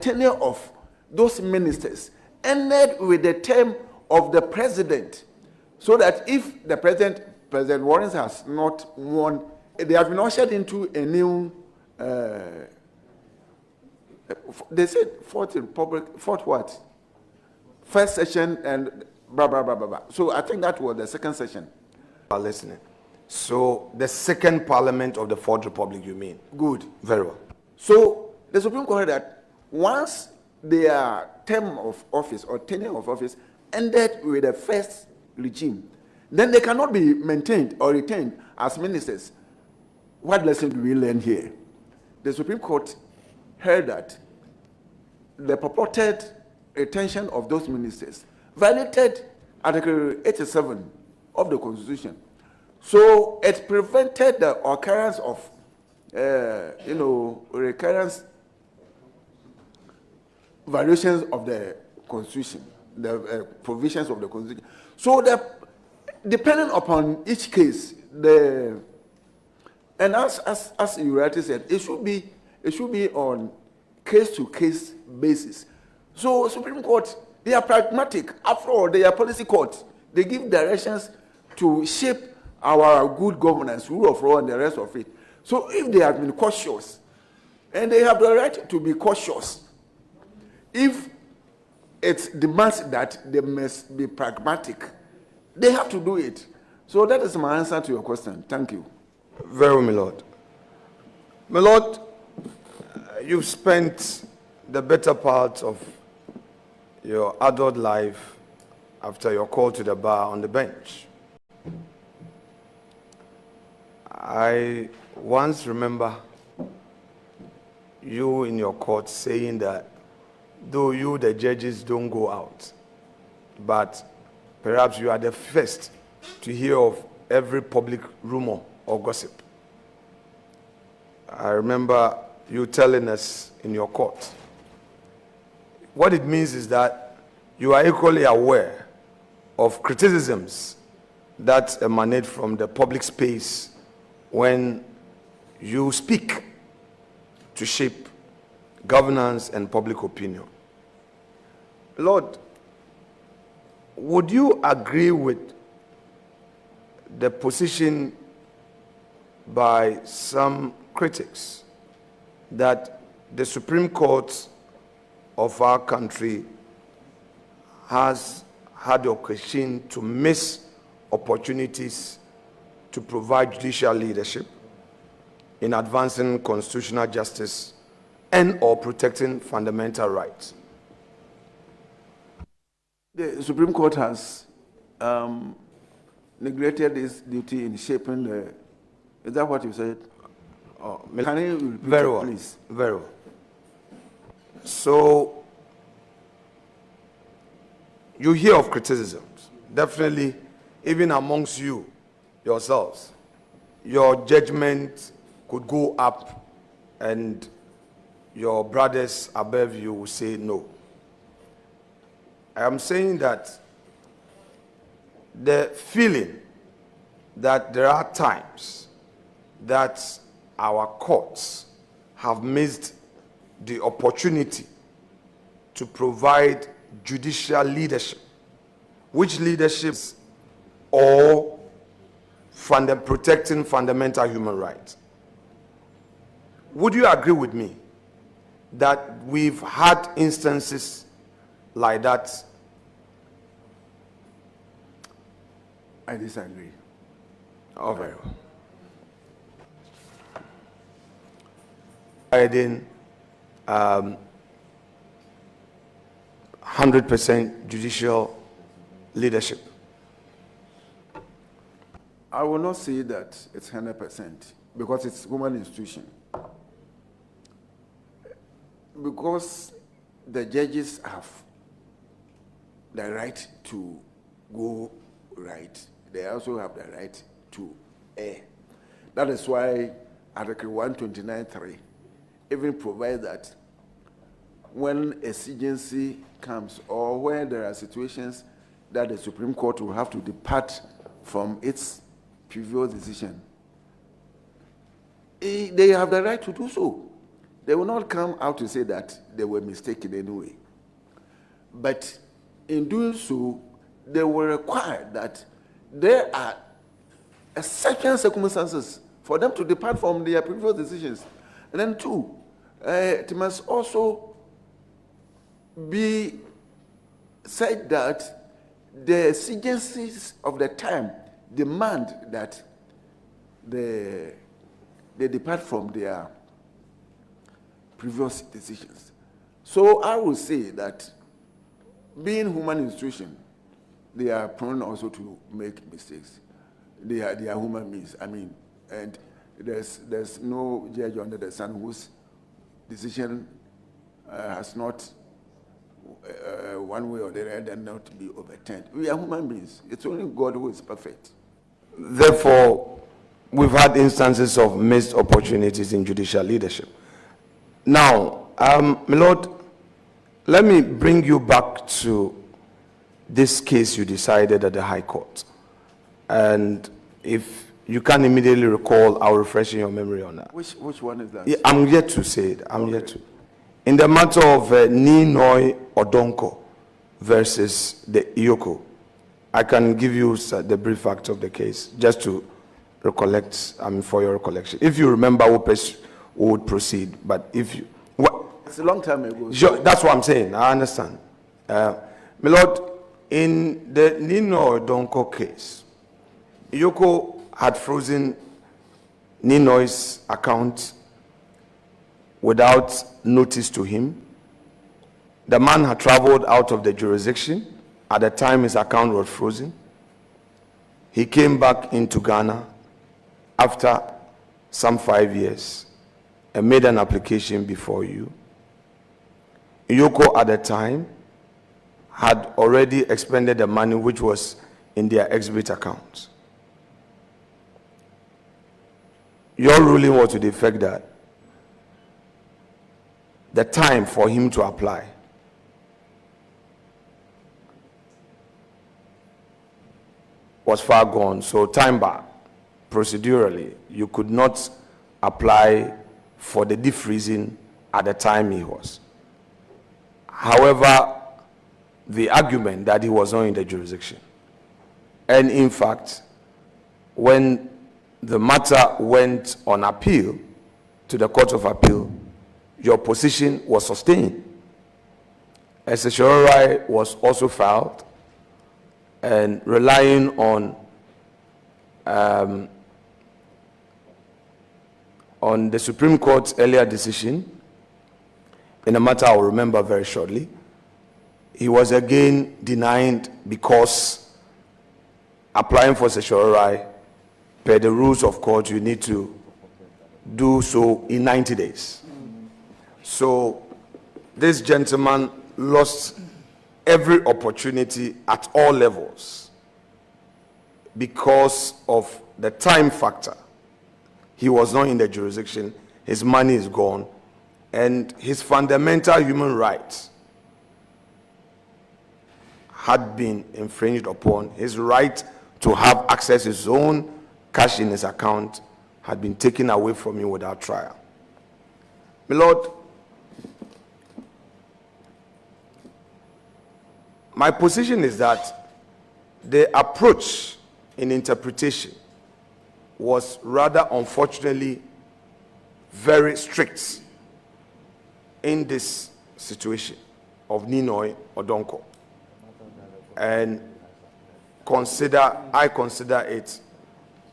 tenure of those ministers ended with the term of the president, so that if the President Warren has not won, they have been ushered into a new, they said fourth what? First session and blah, blah, blah, blah, blah. So I think that was the second session. Listening. So the second parliament of the Fourth Republic, you mean? Good. Very well. So the Supreme Court that once their term of office or tenure of office ended with the first regime, then they cannot be maintained or retained as ministers. What lesson do we learn here? The Supreme Court heard that the purported retention of those ministers violated Article 87 of the Constitution. So it prevented the occurrence of, recurrence violations of the Constitution, the provisions of the Constitution. So depending upon each case, and as you rightly said, it should be on case-to-case basis. So Supreme Court, they are pragmatic. After all, they are policy courts. They give directions to shape our good governance, rule of law, and the rest of it. So if they have been cautious, and they have the right to be cautious, if it demands that they must be pragmatic, they have to do it. So that is my answer to your question. Thank you. Very well, my Lord. My Lord, you've spent the better part of your adult life after your call to the bar on the bench. I once remember you in your court saying that though you, the judges, don't go out, but perhaps you are the first to hear of every public rumor or gossip. I remember you telling us in your court. What it means is that you are equally aware of criticisms that emanate from the public space when you speak to shape governance and public opinion. Lord, would you agree with the position by some critics that the Supreme Court of our country has had the occasion to miss opportunities to provide judicial leadership in advancing constitutional justice and or protecting fundamental rights? The Supreme Court has neglected its duty in shaping the... Is that what you said? Can you repeat very it, well, please? Very well. So, you hear of criticisms. Definitely, even amongst you, yourselves, your judgment could go up and your brothers above you will say no. I am saying that the feeling that there are times that our courts have missed the opportunity to provide judicial leadership, which leaderships or protecting fundamental human rights. Would you agree with me that we've had instances like that? I disagree. Oh, very well. Providing 100% judicial leadership. I will not say that it's 100% because it's a human institution. Because the judges have the right to go right, they also have the right to err. That is why Article 129.3 even provides that when exigency comes or when there are situations that the Supreme Court will have to depart from its previous decision, they have the right to do so. they will not come out to say that they were mistaken anyway. But in doing so, they will require that there are exceptional circumstances for them to depart from their previous decisions. And then two, it must also be said that the exigencies of the time demand that they depart from their previous decisions. So I would say that being human institution, they are prone also to make mistakes. They are human beings. I mean, and there's no judge under the sun whose decision has not one way or the other not be overturned. We are human beings. It's only God who is perfect. Therefore, we've had instances of missed opportunities in judicial leadership. Now, my Lord, let me bring you back to this case you decided at the High Court. And if you can immediately recall, I'll refresh your memory on that. Which one is that? Yeah, I'm yet to say it. I'm yet to. In the matter of Ninoy Odonko versus the Iyoko, I can give you the brief fact of the case, just to recollect, for your recollection. If you remember, we would proceed. But if you... It's a long time ago. Sure, that's what I'm saying. I understand. My Lord, in the Nino Odonko case, Iyoko had frozen Ninoy's account without notice to him. The man had traveled out of the jurisdiction. At the time his account was frozen. He came back into Ghana after some 5 years and made an application before you. Iyoko at the time had already expended the money which was in their exhibit account. Your ruling was to the effect that the time for him to apply was far gone, so time back, procedurally, you could not apply for the defreezing at the time he was. However, the argument that he was not in the jurisdiction. And in fact, when the matter went on appeal to the Court of Appeal, your position was sustained. A certiorari was also filed, and relying on the Supreme Court's earlier decision, in a matter I will remember very shortly, he was again denied because applying for certiorari, per the rules of court, you need to do so in 90 days. So this gentleman lost every opportunity at all levels because of the time factor. He was not in the jurisdiction, his money is gone, and his fundamental human rights had been infringed upon. His right to have access to his own cash in his account had been taken away from him without trial. My Lord, my position is that the approach in interpretation was rather unfortunately very strict in this situation of Ninoy Odonko. And I consider it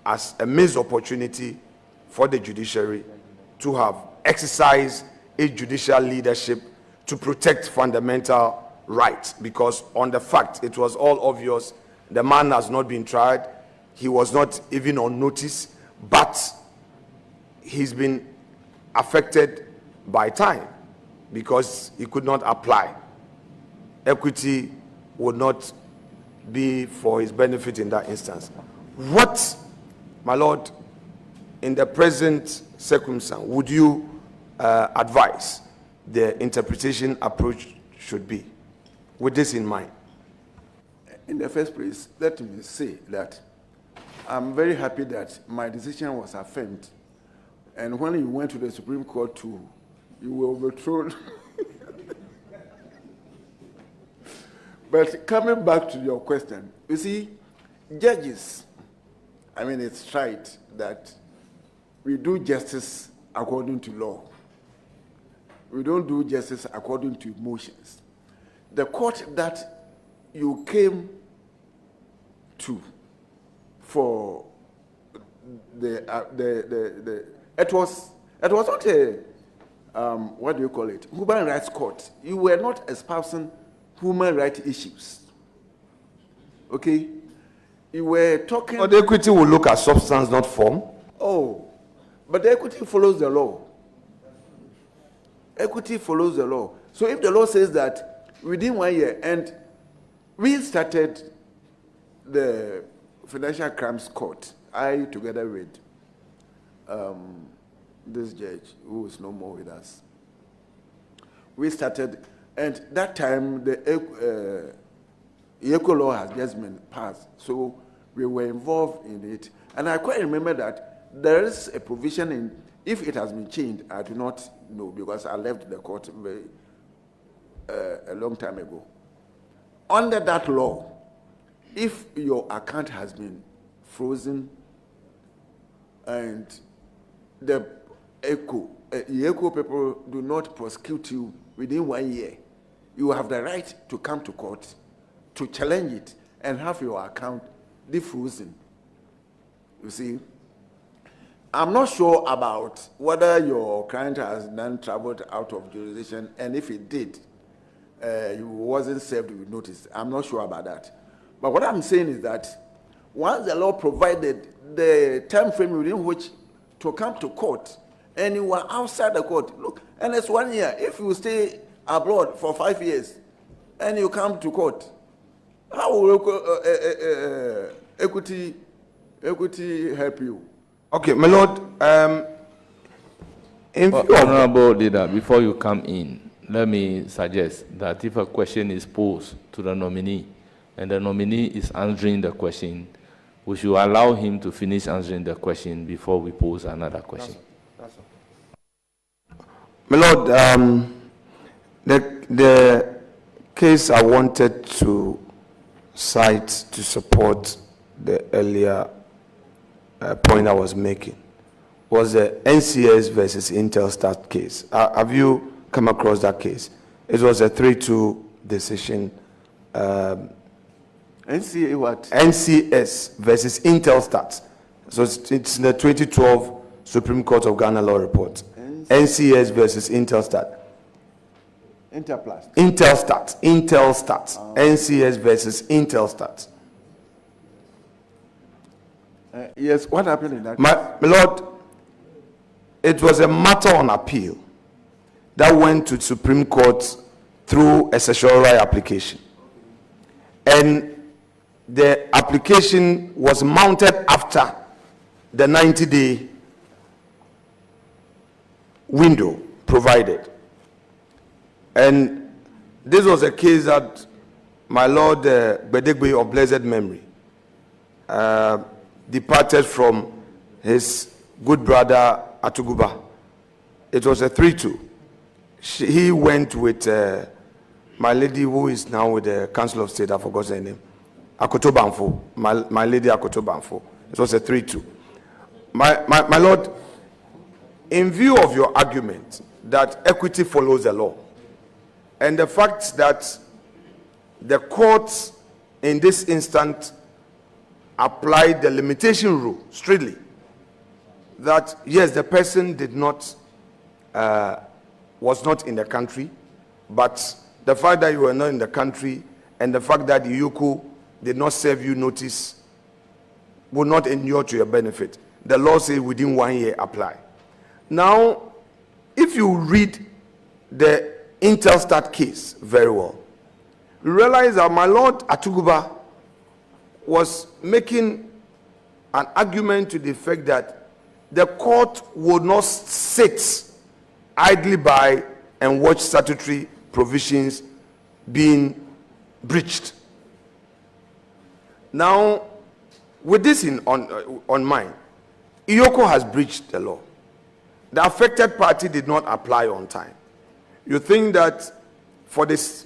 as a missed opportunity for the judiciary to have exercised its judicial leadership to protect fundamental rights, because on the fact it was all obvious the man has not been tried, he was not even on notice, but he's been affected by time because he could not apply. Equity would not be for his benefit in that instance. What, my Lord, in the present circumstance, would you advise the interpretation approach should be, with this in mind? In the first place, let me say that I'm very happy that my decision was affirmed. And when you went to the Supreme Court to you were overthrown. But coming back to your question, you see, judges, I mean, it's right that we do justice according to law. We don't do justice according to emotions. The court that you came to for it was not a what do you call it, human rights court. You were not espousing human rights issues. Okay, you were talking. But the equity will look at substance, not form. Oh, but the equity follows the law. Equity follows the law. So if the law says that within 1 year, and we started the Financial Crimes Court, I together with this judge who is no more with us, we started, and that time the eco law has just been passed, so we were involved in it. And I quite remember that there is a provision in, if it has been changed, I do not know because I left the court a long time ago. Under that law, if your account has been frozen and the ECO people do not prosecute you within 1 year, you have the right to come to court to challenge it and have your account defrozen. You see, I'm not sure about whether your client has then traveled out of jurisdiction, and if it did, he wasn't served with notice. I'm not sure about that. But what I'm saying is that once the law provided the time frame within which to come to court, and you were outside the court, look, and it's 1 year. If you stay abroad for 5 years and you come to court, how will equity help you? Okay, my lord, Honorable Leader, before you come in, let me suggest that if a question is posed to the nominee and the nominee is answering the question, we should allow him to finish answering the question before we pose another question. That's all. My lord, the case I wanted to cite to support the earlier point I was making was the NCS versus Intelstat case. Have you come across that case? It was a 3-2 decision. NCA what? NCS versus Intelstat. So it's in the 2012 Supreme Court of Ghana Law Report. NCS versus Intelstat. Interplast. Intelstat. NCS versus Intelstat. Yes, what happened in that? My lord, it was a matter on appeal that went to Supreme Court through a certiorari application. And the application was mounted after the 90-day window provided. And this was a case that my lord Bedegbe of blessed memory departed from his good brother Atuguba. It was a 3-2. He went with my lady who is now with the Council of State, I forgot her name, Akoto Banfo, my lady Akoto Banfo. It was a 3-2. My lord, in view of your argument that equity follows the law, and the fact that the courts in this instance applied the limitation rule strictly, that yes, the person did not was not in the country, but the fact that you were not in the country and the fact that the Yuku did not serve you notice will not endure to your benefit. The law says within 1 year apply. Now, if you read the Intelstat case very well, you realize that my lord Atuguba was making an argument to the effect that the court would not sit idly by and watch statutory provisions being breached. Now, with this on mind, Iyoko has breached the law. the affected party did not apply on time. You think that for this,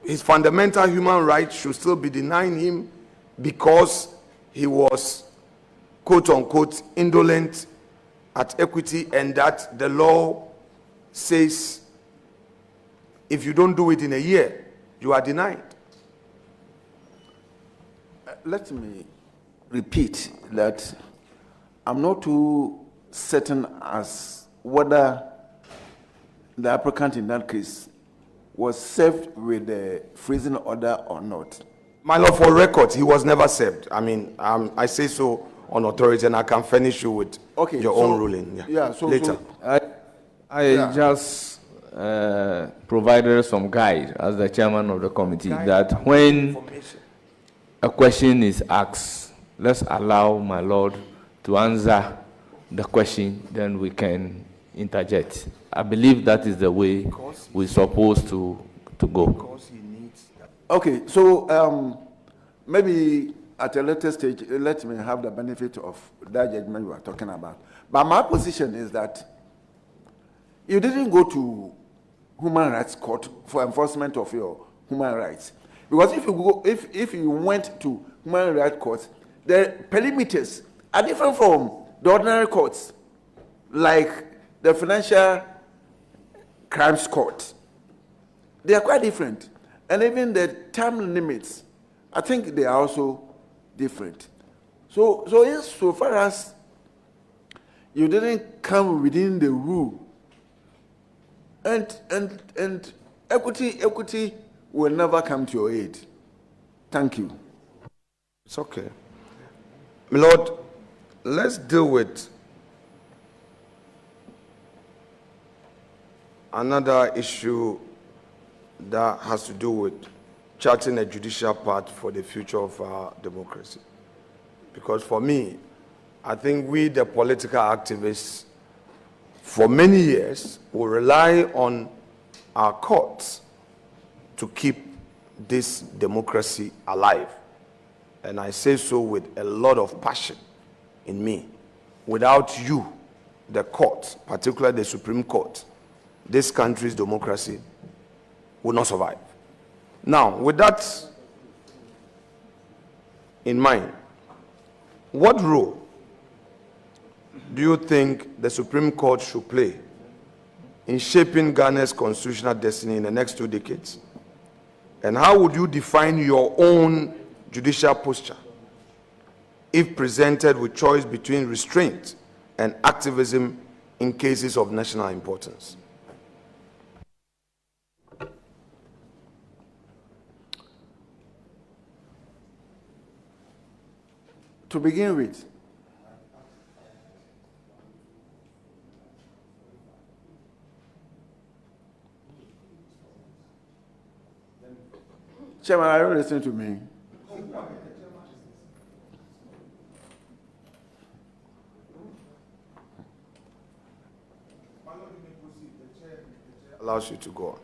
his fundamental human rights should still be denying him because he was, quote unquote, indolent at equity, and that the law says if you don't do it in a year, you are denied. Let me repeat that I'm not too certain as whether the applicant in that case was served with the freezing order or not. My lord, for record, he was never served. I mean, I say so on authority, and I can furnish you with your own ruling. Yeah, so later. I just provided some guide as the chairman of the committee that when a question is asked, let's allow my lord to answer the question, then we can interject. I believe that is the way we're supposed to go. Okay, so maybe at a later stage, let me have the benefit of that judgment you are talking about. But my position is that you didn't go to human rights court for enforcement of your human rights. Because if you went to human rights courts, the perimeters are different from the ordinary courts, like the financial crimes court. They are quite different. And even the time limits, I think they are also different. So far as you didn't come within the rule, and equity will never come to your aid. Thank you. It's okay. My lord, let's deal with another issue that has to do with charting a judicial path for the future of our democracy. Because for me, I think we, the political activists, for many years, will rely on our courts to keep this democracy alive. And I say so with a lot of passion in me. Without you, the court, particularly the Supreme Court, this country's democracy will not survive. Now, with that in mind, what role do you think the Supreme Court should play in shaping Ghana's constitutional destiny in the next 2 decades? And how would you define your own judicial posture if presented with choice between restraint and activism in cases of national importance? To begin with, Chairman, are you listening to me? Allows you to go on.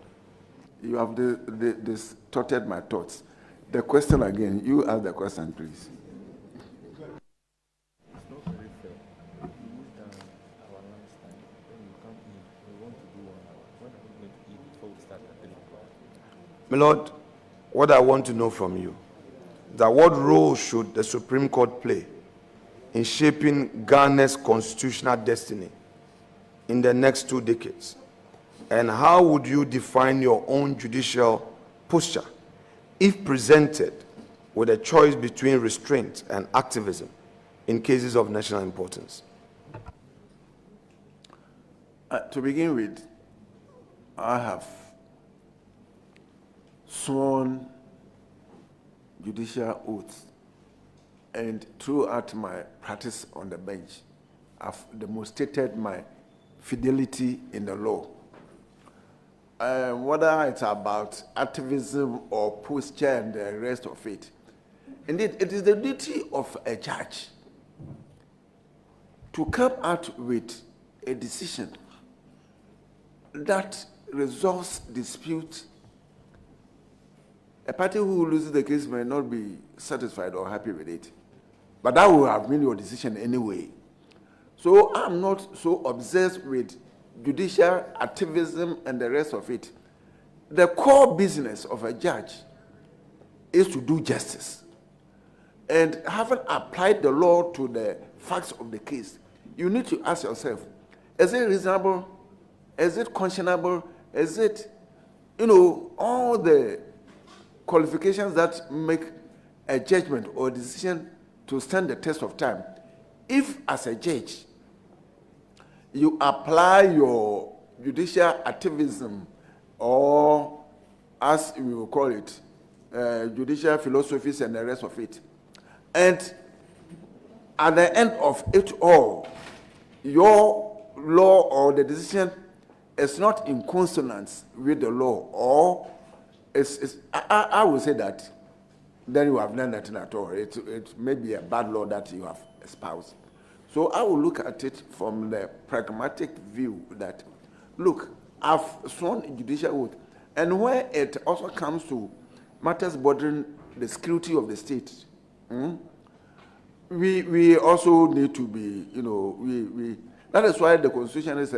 You have distorted my thoughts. The question again, you ask the question, please. My lord, what I want to know from you is that what role should the Supreme Court play in shaping Ghana's constitutional destiny in the next 2 decades? And how would you define your own judicial posture if presented with a choice between restraint and activism in cases of national importance? To begin with, I have sworn judicial oaths, and throughout my practice on the bench, I've demonstrated my fidelity in the law. Whether it's about activism or posture and the rest of it, indeed, it is the duty of a judge to come out with a decision that resolves disputes. A party who loses the case may not be satisfied or happy with it, but that will have been your decision anyway. So I'm not so obsessed with judicial activism and the rest of it. The core business of a judge is to do justice. And having applied the law to the facts of the case, you need to ask yourself, is it reasonable? Is it conscionable? Is it, all the qualifications that make a judgment or decision to stand the test of time? If, as a judge, you apply your judicial activism, or as we will call it, judicial philosophies and the rest of it, and at the end of it all, your law or the decision is not in consonance with the law, or I would say that then you have done nothing at all. It may be a bad law that you have espoused. So I will look at it from the pragmatic view that, look, I've sworn a judicial oath, and where it also comes to matters bordering the security of the state, we also need to be, that is why the Constitution is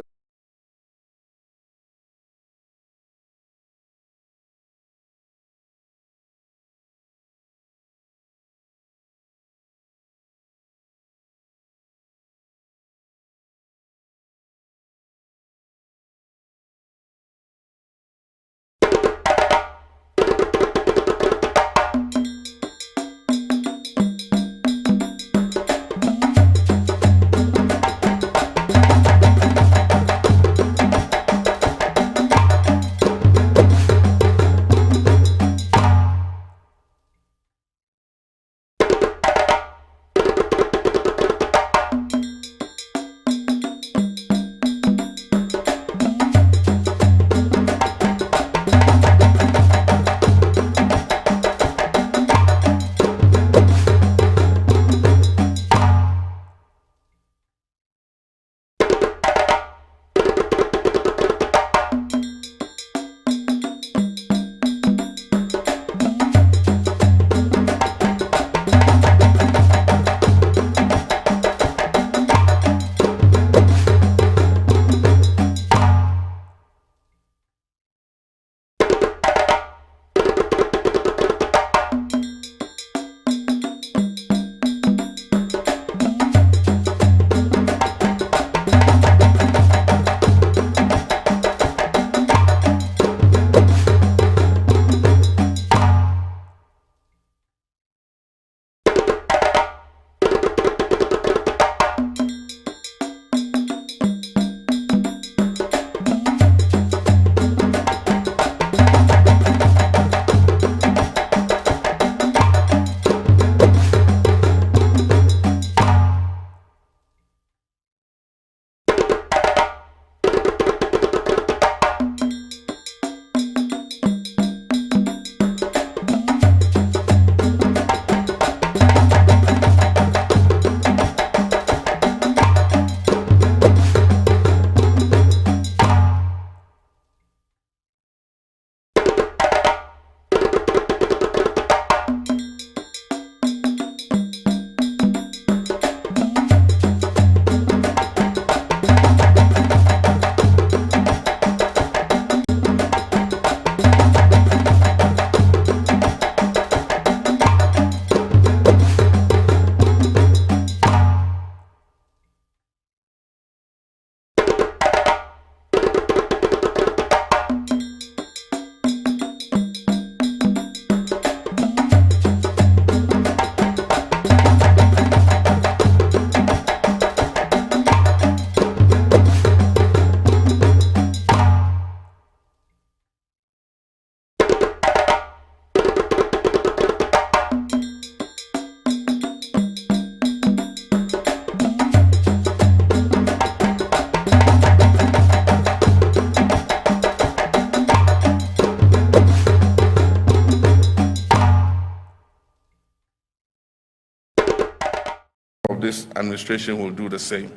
of this administration will do the same.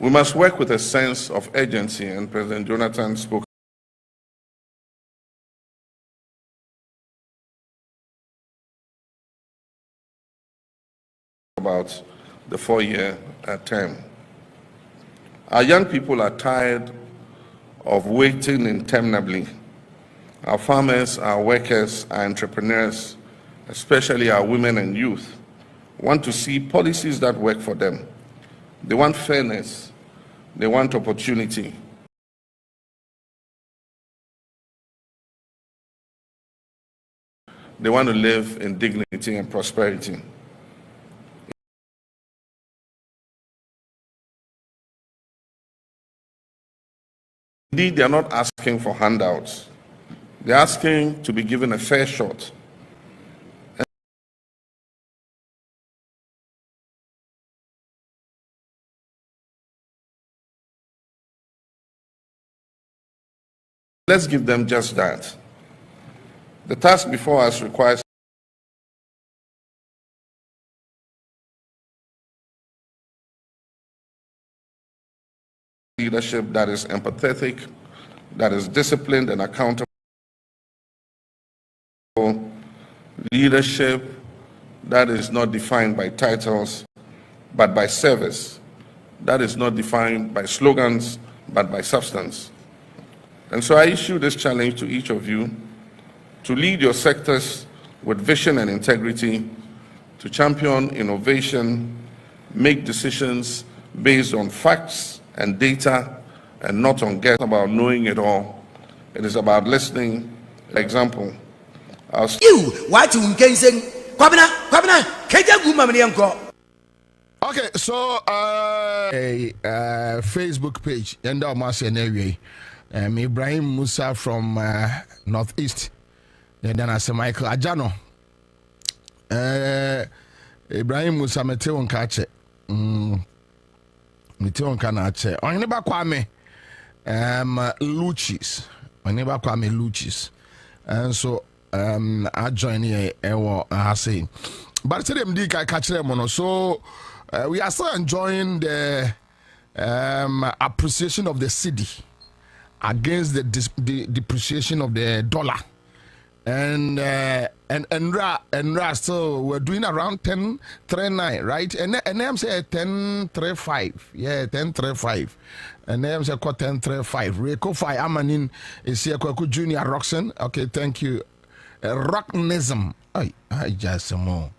We must work with a sense of urgency, and President Jonathan spoke about the 4-year term. Our young people are tired of waiting interminably. Our farmers, our workers, our entrepreneurs, especially our women and youth, want to see policies that work for them. They want fairness, they want opportunity. They want to live in dignity and prosperity. Indeed, they are not asking for handouts. They're asking to be given a fair shot. Let's give them just that. The task before us requires leadership that is empathetic, that is disciplined and accountable. Leadership that is not defined by titles, but by service. That is not defined by slogans, but by substance. And so I issue this challenge to each of you to lead your sectors with vision and integrity, to champion innovation, make decisions based on facts and data, and not on guess about knowing it all. It is about listening. Example. Okay, so a Facebook page, and anyway, Ibrahim Musa from Northeast. Then I say Michael Ajano. Ibrahim Musa Meteo Nkache. Meteo Nkanache. Oneba Kwame Luchis. Oneba Kwame Luchis. And so I join here I say. But today I'm catch them so we are still enjoying the appreciation of the cedi against the depreciation of the dollar. And still we're doing around 10.39, right? And I'm saying 10.35, yeah, 10.35. And I'm saying 10.35. Reko Fai Amanin is here. Junior Roxon, okay, thank you. Rocknism, I just some more.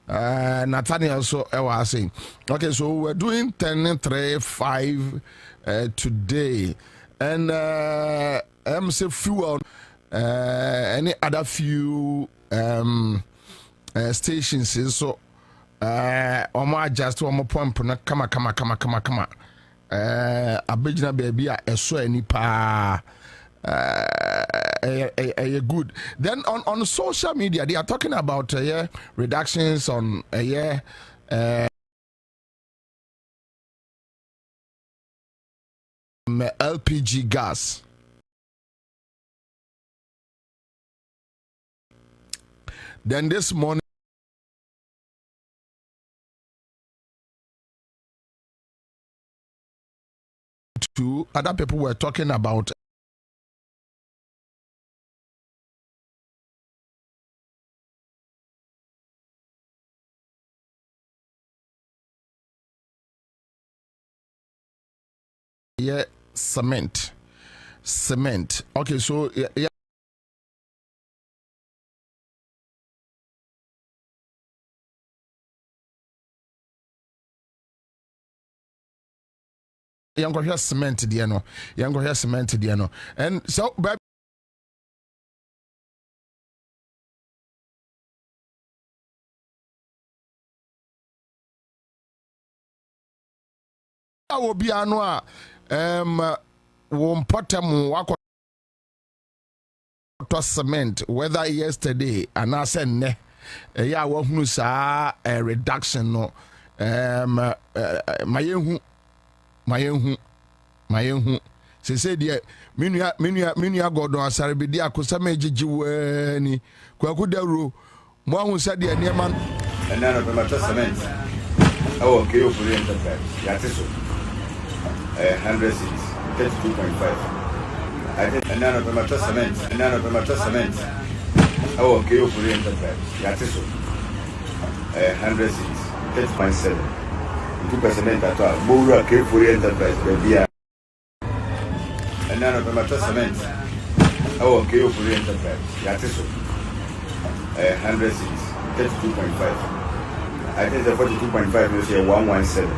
Nathaniel also was saying, okay, so we're doing 10.35 today, and I'm saying fuel. Any other few stations so omo just omo pump na kama abegina baby a eso ani pa good. Then on social media they are talking about reductions on LPG gas. Then this morning, two other people were talking about cement. Okay, so yeah. Yango here cement diano. And so baby I will be anwa wompatam wako to cement whether yesterday and I said ne yeah wo hunu sa reduction no mayenhu se say dia menua godon asare be dia akosama ejiji wani kwaku dawro mo ahun sa dia ne man and none of them are cement. Oh, okay, you put it in the bag. Yeah, this one. 100 cities, 32.5. I think and none of them are testament, and none of them are testament. Oh, okay, you put it enterprise. That is so. 100 cities, 30.7. 2% at all. Mura came for the enterprise, baby. And none of them are testament. Oh, okay, you put it enterprise. That is so. 100 cities, 32.5. I think the 42.5 is here 117.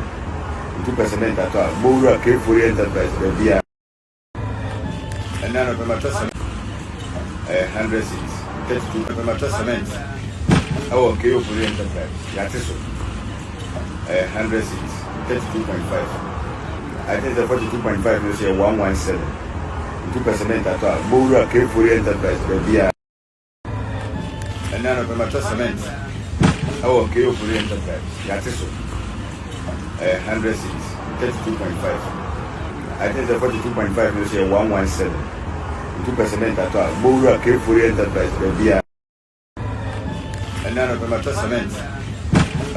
2% at all. Mura came for the enterprise, baby. And none of them are testament. 100 cities, 32 of them are testament. Oh, okay, you put it enterprise. That is so. 100 cities, 32.5. I think the 42.5 is here 117. 2% at all. Mura came for the enterprise, baby. And none of them are testament. Oh, okay, you put it enterprise. That is so. 100 cities, 32.5. I think the 42.5 is here 117. 2% at all. Mura came for the enterprise, baby. And none of them are testament.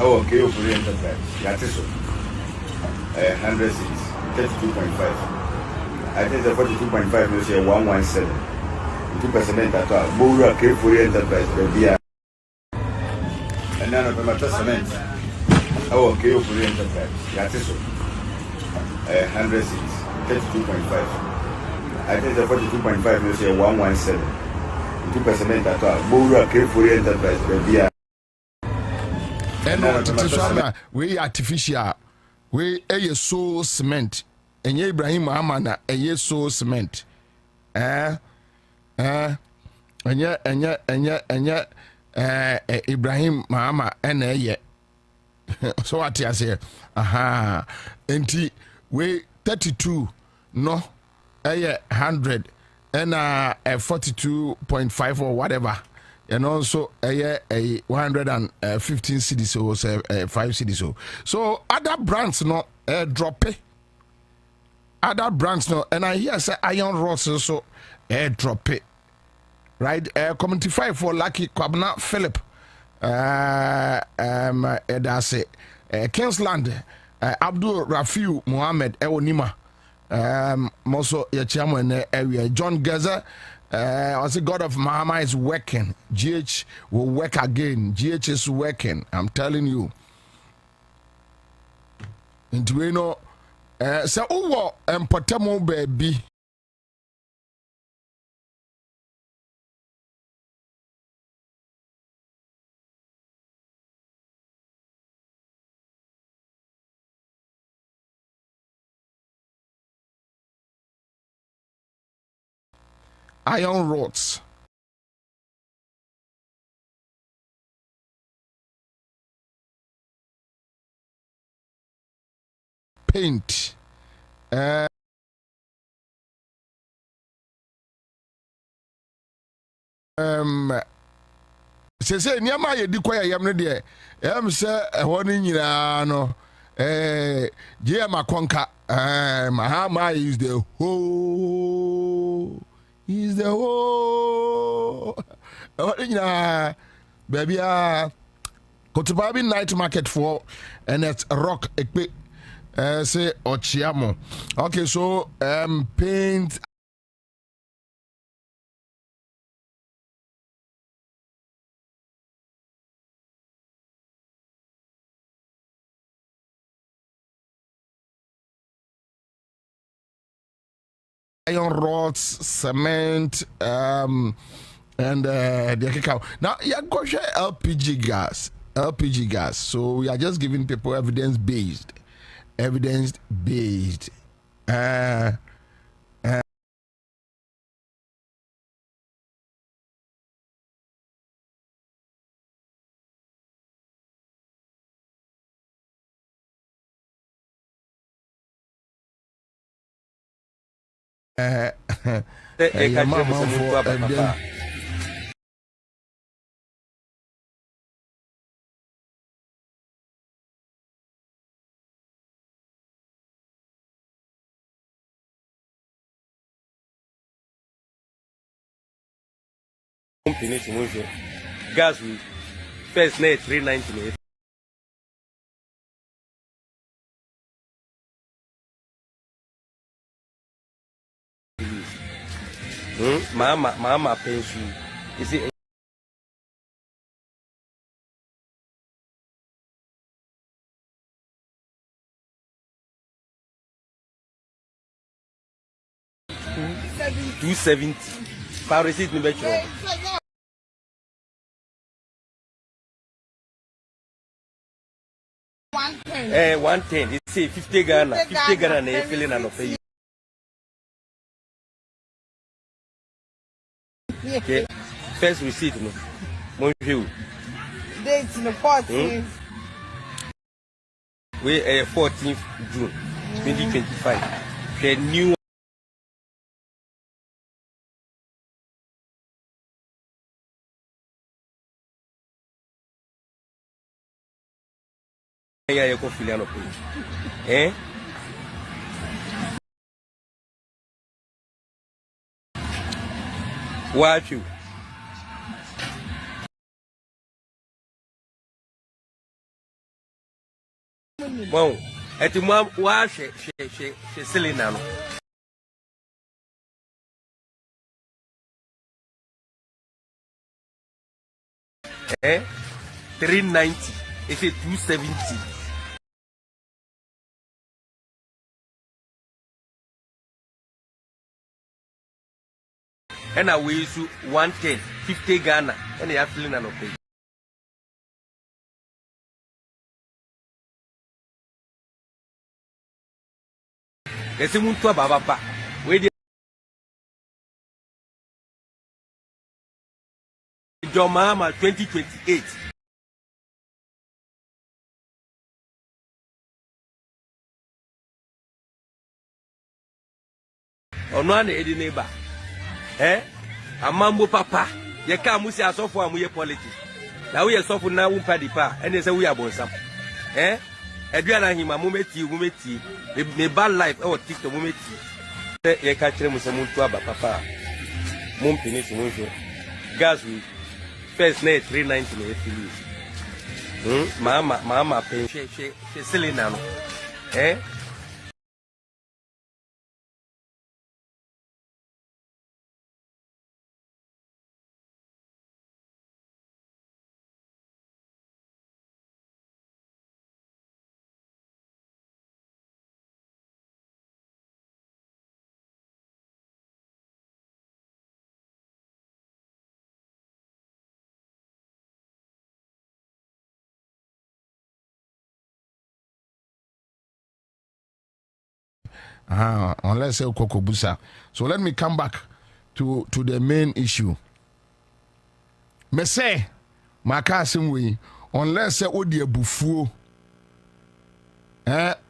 Oh, okay, you put it enterprise. That is so. 100 cities, 32.5. I think the 42.5 is here 117. 2% at all. Mura came for the enterprise, baby. And none of them are testament. Oh, okay, you put it enterprise. That is so. 100 cities, 32.5. I think the 42.5 is here 117. 2% at all. Mura came for the enterprise, baby. And no, we artificial. We a so cement. And Ibrahim Muhammad a so cement. And Ibrahim Muhammad and a so what I say, aha, and we 32 no, 100 and 42.5 or whatever, and also a 115 cities so 5 cities so other brands no drop it. Other brands no, and I hear say iron rods also drop it, right? Community 5 for Lucky Kwabna Philip. That's it. Kingsland, Abdul Rafiu Mohammed Ewonima, also your chairman area, John Gaza. I say God of Mahama is working. GH will work again. GH is working. I'm telling you. Into you know, so over and Potamo baby. Iron rods. Paint. Say nyama ye di kwaya yam no de say ho ni nyina no je makonka Mahama is the whole. He's the whole. Baby, go to Barbie night market for and it's rock ekpe say ochiamo. Okay, so paint iron rods, cement, and the cacao. Now, yeah, go share LPG gas. LPG gas. So we are just giving people evidence based. Evidence based. Gas with first net 390. Mama pension. You see. $270. Par receipt ni be chiro. 110. You see 50 Ghana. 50 Ghana na feeling and pay. Okay. First receipt no. Mon view. Date no 14th. We 14th June 2025. The new ya filiano page. Watch you. Bom, é de uma wash she Selena. 390. It's a 270. And I will issue 110, 50 Ghana, and they are feeling an okay. Esse muito ababa. We John Mahama 2028. Ono ane edi neighbor. Amambo papa, ye ka musi asofo amuye politics. Na we asofo na wo padi pa, ene se we abonsam. Eduana hima mumeti. Me bad life e o TikTok mumeti. Ye ka kire musa muntu aba papa. Mum finish munjo. Gas we first net 390 na finish. Mama pen she Selena no. Unless Kokobusa. So let me come back to the main issue. Me say, makasim we unless odi ebufuo.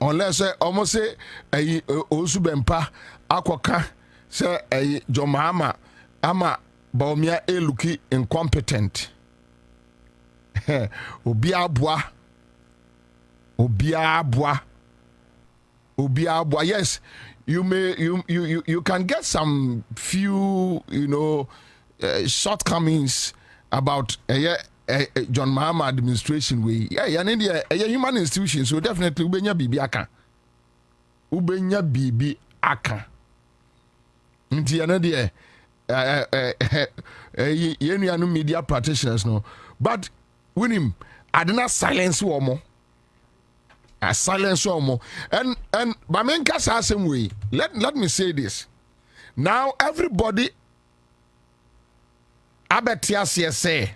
Unless almost say osubempa akoka say John Mahama ama baumia eluki incompetent. Obiabwa. Yes, you can get some few shortcomings about John Mahama administration way. And India a human institution, so definitely ubenya bibi aka. Nti anade yenu media practitioners no, but with him I did not silence womo. A silence almost and Bamenka says same way. Let me say this. Now everybody Abetias say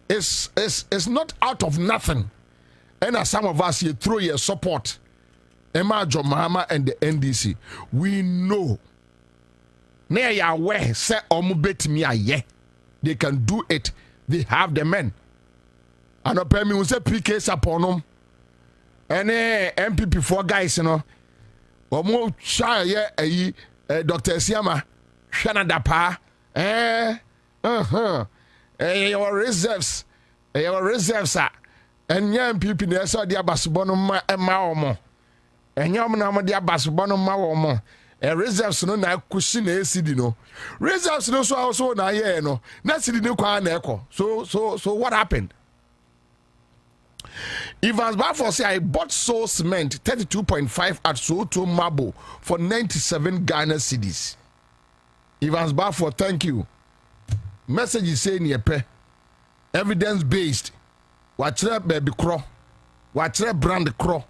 is not out of nothing. And as some of us you throw your support Emma John Mahama and the NDC. We know near ya where say omubet me aye. They can do it. They have the men. And up me say PK upon them. And MPP 4 guys, Omo shy Dr. Siama, Shana Dapa, your reserves, and young people, they saw the Abasubonum and Maomo, and Yamanama the Abasubonum Maomo, and reserves no na cushion Sidino. Reserves no so also na no, Nasidi Kwan echo. So what happened? Evans Balfour say I bought Soul Cement 32.5 at Soto Mabo for 97 Ghana cedis. Evans Barford, thank you. Message is saying yepe. Evidence based. Watch that baby crow. Watch that brand crow.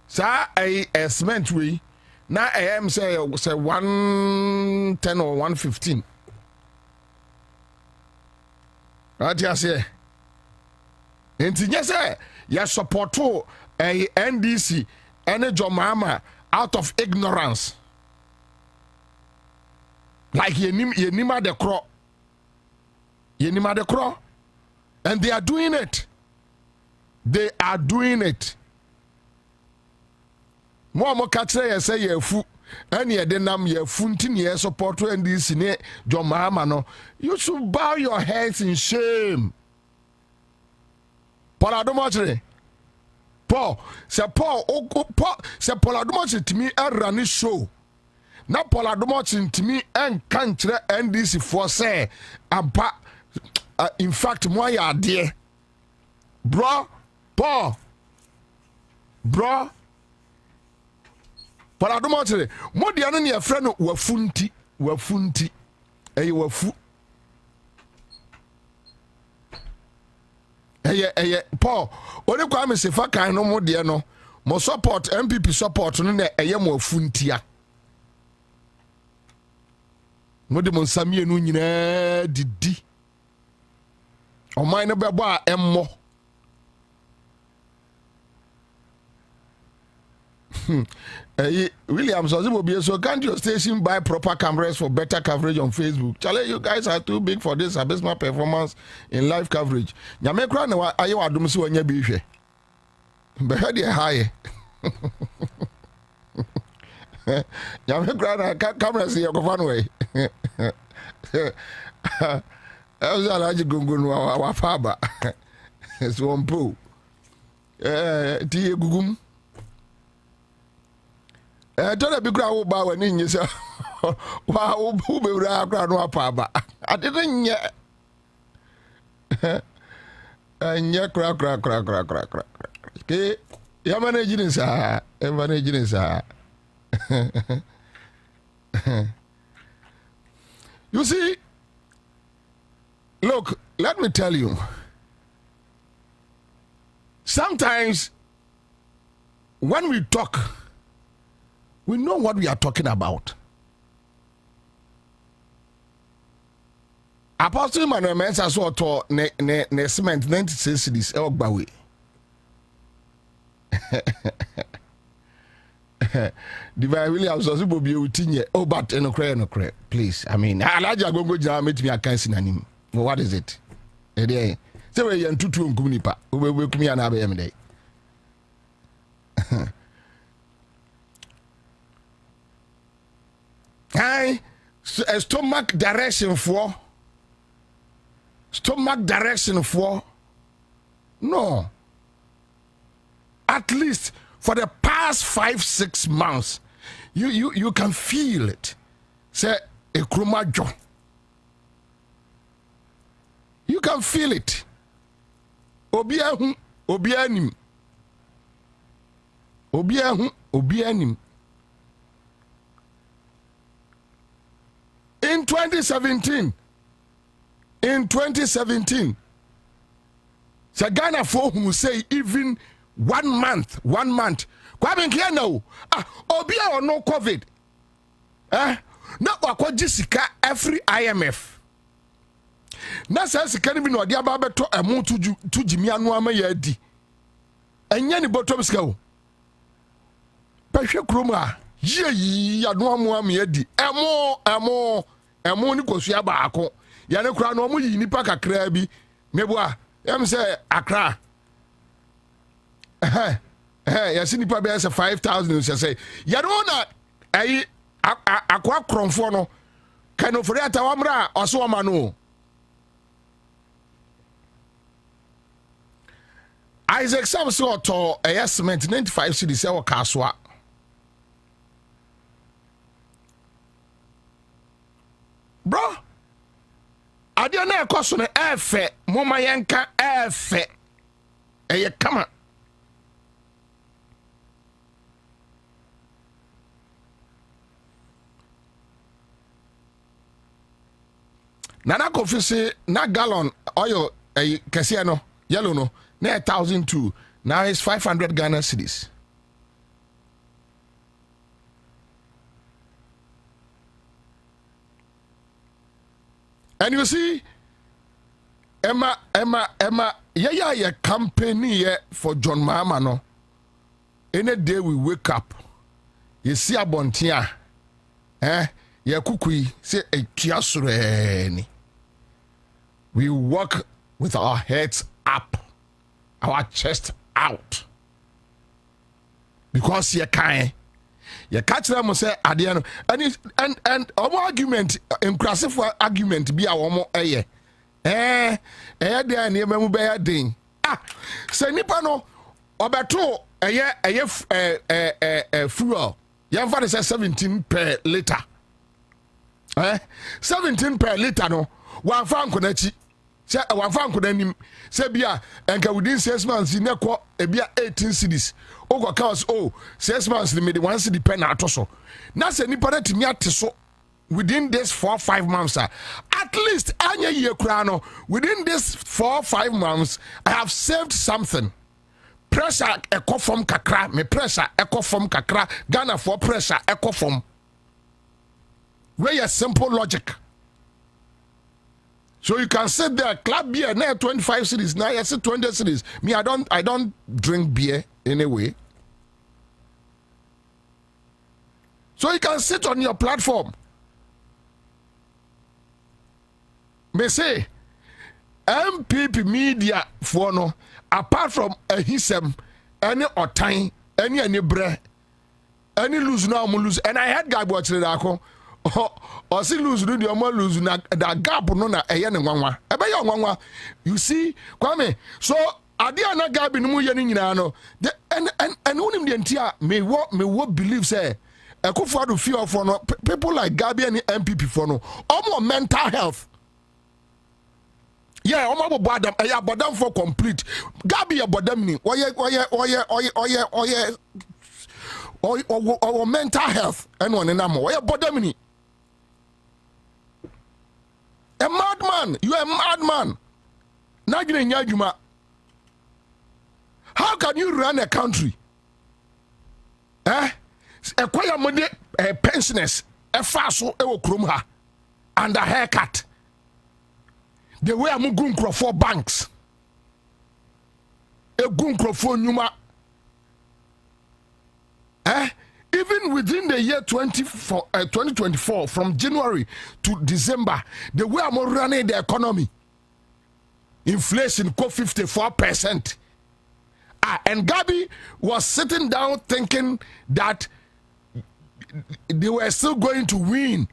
Sa a cement we. Now I am say 110 or 115. What you say? Enti nyese ya support to a NDC ene Jomama out of ignorance. Like yenima the crow. Yenima the crow. And they are doing it. They are doing it. Mo katre say ye fu and ye denam ye funtin ye support to NDC ne Jomama no. You should bow your heads in shame. Paul Adomachre. Paul say Paul Adomachre to me a run show. Na Paul Adomachre to me and country NDC for say ampa in fact moi ya dear. Bro Paul Paul Adomachre mo dia no ne your friend wafunti eye wafu eye Paul only kwame se fa kan no mo de no mo support MPP support no na eye mo afuntia mo de mo nsamie no nyina didi o man no bebo a emmo Williams so can't your station buy proper cameras for better coverage on Facebook? Chale, you guys are too big for this abysmal performance in live coverage. Nyame kra na aye wadom so anya bi hwe. Be hwe high. Nyame kra na cameras ye go fan way. Ezo alaji gungun wa faba. So mpo. Ti gugum. Don't be grow ba when in yourself. Wow, who be ground up. I didn't yet. And yet, crack. Okay, you're managing is managing is You see, look, let me tell you. Sometimes when we talk, we know what we are talking about. Apostle Manuel Mensa so to ne cement 96 cities Ogbawe. Divine Williams also be utinye. Oh, but no cray. Please, I mean, Alaja go jam meet me I can't see him. What is it? Say we yan tutu nkunipa. We kumi ana be day. Hey, stomach direction for no. At least for the past 5-6 months, you can feel it. Say a chromajo. You can feel it. Obianim. In 2017, Sagana for who say even 1 month. Kwame here now. Obia or no COVID. No wakwa Jessica every IMF. Na sense can be no dia ba beto emu to jimi anu ama ya di. Enye ni bottom scale. Pehwe kroma. Ye anu ama ya di. Emu ni kosua baako. Ya ne kura no mu yi nipa kakra bi. Meboa. Em say Accra. Ya si nipa be say 5,000 you say. Ya no na ayi akwa kronfo no. Kan ofori atawamra oso ma no. Isaac Sam so to a cement 95 cities e wo kaswa. Bro, adia na ekoso no efe moma yenka efe eye kama Nana Kofi say na gallon oil kese no yellow no na 1,002. Now it's 500 Ghana cedis. And you see, Emma, yeah, company for John Mahama no. Any day we wake up, you see a bontia, ya kukui say a kiasureni. We walk with our heads up, our chest out, because you can't. You catch them say at the end, and our argument, impressive argument, be our more there near me ding. Say Nipano, Oberto, fuel. Young father says 17 per liter. 17 per liter, no. One franc konechi. Say one franc konenim. Say bia, and within 6 months, in a 18 cities. Ogo cows 6 months the made 1 cedi pen atoso. Na se nipa na timi ateso within this 4 or 5 months at least anya year krano within this 4 or 5 months I have saved something. Pressure echo from kakra, me pressure echo from kakra, Ghana for pressure echo from. Very simple logic. So you can sit there, club beer, now 25 cities, now I say 20 cities. Me, I don't drink beer anyway. So you can sit on your platform. Me say, MPP media for no, apart from a hisem, any or time, any bre, any lose now, lose. And I had guy watching that. Or see lose do the more lose na that gap no na eye ne nwanwa ebe ye nwanwa you see kwame so ade ana gap no mu ye ni nyina no and unim de ntia me wo believe say ekufo do fear for no people like Gabi and MPP for no omo mental health yeah omo bodam eye bodam for complete Gabi ye bodam ni oye mental health and one na mo oye bodam ni. A madman, you are a madman. How can you run a country? Acquire money, pensioners, a fast krumha, and a haircut. The way I'm going to for banks. A gun for Numa. Even within the year 2024, from January to December, the way I'm running the economy, inflation go 54%. And Gabi was sitting down thinking that they were still going to win.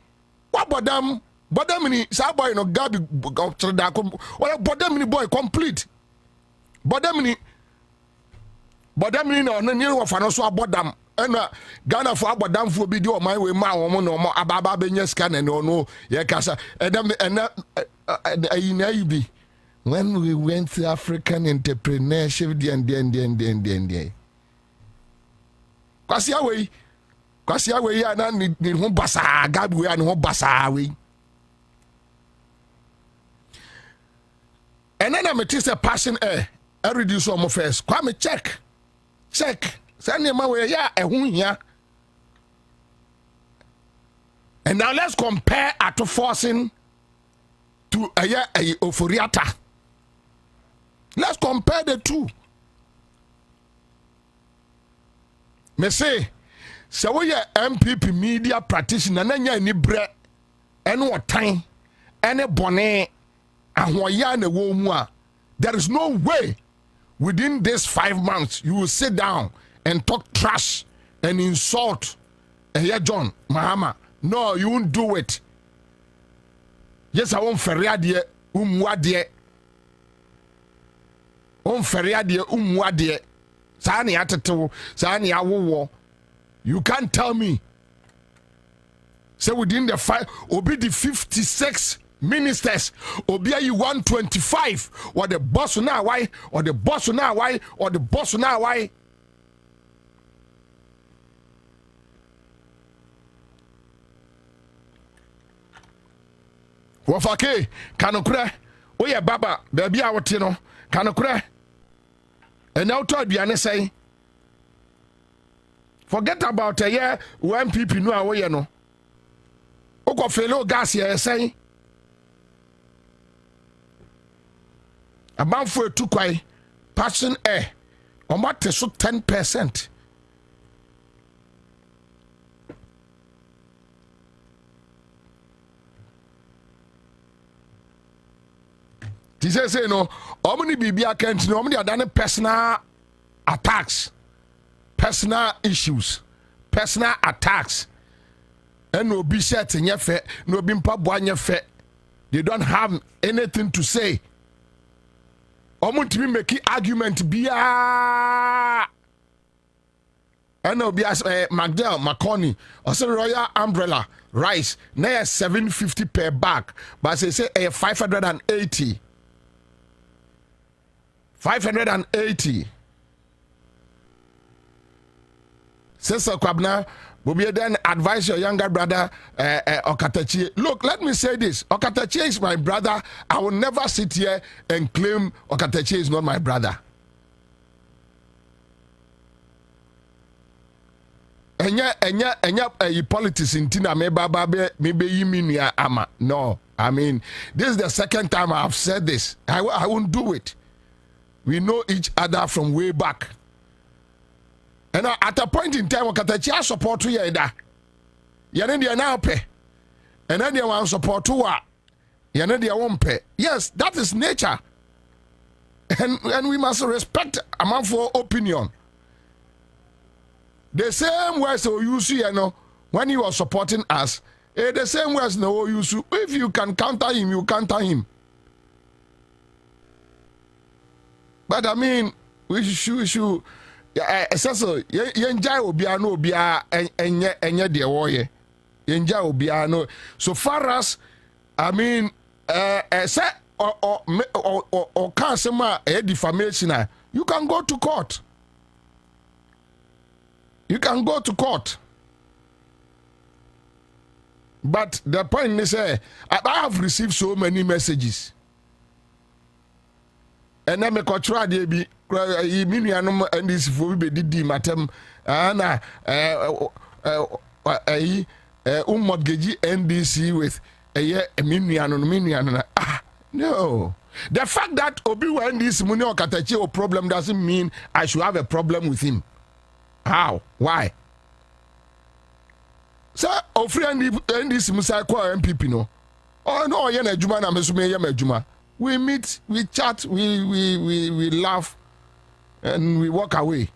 What about them? But them ni boy no Gabi boy complete. But them ni no no financial about them. And Ghana for abadam for video my way ma woman no more ababa benya scan and no ye kasa and when we went to African entrepreneurship the kwasi away ya na ni ho basa Gabi we an ho basa we and then I'm a passion I reduce on my face kwame check and now let's compare Ato forcing to a Oforiata. Let's compare the two. Me say, so we are MPP media practitioner, nanya ni bre, and what time, and a bonnet, and wayane womwa. There is no way within these 5 months you will sit down and talk trash and insult John Mahama. No, you won't do it. Yes, I won't ferriadie umwadie. Ferriadie umwadie. Sani atatu, sani awo. You can't tell me. So within the 5, obi the 56 ministers, obi you 125. Or the boss now why? Or the boss now why? Or the boss now why? Wafake, kanokure, oye baba, baby awotino, kanokure. And now to aduane say, forget about a year when people know away no. Oko fellow gas here say. About for 2 kwai, passion air, on what to 10%. He says, no, how many BB accounts, no, many are done personal attacks, personal issues, personal attacks, and no be set in your fe, no be in your fe. They don't have anything to say. Omo to be making argument be and no be as McDell McConney or say Royal Umbrella rice na 750 per bag, but say 580. 580. Sister Kwabna, will then advise your younger brother Okatachi. Look, let me say this. Okatachi is my brother. I will never sit here and claim Okatachi is not my brother. Enya politics in Tina maybe you mean ama. No, I mean, this is the second time I have said this. I won't do it. We know each other from way back. And at a point in time, Okatachi support to Yeda. Yanendia now pay. And then they want support to what? Yanendia won't pay. Yes, that is nature. And we must respect a man for opinion. The same words you see, when he was supporting us, the same words no you see. If you can counter him, you counter him. But I mean, we should. So yenja obia no obia enye de woye yenja obia no so far as I mean say or cancel defamation, you can go to court. You can go to court. But the point is I have received so many messages. And then me kotra de bi minuanom and this for be didi matem na mortgage NDC with minuanom no. The fact that Obi when this money or Katachi problem doesn't mean I should have a problem with him. How? Why? So friend and this Musa kwa MPP no. Oh no, ye na adwuma na mesume ye adwuma. We meet, we chat, we laugh, and we walk away.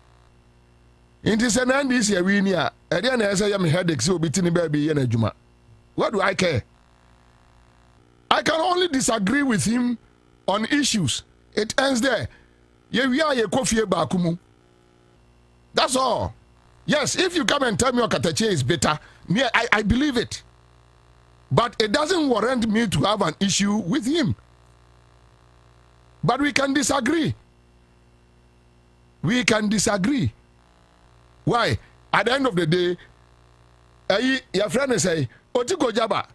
In this and this year, we near. At the end, I say, I'm headaches, so between baby and a juma. What do I care? I can only disagree with him on issues. It ends there. Yeah, we are a coffee bakumu. That's all. Yes, if you come and tell me Okatachi is better, I believe it. But it doesn't warrant me to have an issue with him. But we can disagree. We can disagree. Why? At the end of the day, your friend say, Otiko Jaba.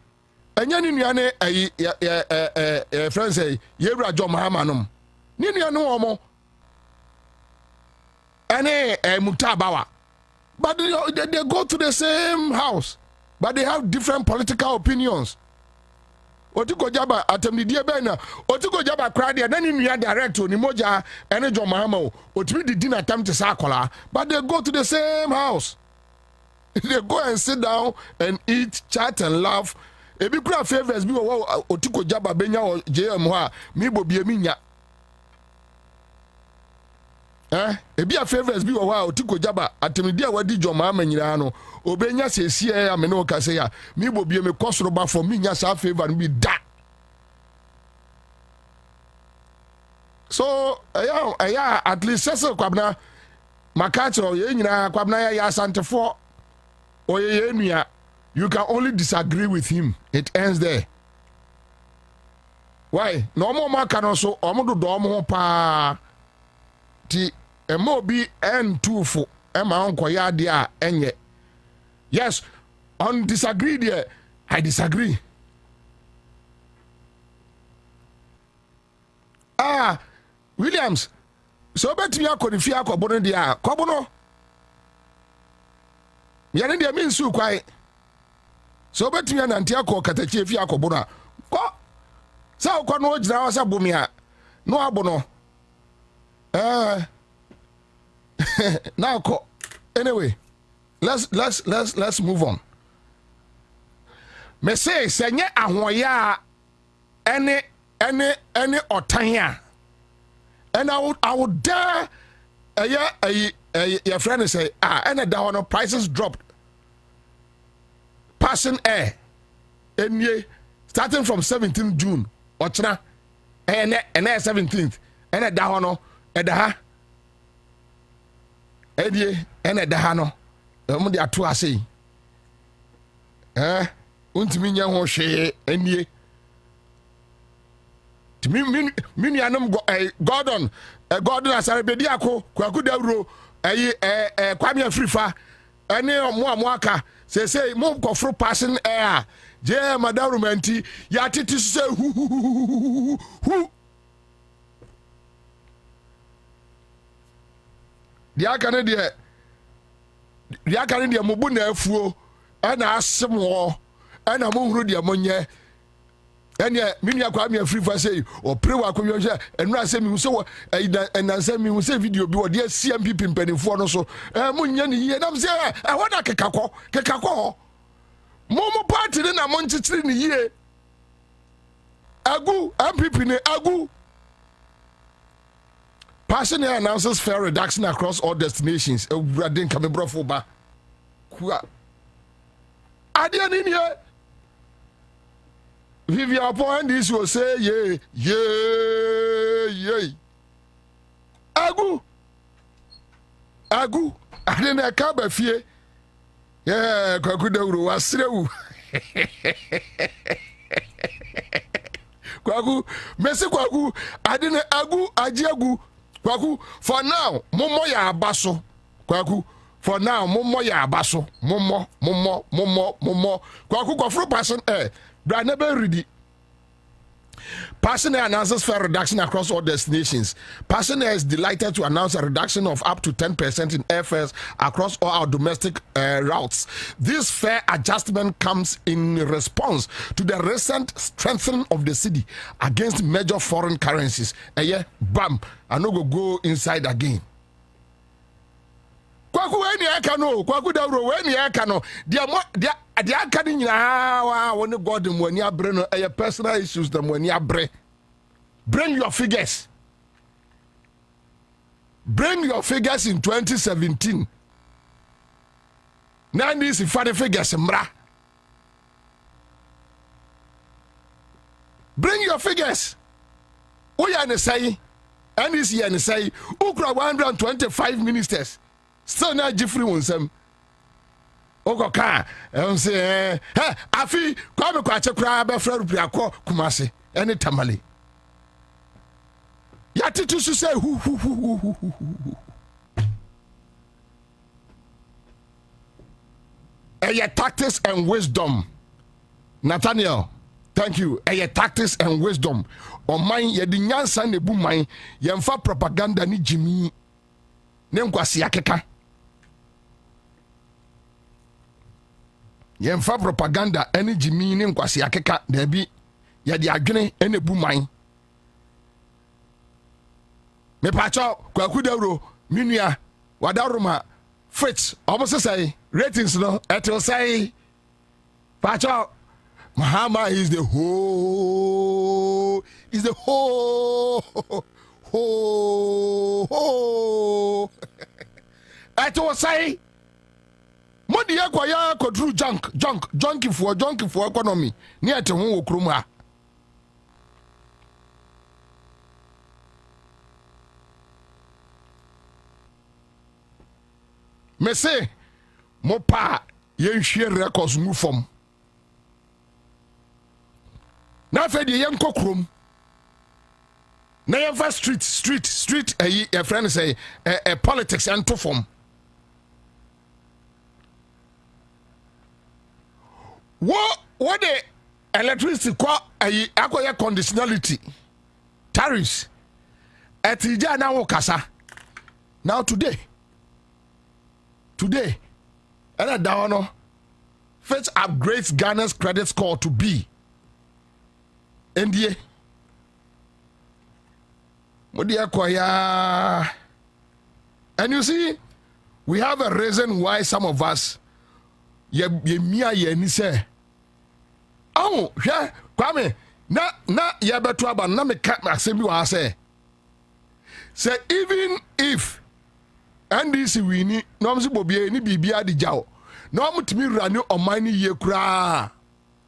And yani your friend say, Yebra John Mahamanum. Nini anu omo. Ane Mutabawa. But they go to the same house. But they have different political opinions. Otiko Jaba atemni die bena Otiko Jaba crowd and then you direct ni moja ene John Mahama otimi di dinner time to sakola, but they go to the same house. They go and sit down and eat, chat and laugh. Ebi kura favors bi wo Otiko Jaba benya o JM ho mi bobie minya. Ebi a favors bi wo Otiko Jaba atemni die wadi John Mahama nyina no obenya sesie ya me no kase ya mi bobie me kosoro ba for me nya sa favor bi da. So at least sese kwabna makacho ye nyina kwabna ya asantefo o ye nua, you can only disagree with him. It ends there. Why? No more maka no so omodo do omo pa ti emo bi n2 ema onko ya de a enye. Yes, on disagree there, I disagree. Williams, so bet me akɔ fi akɔbɔ no dia kɔbɔ no. Yɛne deɛ mensu kwae. So bet me anante akɔ katachi fi akɔbɔ no. Kɔ. Sa kɔ no gyina wa sa bomi a. No abɔ no. Now kɔ. Anyway, let's move on. Me say senye ahoya any otanya. And I would dare your friend say and the prices dropped. Passing air. And ye starting from 17th June. Ochna and 17th. And a dahano at the ha. Eddie and a dahano. Mundi atu ase. Untimi nya ho hwe anie. Timi anum Gordon asare bedi akọ kwaku dawro kwame afrifa ene mo aka say mo kofro passing air je madawro manti ya titi se hu dia kan de mo bu na afuo ana asemo ana mo huru de mo nye ene mini akwa me free for say o pray wa konyo hye enura say mi so enansa mi say video bi o de CMP mpanifo no so mo nya ni ye nam say wona kekakọ mo party na mo nchichiri ni ye agu MPP ne agu Passionate announces fare reduction across all destinations. Radin Kamebrofo ba. Kwa. Adia nini ye? Vivian point this will say yeah. Agu. Adena kaba fie. Yeah, kwakuda uro wasrewu. Kwaku, mesi kwaku, adena agu ajiagu. Kwaku, for now, momo ya abaso. Kwaku, for now, momo ya abaso. Momo. Kwaku, kwa fru person, but never ready. Passionaire announces fare reduction across all destinations. Passionaire is delighted to announce a reduction of up to 10% in airfares across all our domestic routes. This fare adjustment comes in response to the recent strengthening of the city against major foreign currencies. Bam, I no go inside again. Kwaku weni eka no, kwaku dawro weni eka no. Dia aka ni nyina wa woni God mu ani abre no personal issues them wani abre. Bring your figures. Bring your figures in 2017. Now this is funny figures mra. Bring your figures. Who ya ne say? And this year ne say ukra 125 ministers. Still not Jeffrey Wonsem. Ogoka, say, Afi, come kwache kra be fra rupia ko Kumasi, any tamale. Yati to say who. Your tactics and wisdom. Nathaniel, thank you. Your tactics and wisdom. On mine, ye di nyansa ne bu mine, ye mfa propaganda ni Jimmy. Ne nkwasi akeka. Yemfa propaganda ene Jimmy ne nkwasi akeka na bi ye di adwene ene bu man me pacho kwaku dawro minua wadaruma fits almost say ratings no etil say pacho Mahama is the whole etil say Modi ya kodru junkie for economy ni ate ho okrum ha me say mo pa yen hwe records mu fom na fe de yen kokrom na yen fa street a friend say politics and to form. What the electricity call akoya conditionality tariffs etija na wo kasa. Now today, and down Fitch upgrades Ghana's credit score to B. NDA. And you see, we have a reason why some of us say, oh, yeah, Kwame, na betu aba na me cut my assembly was say even if NDC wini no msi bobie ni bibia di jaw no mutimi rani omani ye kura.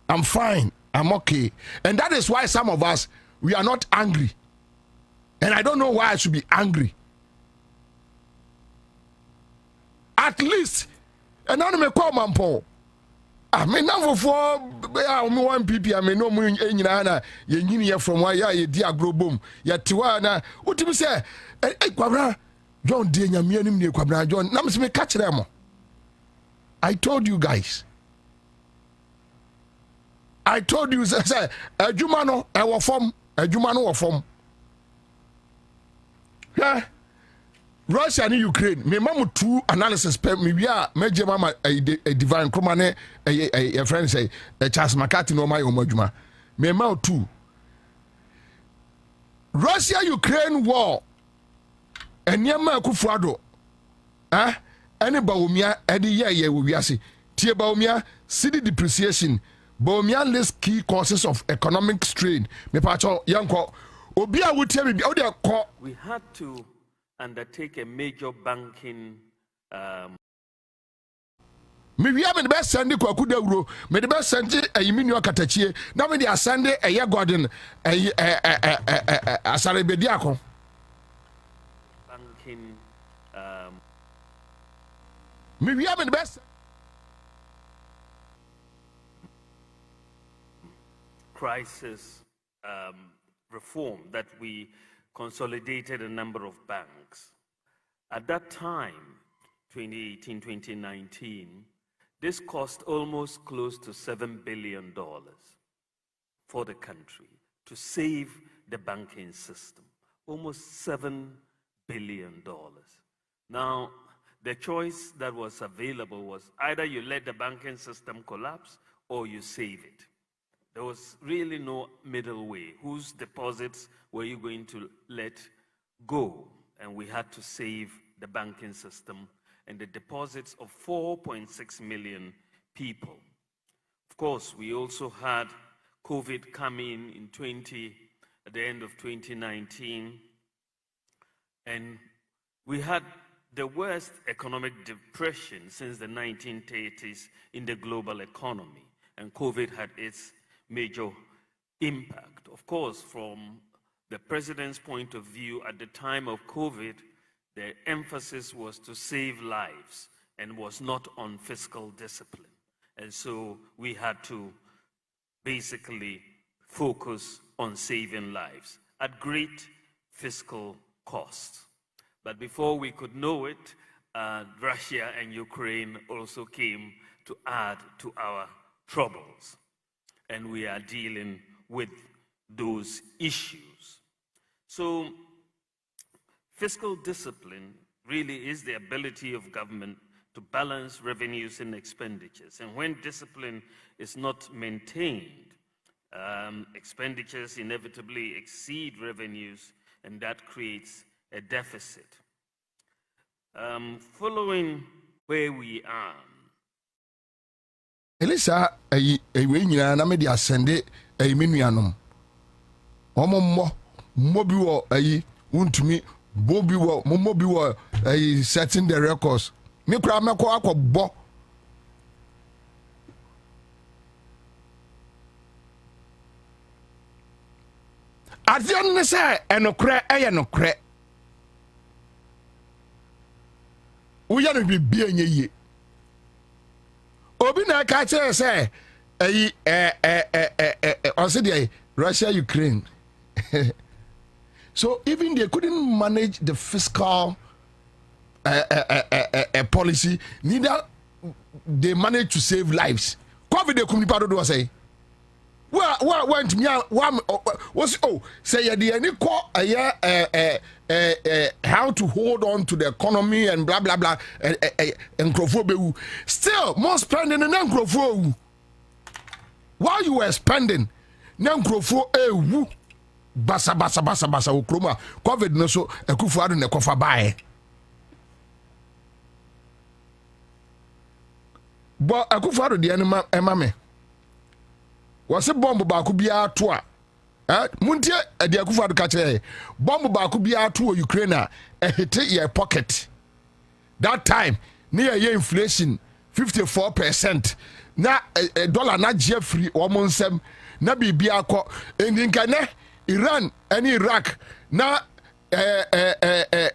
I'm fine, I'm okay. And that is why some of us, we are not angry. And I don't know why I should be angry. At least, and I me call mampo. I mean, now for me 1 pp. I mean, no more in ye from why ye dear grow boom. Ya tiwana, what do you say? Hey, Quabra, John dear Yamianim near Quabra, John, Nams me catch them. I told you guys. I told you, say, a Jumano, our form, a Jumano or form. Yeah. Russia and Ukraine, me mamu two analysis per me bia major mama a divine cromane a friend say a Charles McCarthy no my omajuma. Me mamu two. Russia Ukraine war. And yama kufuado. Any baumia edi ye we asi. Tie baumia city depreciation. Baumia list key causes of economic strain. Me pacho yanko obia would tell me we had to undertake a major banking me we have the best send kwaku dawro me the best send ayiminu akatachie na me the asande eye godin asare bedi akon banking me we have the best crisis reform that we consolidated a number of banks. At that time, 2018, 2019, this cost almost close to $7 billion for the country to save the banking system. Almost $7 billion. Now, the choice that was available was either you let the banking system collapse or you save it. There was really no middle way. Whose deposits were you going to let go? And we had to save the banking system and the deposits of 4.6 million people. Of course, we also had COVID come in at the end of 2019. And we had the worst economic depression since the 1930s in the global economy. And COVID had its major impact. Of course, from the president's point of view at the time of COVID, the emphasis was to save lives and was not on fiscal discipline. And so we had to basically focus on saving lives at great fiscal cost. But before we could know it, Russia and Ukraine also came to add to our troubles. And we are dealing with those issues. So fiscal discipline really is the ability of government to balance revenues and expenditures. And when discipline is not maintained, expenditures inevitably exceed revenues, and that creates a deficit. Following where we are, Elisa we nyina na me dia sende menuanom omo bi wo untumi bo bi wo mo bi wo setting the records me kura me ko akobbo azion ne se enokre enokre wo ya no bibia enye Obi na ka chere say Russia Ukraine. So even they couldn't manage the fiscal policy, neither they managed to save lives. COVID they couldn't do say. Well went me was say the any call how to hold on to the economy and blah blah blah and crofo still more spending and then crofo while you were spending then crofo basa ukroma COVID no so ekufu adu ne kofa bae bo ekufu adu de enema emame wose bomb ba ku bia to a muntie de ekufu adu ka kire bomb ba ku bia to Ukraine a hit your pocket that time near your inflation 54% na dollar na je free o mo nsem na bibia akọ endinkane Iran and Iraq na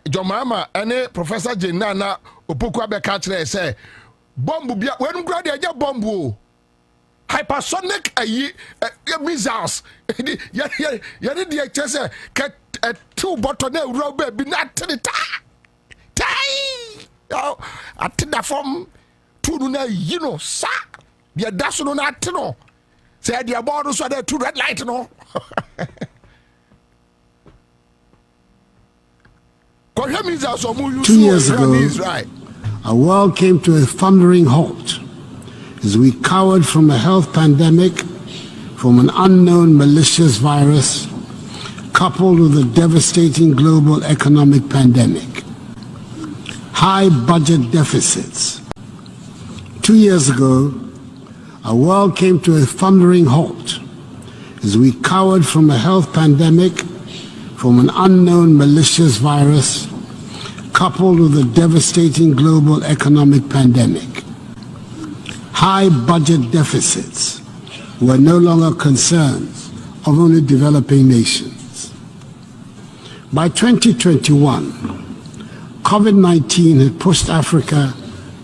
Jomama and Professor Jenna na opoku abeka kire say bomb bia when grade eja bomb hypersonic missiles ya dey chese two button na ewura bi na tinita tai atinda from two na sa dia daso no na atino say dia board so there two red light no 2 years ago, our world came to a thundering halt as we cowered from a health pandemic, from an unknown malicious virus, coupled with a devastating global economic pandemic. High budget deficits. 2 years ago, our world came to a thundering halt as we cowered from a health pandemic, from an unknown malicious virus, coupled with a devastating global economic pandemic. High budget deficits were no longer concerns of only developing nations. By 2021, COVID-19 had pushed Africa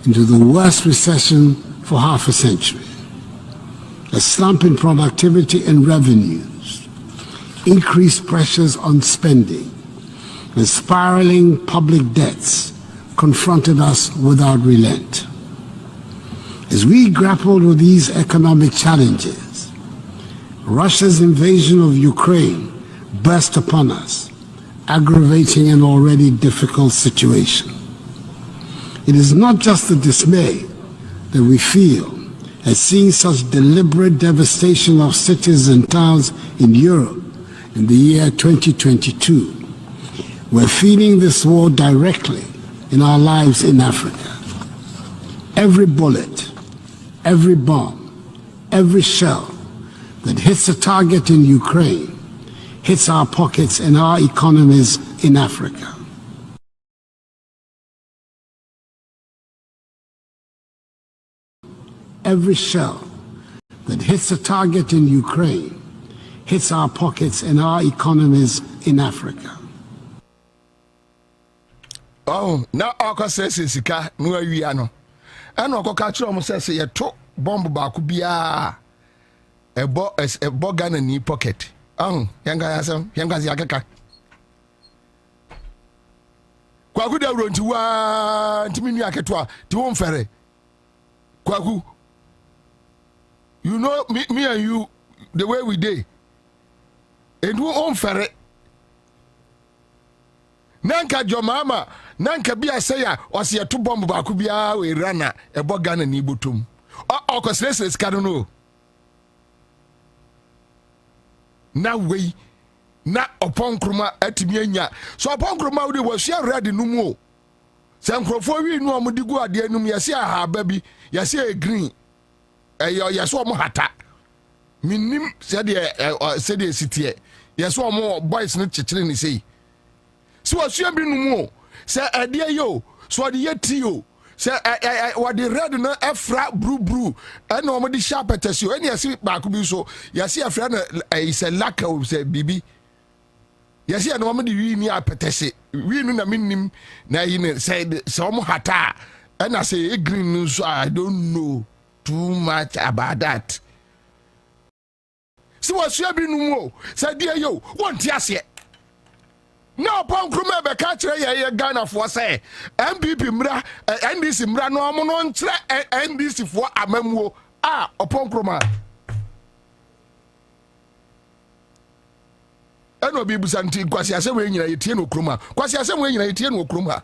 into the worst recession for half a century. A slump in productivity and revenues, increased pressures on spending, and spiraling public debts confronted us without relent. As we grappled with these economic challenges, Russia's invasion of Ukraine burst upon us, aggravating an already difficult situation. It is not just the dismay that we feel at seeing such deliberate devastation of cities and towns in Europe in the year 2022. We're feeling this war directly in our lives in Africa. Every bullet, every bomb, every shell that hits a target in Ukraine hits our pockets and our economies in Africa. Every shell that hits a target in Ukraine hits our pockets and our economies in Africa. Oh, now Oko says sika no awia no. And Oko ka kire omo say ye to bomb ba ku bia ebo Ghana ni pocket. Yanga yasem, yanga yakaka. Kwaku da ronti wa ntimi nu aketo a ti won fere. Kwaku, you know me and you the way we dey. And who on ferre nanka Jomama nanka bia say ya ose ye to bomb ba ku bia we rana e bo Ghana ni botum o ko sres ka no na we na oponkroma atimi anya so oponkroma we dey wasua ready no mu o se nkrofo wi nu omudi gu ade anum yesi aha ba bi yesi e green yesi omo hata minim se de sitie yes omo boys no chichire ni sei so wasua bi no mu o se ade yo so de yeti yo se what the red no efra bru and no the sharp petesio and yes back bi so yes e afra na is a lack of say bibi yes e no the wi ni apetese wi no na minim na yi say so mo hata and I say green so I don't know too much about that. So was you be no more say dear yo want ase no pon kroma be ka kire ye Ghana for say MPP mra NDC mra no mo no nkire NDC for amamuo opon kroma eno bi busanti kwasi asem we nyina yetie no kroma kwasi asem we nyina yetie no kroma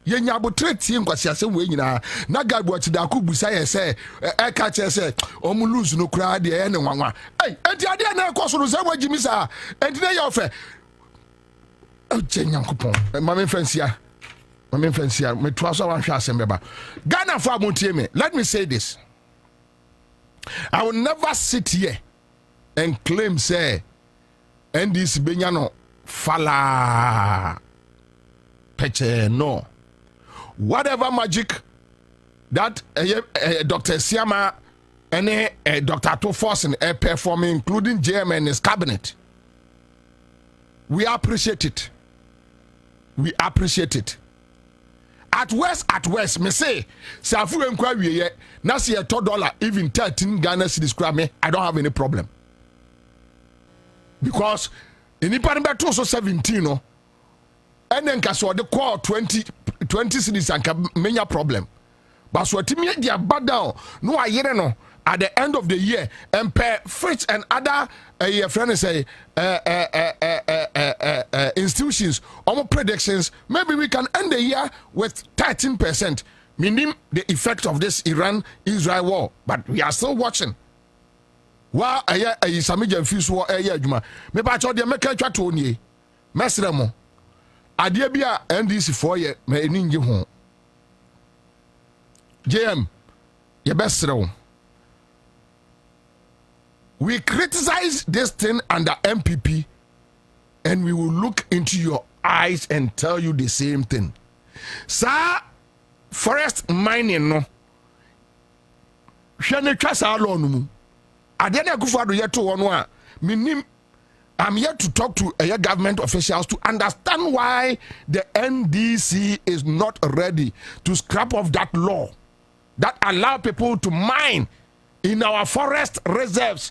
yenya abotre tie kwasi asem we nyina na gagbo tida ku busa ye se e ka che se omu lose no kra de e ne nwanwa enti ade na ekoso no se wagimi sa enti na ye ofe o jenya kupon mama fansia me twaso wan hwa asem beba Ghana for amontie me. Let me say this, I will never sit here and claim say NDC benyano fala peche. No, whatever magic that Dr. Siama and Dr. Toforsen are performing, including JM and his cabinet, we appreciate it. We appreciate it. At worst, me say, Safu enquiry ye, na see $2, even 13 Ghana cedis grab me, I don't have any problem. Because in Ipanimba 2017, no, and then kaso the core 20 cedis and many problem. But so timmy dia bad down, no I hear no. At the end of the year, and per Fritz and other friends say institutions, our predictions, maybe we can end the year with 13%, meaning the effect of this Iran-Israel war. But we are still watching. While a Samijan Fuse war a year, Juma, maybe I told you, make a chat on ye, Mesremo. Adiabia NDC 4 year, may ninja home. JM, your best row. We criticize this thing under MPP, and we will look into your eyes and tell you the same thing. Sir, forest mining no. Shane trasa alone. Adene Akufo-Addo yet to one. Minim, I'm here to talk to government officials to understand why the NDC is not ready to scrap off that law that allow people to mine in our forest reserves.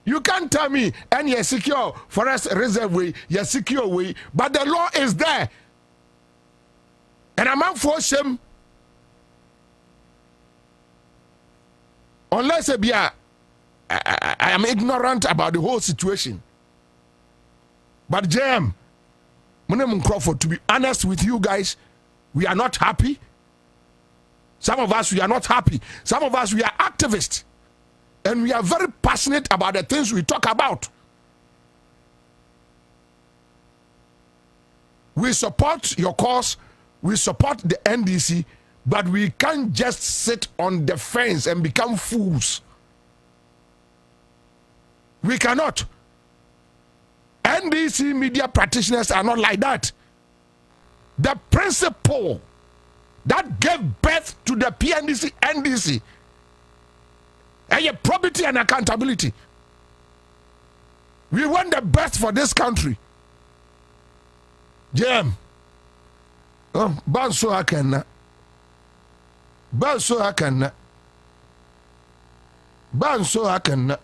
You can't tell me and you're secure forest reserve way, you're secure way, but the law is there. And I'm out for shame. Unless I am ignorant about the whole situation. But JM, Munem Crawford, to be honest with you guys, we are not happy. Some of us, we are not happy. Some of us, we are activists. And we are very passionate about the things we talk about. We support your cause. We support the NDC. But we can't just sit on the fence and become fools. We cannot. NDC media practitioners are not like that. The principle that gave birth to the PNDC, NDC, and probity and accountability. We want the best for this country. Jam. Banso akana. Banso akana. Banso akana.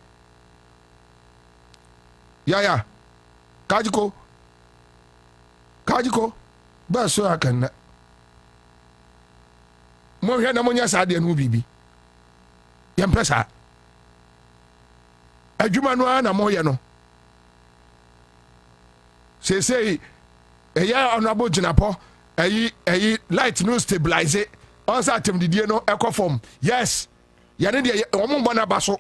Yeah. Kajiko. Banso akana. Mo hwe na monya sa de no bibi. Yempesa. Adwuma no na mo ye no. Say eya onabo ginapo eyi light no stabilize onsa atem didie no ekofom. Yes. Ya ne de omumbo na baso.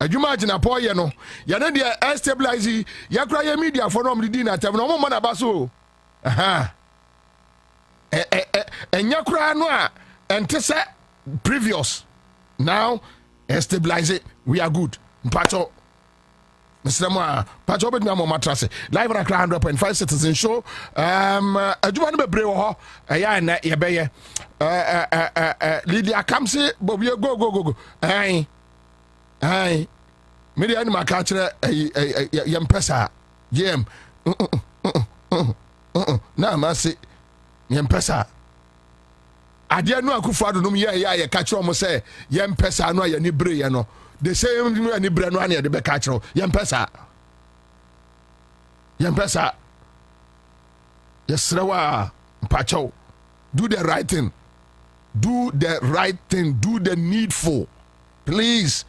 Adwuma ginapo ye no. Ya ne de stabilize ya kra ye media for no mdidi na atem no omumbo na baso. Aha. Enya kra no a ente se previous. Now, stabilize it. We are good. Pacho, Mr. Moa, Pacho, but no more mattress. Live on 100.5 Citizen Show. I do want to be brave. Ayan, Yabaya. Lydia Kamsi, but we go. Aye. Media animal catcher, Yempesa. Jam. Now, Massy, Yempesa. Adia no Akufo-Addo no ye catch almo say yem pesa no ye ni bre ye no the same ni bre no ane de be catch yem pesa yesrewa mpacho. Do the right thing, do the needful, please.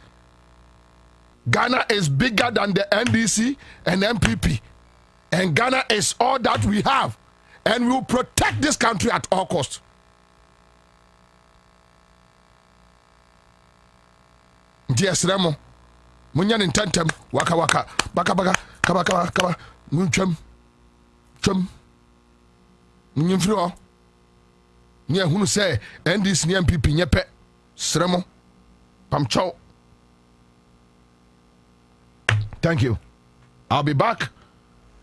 Ghana is bigger than the NDC and MPP. And Ghana is all that we have. And we will protect this country at all costs. Yes, Remo. Munyan in tentem, waka waka, baka baka, kaba kaba kaba, munchum, chum. Munyan frio. Nia hunu say, NDC ni MPP nyepe, Sremo, Pamchow. Thank you. I'll be back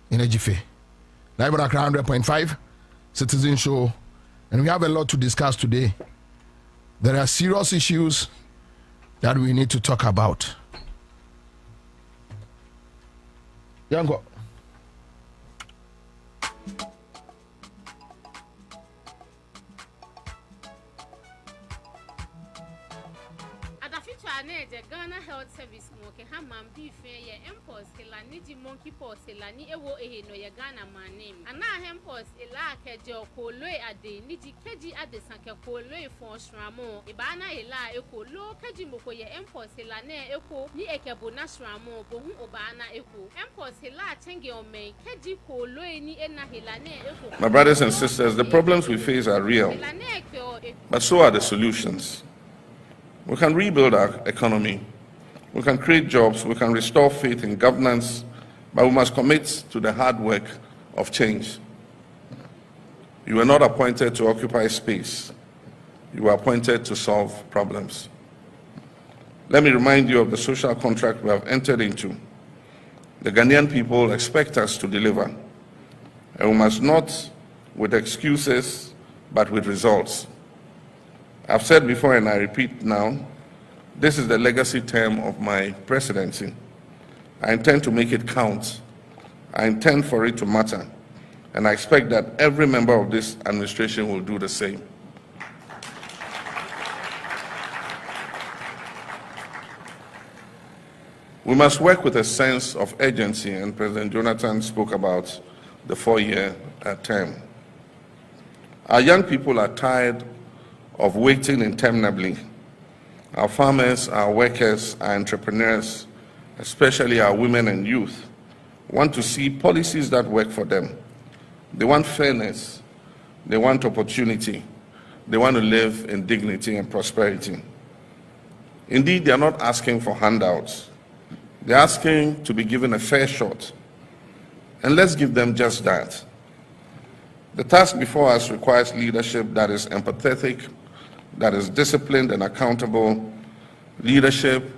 in a jiffy. Live at 100.5 Citizen Show, and we have a lot to discuss today. There are serious issues that we need to talk about. Yango. The Ghana Health Service moke hamam beef ye impulse la niji monkey pox la ni ewo no ye Ghana man name ana hempos ela keje okoloe ade niji keji ade sanke koloe fon shramo ibana ela eko lo keji moko ye impulse la ne eko ni ekebo na shramo bohu obana eko impulse la chenge ome keji koloe ni ena hela ne eko. My brothers and sisters, the problems we face are real, but so are the solutions. We can rebuild our economy, we can create jobs, we can restore faith in governance, but we must commit to the hard work of change. You were not appointed to occupy space. You were appointed to solve problems. Let me remind you of the social contract we have entered into. The Ghanaian people expect us to deliver, and we must not with excuses, but with results. I've said before and I repeat now, this is the legacy term of my presidency. I intend to make it count. I intend for it to matter. And I expect that every member of this administration will do the same. We must work with a sense of urgency, and President Jonathan spoke about the 4-year term. Our young people are tired of waiting interminably. Our farmers, our workers, our entrepreneurs, especially our women and youth, want to see policies that work for them. They want fairness, they want opportunity, they want to live in dignity and prosperity. Indeed, they are not asking for handouts. They're asking to be given a fair shot. And let's give them just that. The task before us requires leadership that is empathetic, that is disciplined and accountable, leadership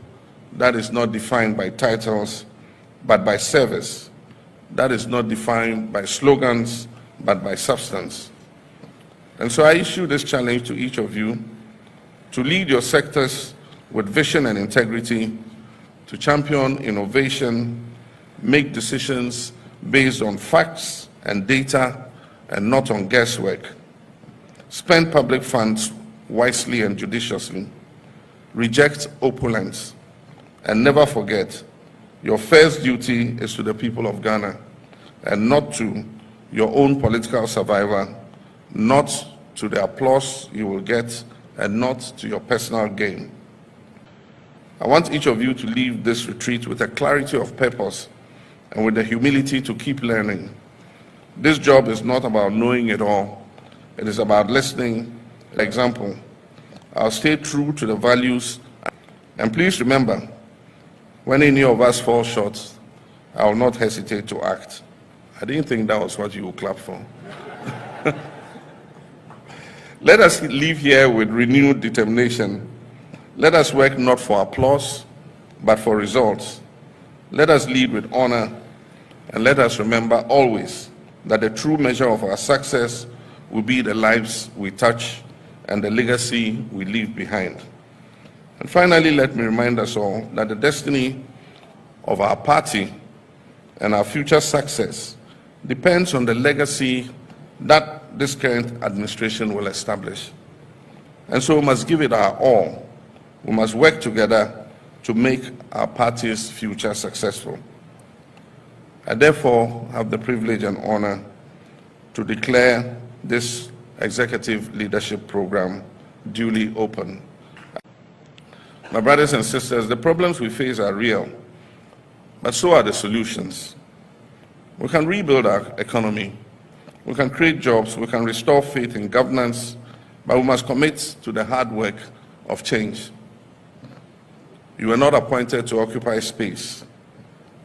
that is not defined by titles, but by service, that is not defined by slogans, but by substance. And so I issue this challenge to each of you to lead your sectors with vision and integrity, to champion innovation, make decisions based on facts and data and not on guesswork, spend public funds wisely and judiciously, reject opulence, and never forget your first duty is to the people of Ghana and not to your own political survival, not to the applause you will get, and not to your personal gain. I want each of you to leave this retreat with a clarity of purpose and with the humility to keep learning. This job is not about knowing it all. It is about listening. Example, I'll stay true to the values. And please remember, when any of us fall short, I will not hesitate to act. I didn't think that was what you would clap for. Let us leave here with renewed determination. Let us work not for applause, but for results. Let us lead with honor, and let us remember always that the true measure of our success will be the lives we touch and the legacy we leave behind. And finally, let me remind us all that the destiny of our party and our future success depends on the legacy that this current administration will establish. And so we must give it our all. We must work together to make our party's future successful. I therefore have the privilege and honor to declare this executive leadership program duly open. My brothers and sisters, the problems we face are real, but so are the solutions. We can rebuild our economy, we can create jobs, we can restore faith in governance, but we must commit to the hard work of change. You were not appointed to occupy space.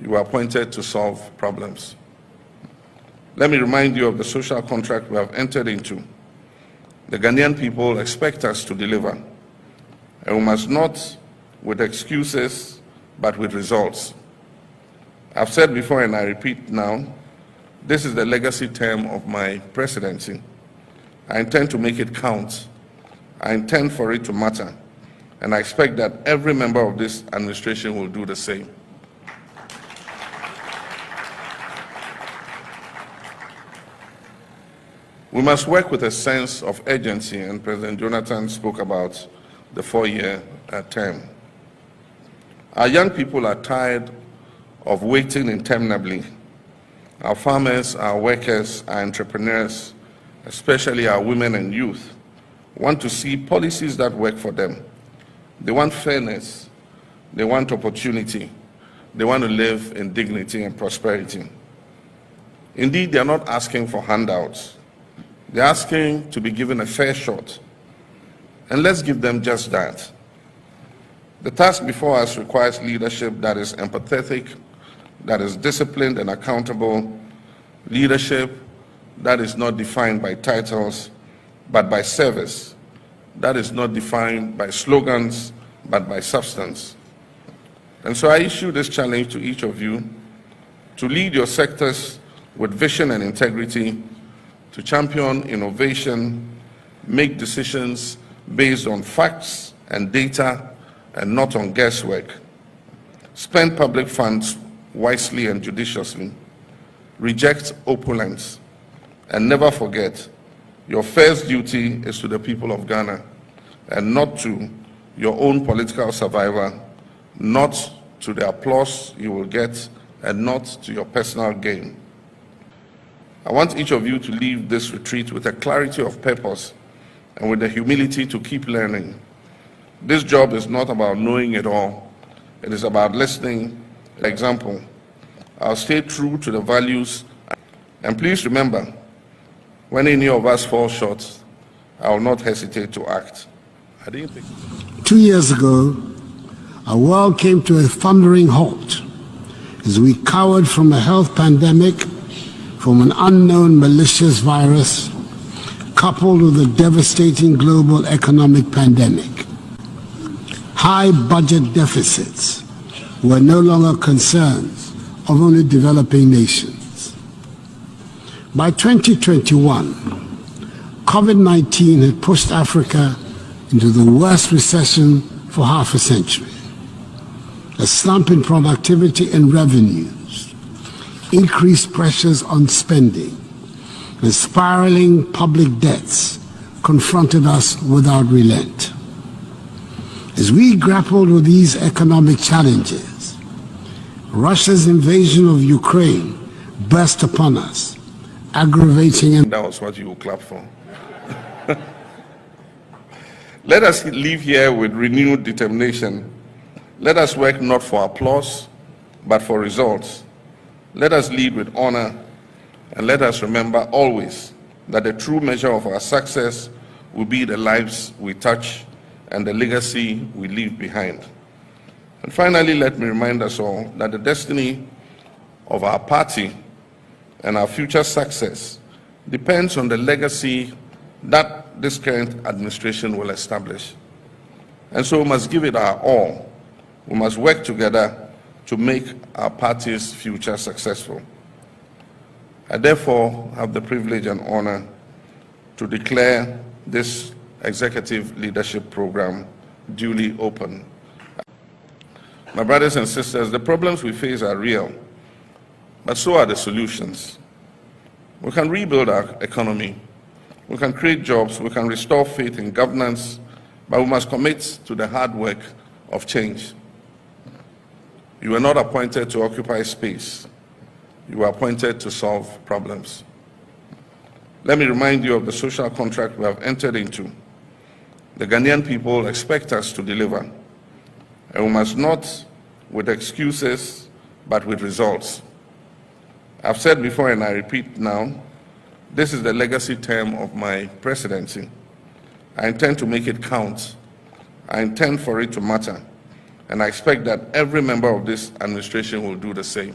You were appointed to solve problems. Let me remind you of the social contract we have entered into. The Ghanaian people expect us to deliver, and we must not with excuses, but with results. I've said before and I repeat now, this is the legacy term of my presidency. I intend to make it count. I intend for it to matter. And I expect that every member of this administration will do the same. We must work with a sense of urgency, and President Jonathan spoke about the 4-year term. Our young people are tired of waiting interminably. Our farmers, our workers, our entrepreneurs, especially our women and youth, want to see policies that work for them. They want fairness, they want opportunity, they want to live in dignity and prosperity. Indeed, they are not asking for handouts. They're asking to be given a fair shot. And let's give them just that. The task before us requires leadership that is empathetic, that is disciplined and accountable, leadership that is not defined by titles, but by service, that is not defined by slogans, but by substance. And so I issue this challenge to each of you to lead your sectors with vision and integrity, to champion innovation, make decisions based on facts and data and not on guesswork, spend public funds wisely and judiciously, reject opulence, and never forget your first duty is to the people of Ghana and not to your own political survival, not to the applause you will get, and not to your personal gain. I want each of you to leave this retreat with a clarity of purpose and with the humility to keep learning. This job is not about knowing it all. It is about listening. For example, I'll stay true to the values. And please remember, when any of us fall short, I will not hesitate to act. 2 years ago, our world came to a thundering halt as we cowered from a health pandemic, from an unknown malicious virus, coupled with a devastating global economic pandemic. High budget deficits were no longer concerns of only developing nations. By 2021, COVID-19 had pushed Africa into the worst recession for half a century. A slump in productivity and revenues, increased pressures on spending, and spiraling public debts confronted us without relent. As we grappled with these economic challenges, Russia's invasion of Ukraine burst upon us, aggravating and... That was what you will clap for. Let us leave here with renewed determination. Let us work not for applause, but for results. Let us lead with honor, and let us remember always that the true measure of our success will be the lives we touch and the legacy we leave behind. And finally, let me remind us all that the destiny of our party and our future success depends on the legacy that this current administration will establish. And so we must give it our all. We must work together to make our party's future successful. I therefore have the privilege and honor to declare this executive leadership program duly open. My brothers and sisters, the problems we face are real, but so are the solutions. We can rebuild our economy, we can create jobs, we can restore faith in governance, but we must commit to the hard work of change. You were not appointed to occupy space. You were appointed to solve problems. Let me remind you of the social contract we have entered into. The Ghanaian people expect us to deliver, and we must not with excuses, but with results. I've said before and I repeat now, this is the legacy term of my presidency. I intend to make it count. I intend for it to matter. And I expect that every member of this administration will do the same.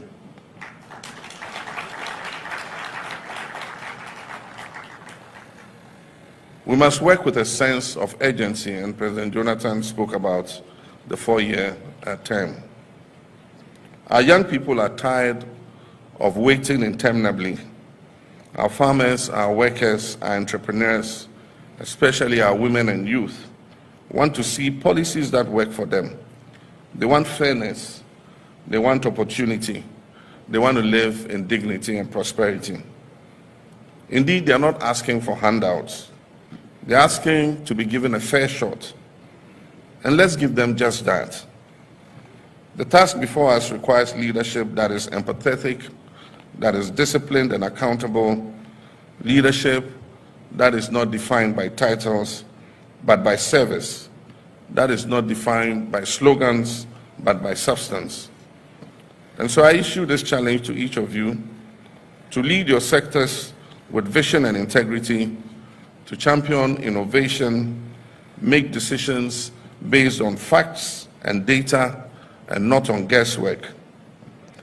We must work with a sense of urgency, and President Jonathan spoke about the 4-year term. Our young people are tired of waiting interminably. Our farmers, our workers, our entrepreneurs, especially our women and youth, want to see policies that work for them. They want fairness, they want opportunity, they want to live in dignity and prosperity. Indeed, they are not asking for handouts. They're asking to be given a fair shot. And let's give them just that. The task before us requires leadership that is empathetic, that is disciplined and accountable, leadership that is not defined by titles, but by service, that is not defined by slogans, but by substance. And so I issue this challenge to each of you to lead your sectors with vision and integrity, to champion innovation, make decisions based on facts and data and not on guesswork.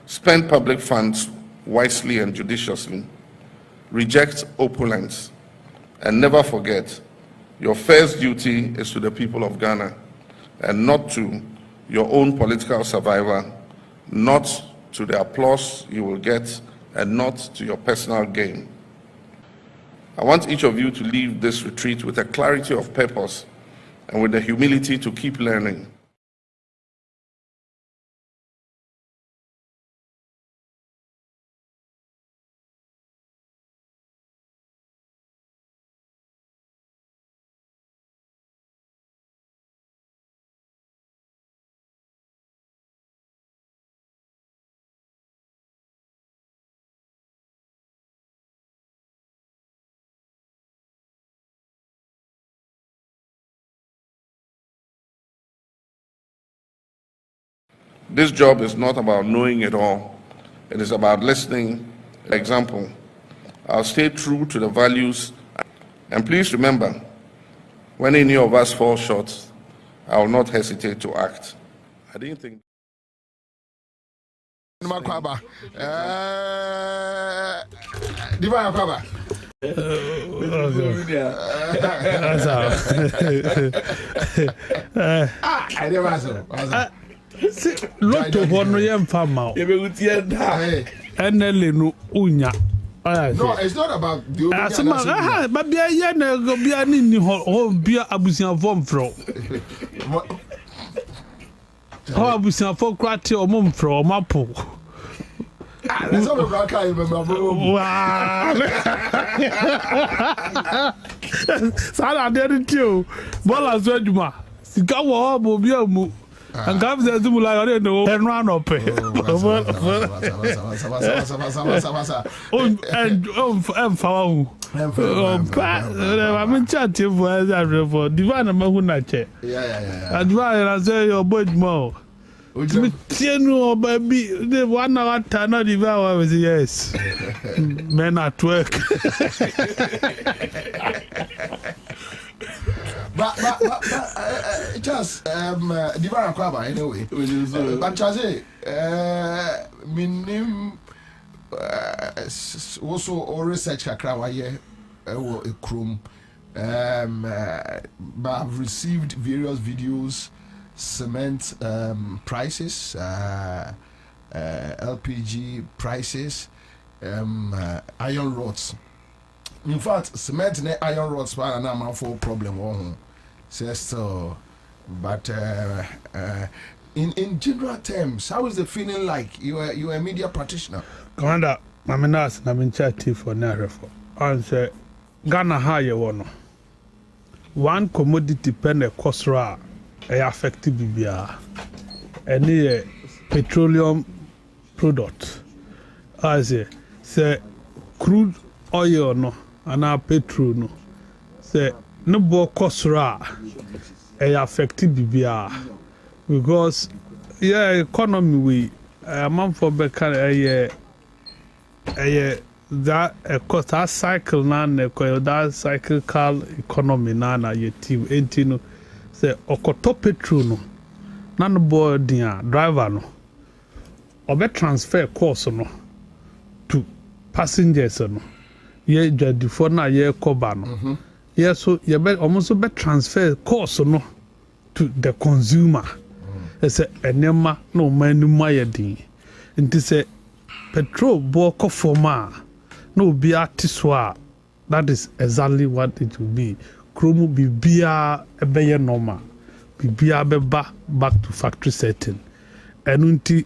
Spend public funds wisely and judiciously. Reject opulence. And never forget, your first duty is to the people of Ghana and not to your own political survival, not to the applause you will get, and not to your personal gain. I want each of you to leave this retreat with a clarity of purpose and with the humility to keep learning. This job is not about knowing it all. It is about listening. Example, I'll stay true to the values. And please remember, when any of us fall short, I will not hesitate to act. I didn't think... Makwaba. Divine Makwaba. I never saw. Lotto hono yem fama. Enele no unya. No, it's not about the Asema ba bia ye na go bia ni ho bia abusianfo mfro. Ho abusianfo kwate o mo mfro o mapo. Let's have a black eye, wow. Sala did too. Bola Zweduma. Sika wo bo bia mu. And Gabs as you like, no, and run up. And found. I'm in chat for that Divine Mahunache. Yeah. And why I say your boy more. You baby, the 1 hour turn out devour was yes. Men at work. But just Divine Kwaba anyway. But Chaze, my name also all research Kakrawaye or a chrome. But I've received various videos, cement prices, LPG prices, iron rods. In fact, cement and iron rods are not for problem. So, but in general terms, how is the feeling like? You are a media practitioner. Commander, I'm in us and I'm in chat for Narefo. And say, Ghana higher one. One commodity pen a cost ra affected BBR. Any petroleum product. I say crude oil no. And our petrol no say no bo kosra affected BBR because economy we a man for Becker that cost that cycle na that cyclical economy na ye team entino say okoto petrol no na no boy dia driver no obe transfer course no to passengers no ye judicial na ye cover no ye so ye be almost be transfer course no to the consumer say enema no manu ma din nti say petrol bo ko forma no be artiswa. That is exactly what it will be. Chromo bibia ebeye normal. Bibia beba back to factory setting. Enunti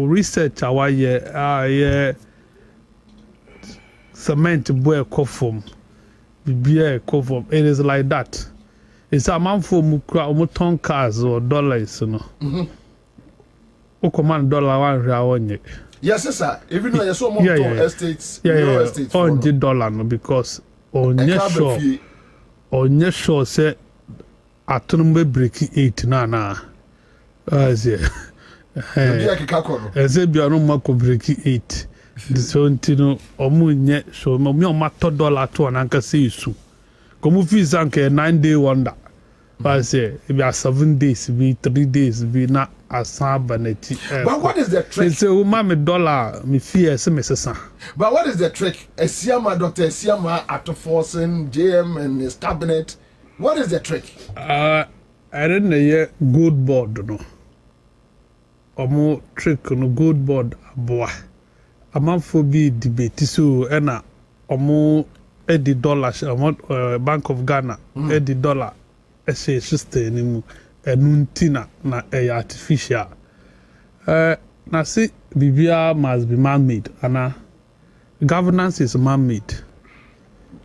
research awaye cement boy form. Bibia form. It is like that. It's a man for muton cars or dollars, you know. O command dollar one. Yes, sir. Even though you're so much estates, estates on the dollar, no, because on your sure say atombe breaking 8 na. As ye. As a biano mako breaking 8. This one tino omunye so me mato dollar to an anka see su. Komu fees anke 9-day wonder. As ye, it be 7 days, be 3 days, be na. But what is the trick? It's a woman dollar, me fear some. But what is the trick? Esiama, Dr. Esiama, after forcing JM and his cabinet. What is the trick? I don't know, good board, no. Or more trick on a good board, boy. A man for be debate, so, and or more $80, Bank of Ghana, $80, essay system. Nuntina na artificial. Na see bibia must be man-made. And governance is man-made.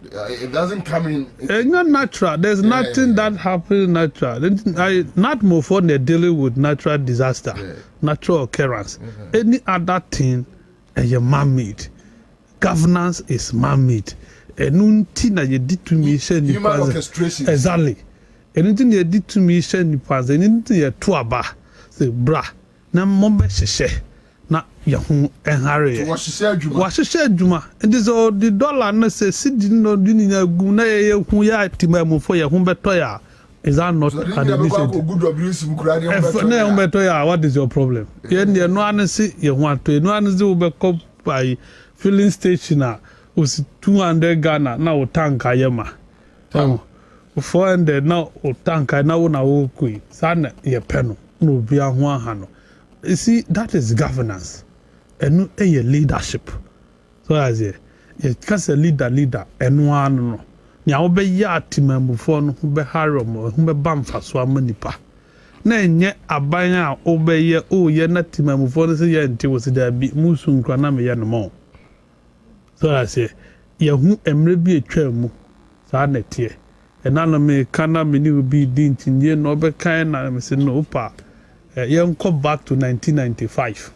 It doesn't come in. It's not natural. There's nothing that happens natural. Not more for they dealing with natural disaster, natural occurrence. Any other thing, is man-made. Governance is man-made. Nuntina you did to me. Human orchestration. Exactly. Anything you did to me, send you pass, anything you to aba, say, bra, na mombe sheshe, na yahu and Harry. What she said, Juma. And this all the dollar, no say, sitting no dinner, guna, who ya timamu for your humbe toya. Is that not a what is your problem? Yen ya no anesi, you want to, no anesi ube cop by filling station, was 200 Ghana, now tanka yema. For and now or tank I now na wokui sana ye peno no bia ho ahano. You see, that is governance and no leadership. So as ye cause a leader and one no nya obe ya timam for no be harom or be bamfa so amanipa na enye aban a obe ye o ye na timam for no say ye nti was there bi musu nkra na me ye no mo. So as ye hu emre bi atwa mu sa na tie. And now me kana me will be dint in ye no be kind na me say no pa. Young come back to 1995.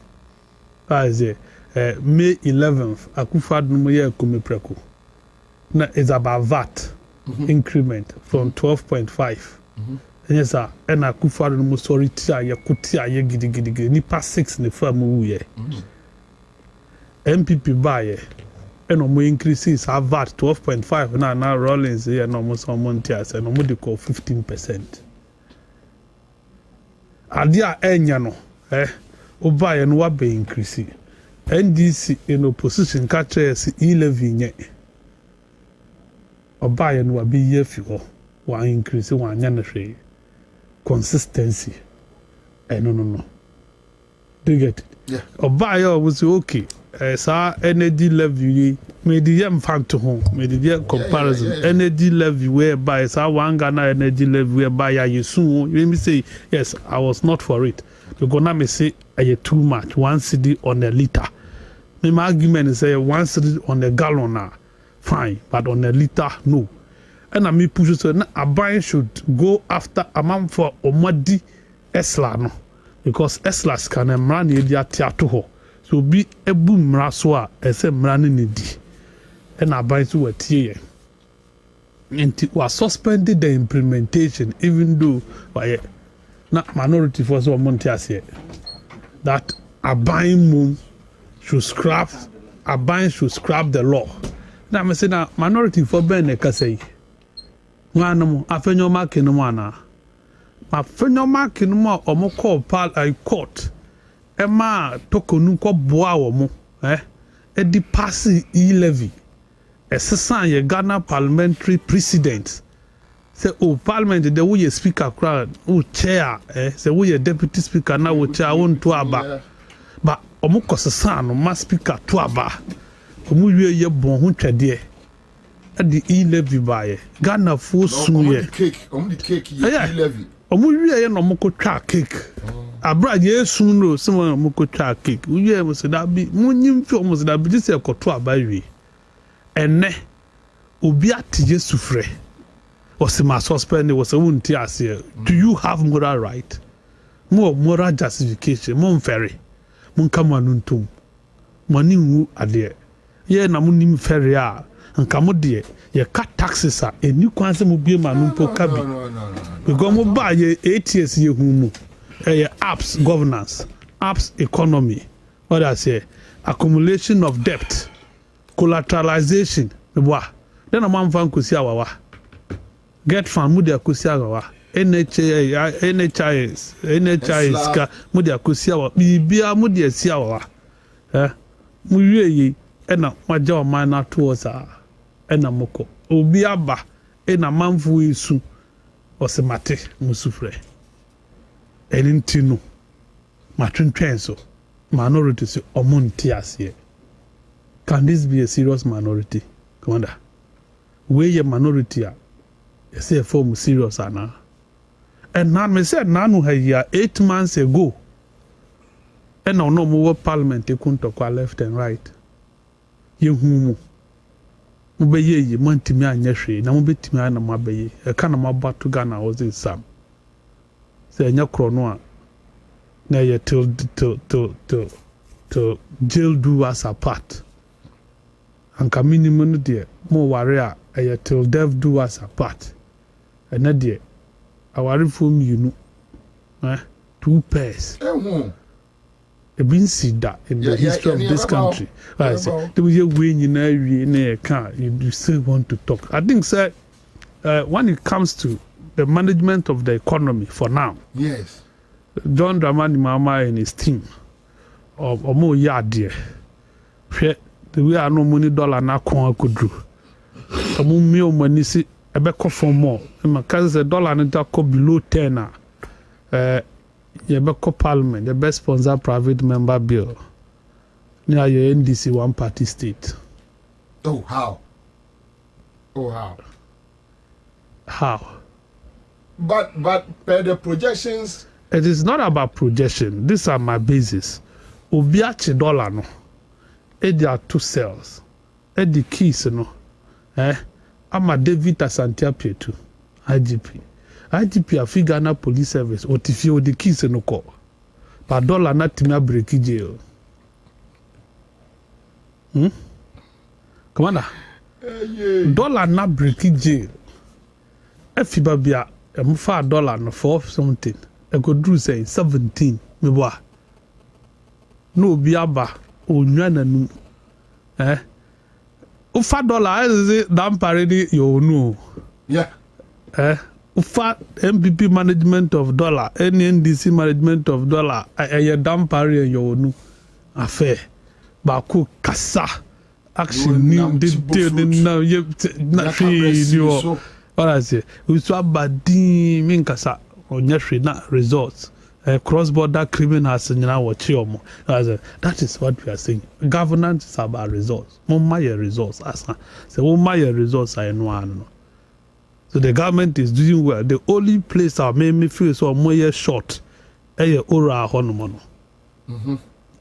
As May 11th, Akufo-Addo no ye come preko. Na is about VAT increment from 12.5. And yes sir, and Akufo-Addo no sorry tia ye kutia ye gidi nipa 6 ne fa mu ye. MPP buy and no increases our VAT 12.5 now Rollins here no almost on Montias and no de call 15%. Adia enya no oba ye no wa be increase. NDC in opposition catch us e-levy nye. Oba ye no wa be ye fi ho wa increase wa nya na hwe. Consistency. No. Do you get it? Yeah. Oba ye was okay. Sa energy levy me the fact to home me the comparison energy levy whereby sa one Ghana energy levy whereby you soon let me say yes I was not for it because now me say too much 1 cedi on a liter. My argument is say 1 cedi on a gallon fine but on a liter no. And I me push so na aban should go after amount for omadi esla no because eslas can run the atiato ho. So be a boom raswa as a running in D. And I buy to a tier. And it was suspended the implementation, even though by not minority for some Montias yet. That Aban mum should scrap the law. Now me say na minority for ben e kasai. Nwanum afenyo mark no ana. Afenyo mark no ma omo call court. Ema tokonu ko boa wo mo e di pass e-levy. Esesa ye Ghana parliamentary precedent. Say parliament the way speaker crowd chair say we deputy speaker na wo chair won to aba. But omo kosesa no ma speaker to aba. Omo wie ye bon ho twede e di e-levy bae. Ghana fo sun ye. Omo the cake e-levy. Omo wie ye no mo ko twa cake. Abra ye sun no se mo ko twa cake. Wie mo se da bi mo nyim fi omo se da bi se ko to aba wi. Ene obi atije sufre. Was my suspend was a wound tears here. Do you have moral right? More moral justification, mon ferry. Mon come on untum. Money woo adere. Ye na munim ferry and come dear. Ye cut taxes are a new quantum will be manumpo cabi. We go mo buy ye 8 years ye humu. Apps governance, apps economy. What I say, accumulation of debt, collateralization. Then a man fan could see our. Get fan mudia kusiagawa NHIS ka mudia kusiawa bibia mudia siawa muwie yi ena maja o man na to sa ena moko obi aba ena manfu isu osemate musufre enintinu matwentwen so minority so omonti ase. Can this be a serious minority, commander? We ye minority say form serious ana. And now me said nanu here 8 months ago. And now no more parliament they couldn't talk left and right. You humu. Mubeye ye mantimi anyehwe na mubetimi ana mabeye. E kana mabatu Ghana was in Sam. Say nya krono a na ye till jail do us apart. Anka minimum there more warrior a till death do us apart. And that dear, our reform, you know, 2 pairs. A been seen that in the history of this country. I said, there was a win in a car, you still want to talk. I think, sir, when it comes to the management of the economy for now, yes, John Dramani Mama and his team, or more yard, dear, the way I know money dollar now could do. A more money see. I bet for more. Because the dollar and go below 10. You bet parliament. You bet sponsor private member bill. Near your NDC one party state. Oh how? Oh how? How? But per the projections. It is not about projection. These are my bases. Obiachi dollar no. There are 2 cells. The keys no. Ama David Asantia Pietu, IGP a Ghana Police Service, or Tifio the keys no call. But dollar not to break jail. Commander, dollar not break jail. If you be a $4 no for something, I could do say 17. Me boy. No biaba o nwana nu. Ufa dollar is damn parody you know. Yeah. Ufa MPP management of dollar, NNDC management of dollar, a damn parody you know. Affair. Baku kasa. Action new detail now you not you. What I say, we swap badi min kasa on na results. Cross-border criminals in our chiomo. That is what we are saying. Governance is about results. My results, so my results are in one. So the government is doing well. The only place that made me feel so more short, ora honomono.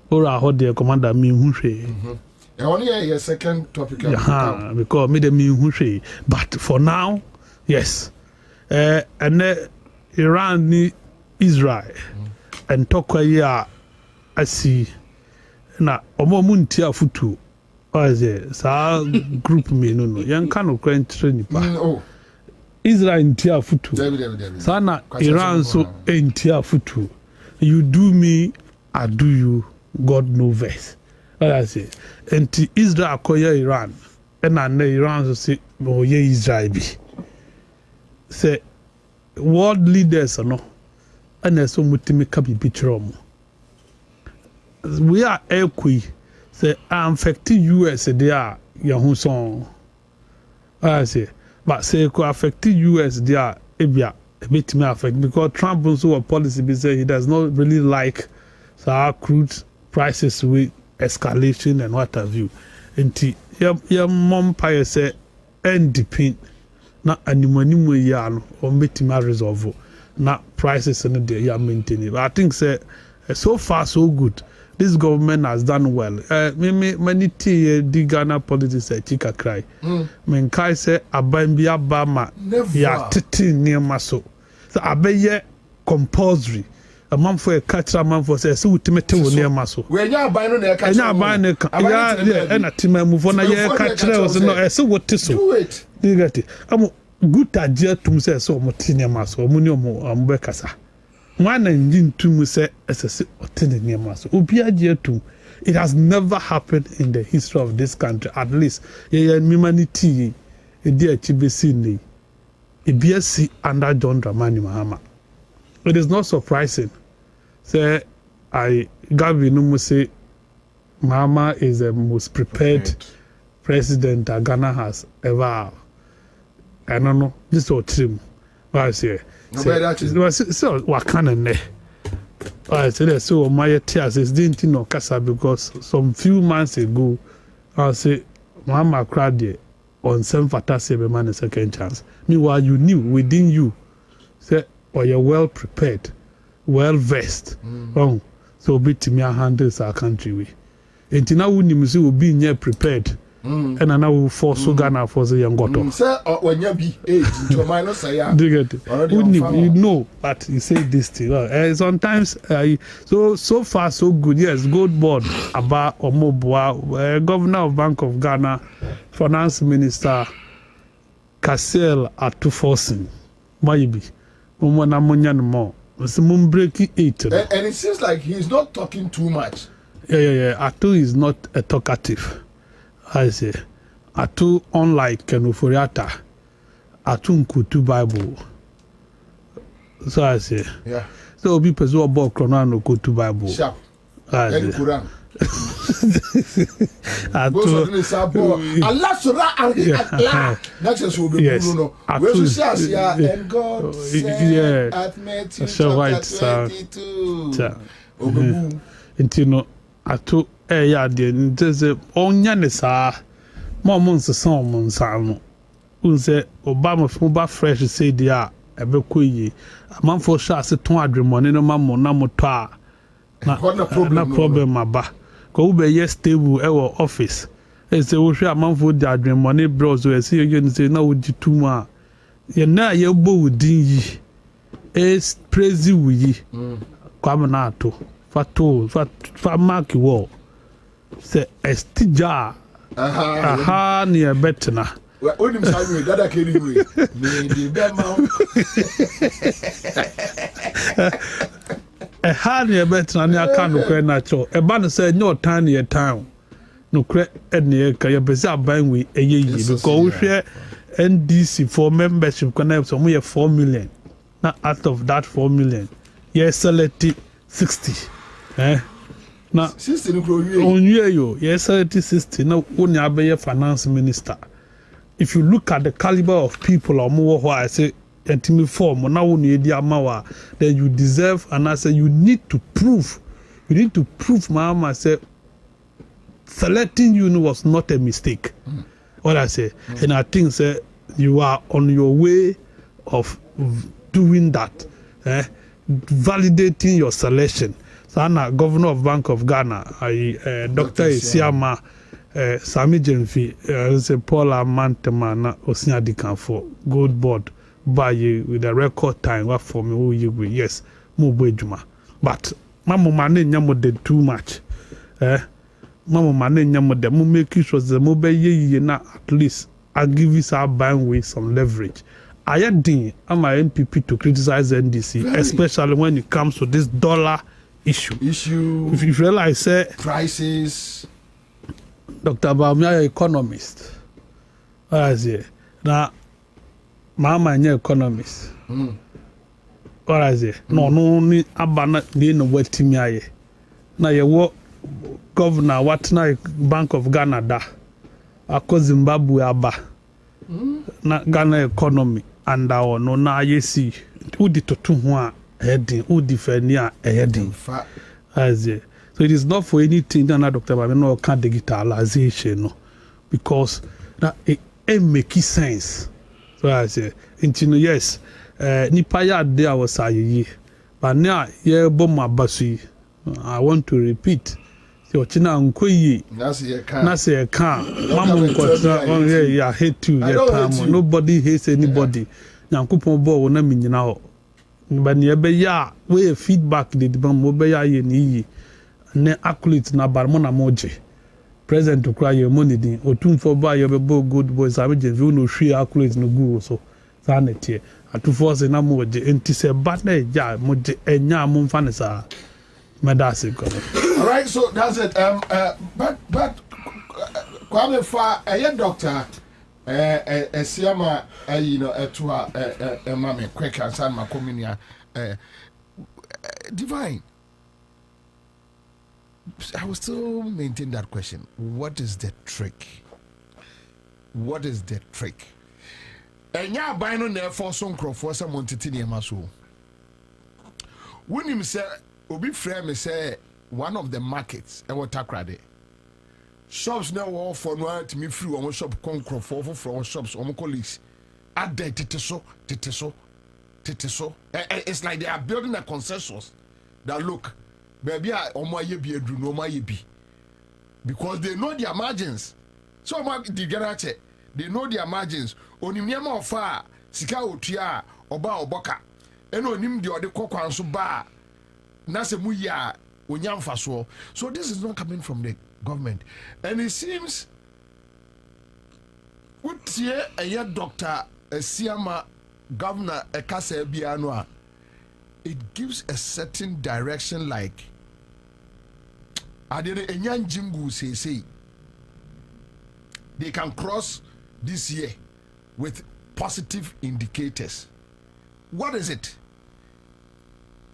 Ora ho the commander me hunhwe. Only a second topic. Because me the me hunhwe. But for now, yes. And Iran ni Israel and talk ya I see na omo munti afutu oze sa group me no yan kan no kwentre nipa Israel nti afutu sana Iran so enti afutu you do me I do you God no verse. What I say, and to Israel acquire Iran, and I know Iran to say, oh, yeah, Israel be. Say, world leaders or no, and there's so much to make up a picture. We are equi, say, I'm affecting US, they are your song. I say, but say, could affect US, they are a bit me affect because Trump also a policy be say he does not really like our crude prices with escalation and what have you. And your mom pie say end depend na animanimu ya no or metima resolve na prices in the year maintaining. But I think say so far so good. This government has done well. Many the Ghana politics say chika cry. Men kai say abambi abama ya titi near maso. So abeye compulsory. A man for a catcher, a man for say so ultimate near maso. When you are buying a catcher, and you are buying a and a team move on a year catcher was not so what to so. Do it. You get it. I'm good idea to say so much near maso, muniomo, bekasa. One engine to say as a near maso. It has never happened in the history of this country, at least. Humanity, a dear Chibesini. A BSc under John Dramani Mahama. It is not surprising. Say, Gavin say, Mahama is the most prepared president that Ghana has ever had. I don't know, this is trim. I say, so what can I say? I said, so my tears is didn't know Casa because some few months ago, I say, Mahama cried there. On some fantasy a man a second chance. Meanwhile, you knew within you, say, or you're well prepared, well versed. So be to me handles our country we. And now we will be near prepared. And now we force Ghana for the young goto. Sir, when you be age to minus say do you get it? You know, but you say this thing. Sometimes so far so good. Yes, good board about Omobua, Governor of Bank of Ghana, Finance Minister Cassel at 240. Maybe. More. Some breaking 8. And it seems like he's not talking too much. Yeah. Atu is not a talkative. I say, Atu unlike Kenuforiata, Atu Nkutu Bible. So I say, yeah. So people who about Chronano go to Bible. Sharp. I say, Quran. Allah Surah Allah. That's just what we know. We should say, and God said at Matthew chapter 22. Into no, Atu. Yeah, there's a onion is more months of some salmo. Who say Obama from fresh say they are a bequee. A man for shots at 200 money no mammo namotua. No problem, my ba. Go be yes stable our office. They say, we share a man for the dream money bros. We see again say, no, would you too much? You're not your bow dingy. It's praise you, ye. Come on, for mark you all. Say estija aha near betna when him say that I can do it me the aha near betna near can no natural e ba no say no time near town no kre ene ka ya bese aban we eye because we share NDC for membership connect so we 4 million. Now out of that 4 million yes select 60 now, 60 on you, yes, 60. Now, when you be a finance minister, if you look at the caliber of people or more, who I say, intimate form, now when you amawa, then you deserve, and I say, you need to prove, Mama say, selecting you was not a mistake. What I say, and I think, say, you are on your way of doing that, validating your selection. Sana Governor of Bank of Ghana, Dr. Isiama, Sami Jenfi, Paula Mantema, na Osinyadikan for Gold Board by you with a record time. What for me? Who you be? Yes, Mubejuma. But Mamu Mane Nyamo did too much. Mamu Mane Nyamo de mu make sure the mobile ye na at least I give you some bandwidth, some leverage. I am my NPP to criticize NDC, especially when it comes to this dollar issue. If you realize, say, crisis. Dr. Baumia, economist. Now, Mama, you're economist. What I say? No, ni abana ni no wetimi aye. Na ye wo governor what na Bank of Ghana da. Ako Zimbabwe aba. Na Ghana economy and our no na aye see. Udi totu ho a heading, udi fani a heading. As so it is not for anything that Dr. Babe no can digitalization no, because that it make sense. So I say, yes. Nipa ya de a was aye, but now ye bom abasui. I want to repeat. So china nkoyi. Na se kan. Mamu nkotra on here ya hate to your time. Nobody hates anybody. Nyankopon bo wona minyina ho. But ni ebe ya we feedback de bam mo be ya ye ni yi. Ne accurate na bar mo na moje. Present to cry your money din. Otumfo ba ye be good boys abeje vi no hwe accurate no go so. Sanity. To force na mo de enti se ba na ja mo de enya mo mfa ne sa medase go. All right, so that's it. But Kwame fa doctor Siama you know to mama quick and san ma communia divine. I will still maintain that question. What is the trick? What is the trick? Enya bino na for some crofo some montiti ne maso. When him say obi frame say one of the markets e water crade. Shops now all for no to me free on shop con crofo from shops on colleagues. Add titeso. It's like they are building a consensus that look, baby omo ye bi edru no ma ye bi. Because they know their margins. So the garage they know their margins. Onimnyama ofa sika otua oba oboka eno onim de ode kokwan so ba na se mu ya onyamfa so. So this is not coming from the government, and it seems utie eye Dr. Siama governor ekasa bia no a it gives a certain direction like adere enyanjingu say they can cross this year with positive indicators. What is it?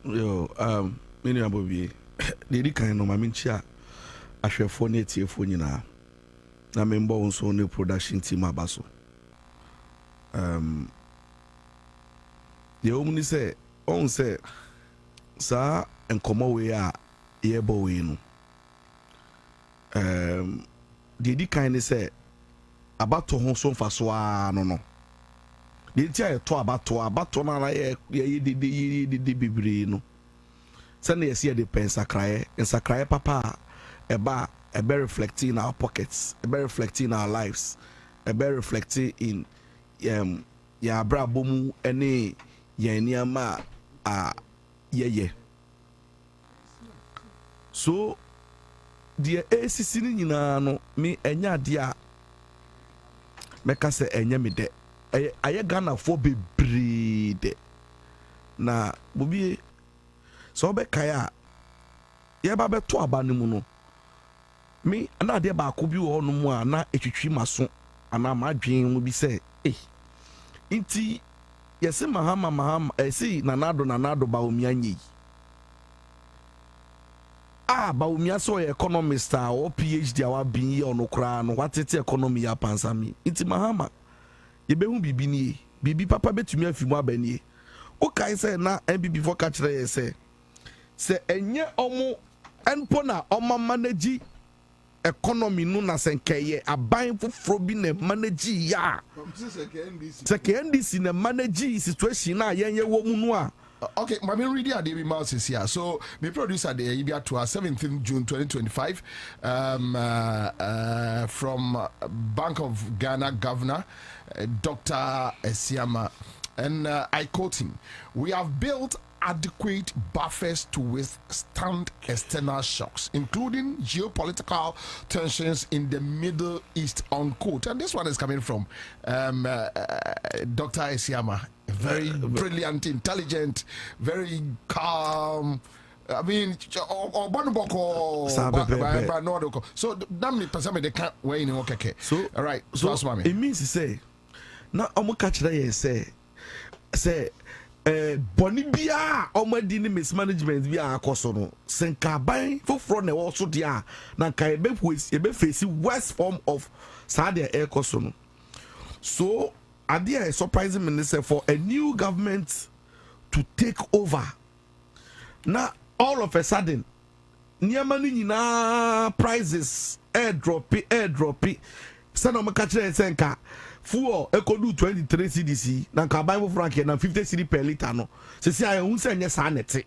Yo, many abobi. The kind no mamincha ahwefo na etiefo nyina. Na member onso ne production team abaso. The omni say on say sa enkomo we a yebo we no. The kind say abato ho so mfa so no de ti ayeto abato na ye de bibiri no se na yesi de pensakrae papa eba reflecting in our pockets, eba reflecting in our lives, eba reflecting in ya brabomu ene ya niama ye so the ACC ni nyina no me enya dia meka se enye me de aye Ghana for bebree de na bobi so be kaya ye ba be to aba ne mu no me na de ba ko bi wo no mu a na etwitwi maso ana madwen mu bi se inti yesi mahama esi nanado ba omia nyi ba umia so economist or PhD awa bin ye onokra no watete economy ya pansami inti mahama ye behu bibi ni bibi papa betumi afimu abanie o kai say na MBB for catch re say enye omo enpo na oma manage economy no na senkeye aban foforo bi na manage ya se KNDC na manage situation na yenye wo mu no a. Okay, my reading at David Mouse is here. So, my producer the Ibia to 17th June 2025 from Bank of Ghana Governor Dr. Siama, and I quote him: "We have built adequate buffers to withstand external shocks, including geopolitical tensions in the Middle East." Unquote. And this one is coming from Dr. Siama. Very brilliant, intelligent, very calm I mean, or Bonoboko, so that me person they can't weigh in okay. So all right, so it means to say now I'm catch that say Bonibia already mismanagement via Cosono, Senkabai for front also dia na Kaibe with a face worst form of Sadia Air Cosono. So idea is surprising minister for a new government to take over. Now all of a sudden, Niamani na prices airdrop. Sana makachire senka. Fuel ekodu 23 CDC. Na kabayo franke na 50 CD per liter no. Sisi aye unse nye sa nete.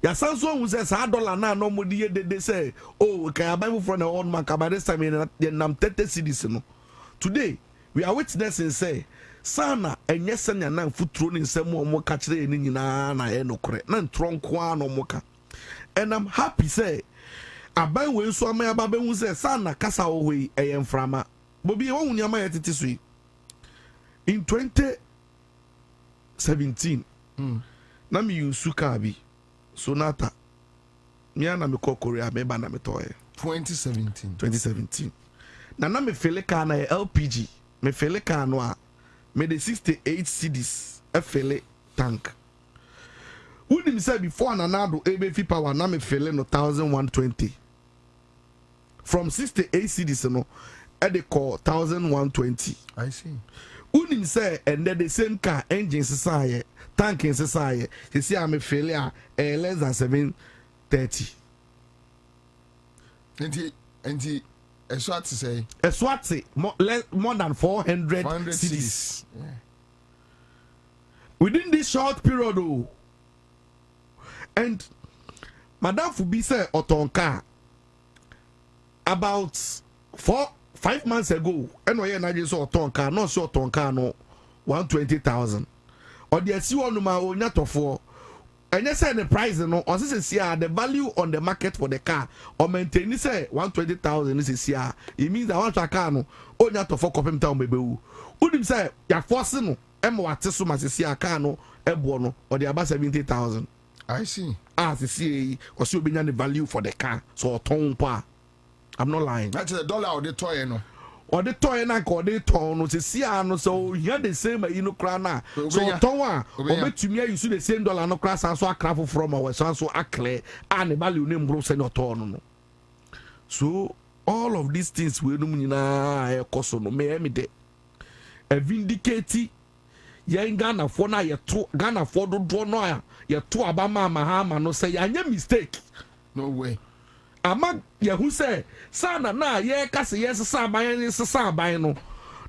Ya sanso unse sa dollar na no modi ye de say oh kabayo from the on man kabade this time nam 30 CDC no. Today we are witnessing say sana enye senya na futuro ni nsem omo ka kire ni nyina na e nokore na ntronko ano moka. And I'm happy say aban we so ama ababe hu say sana kasa ohoi eye mframa bobi won nyama ye tete so in 2017 na mi yusu ka bi sonata mi ana me kokoria me ba na me toye 2017 na me fele ka na LPG me fele ka no a me the 68 CDs fele tank. Wouldn't say before Nanado ABF power na me fele no 1120. From 68 CDs no at the call 1120. I see. Wouldn't say and then the same car engine society tank in society. You see I'm a failure less than 730. And he a swat to say a swat more than 400 CDs. Yeah. Within this short period though, and Madame Fubi said Otonka about 4-5 months ago, and we na just Otonka, not so Otonka no 120,000. Or the see one ma onyato for and you say the price no or say the value on the market for the car or maintain say 120,000 is here. It means that one car no onyato for kopem town bebewu. Udim say ya force no em wate so ma say car no ebo no or the about 70,000. I see. See, because you bring the value for the car. So, I'm not lying. That's the dollar or the toy, no. Or the toy and I call the tone. So, you're the same, you know, crana. So, Towa, or to me, you see the same dollar, no class, and so I travel from our son, so I clear, and the value name Bruce and Otono. So, all of these things will mean a cosono, may me de. A vindicate. Yen Ghana for na ye to Ghana for do draw no ye to abama mahama no say anya mistake. No way. Ama ye who say sana na ye kase yes sa ban no.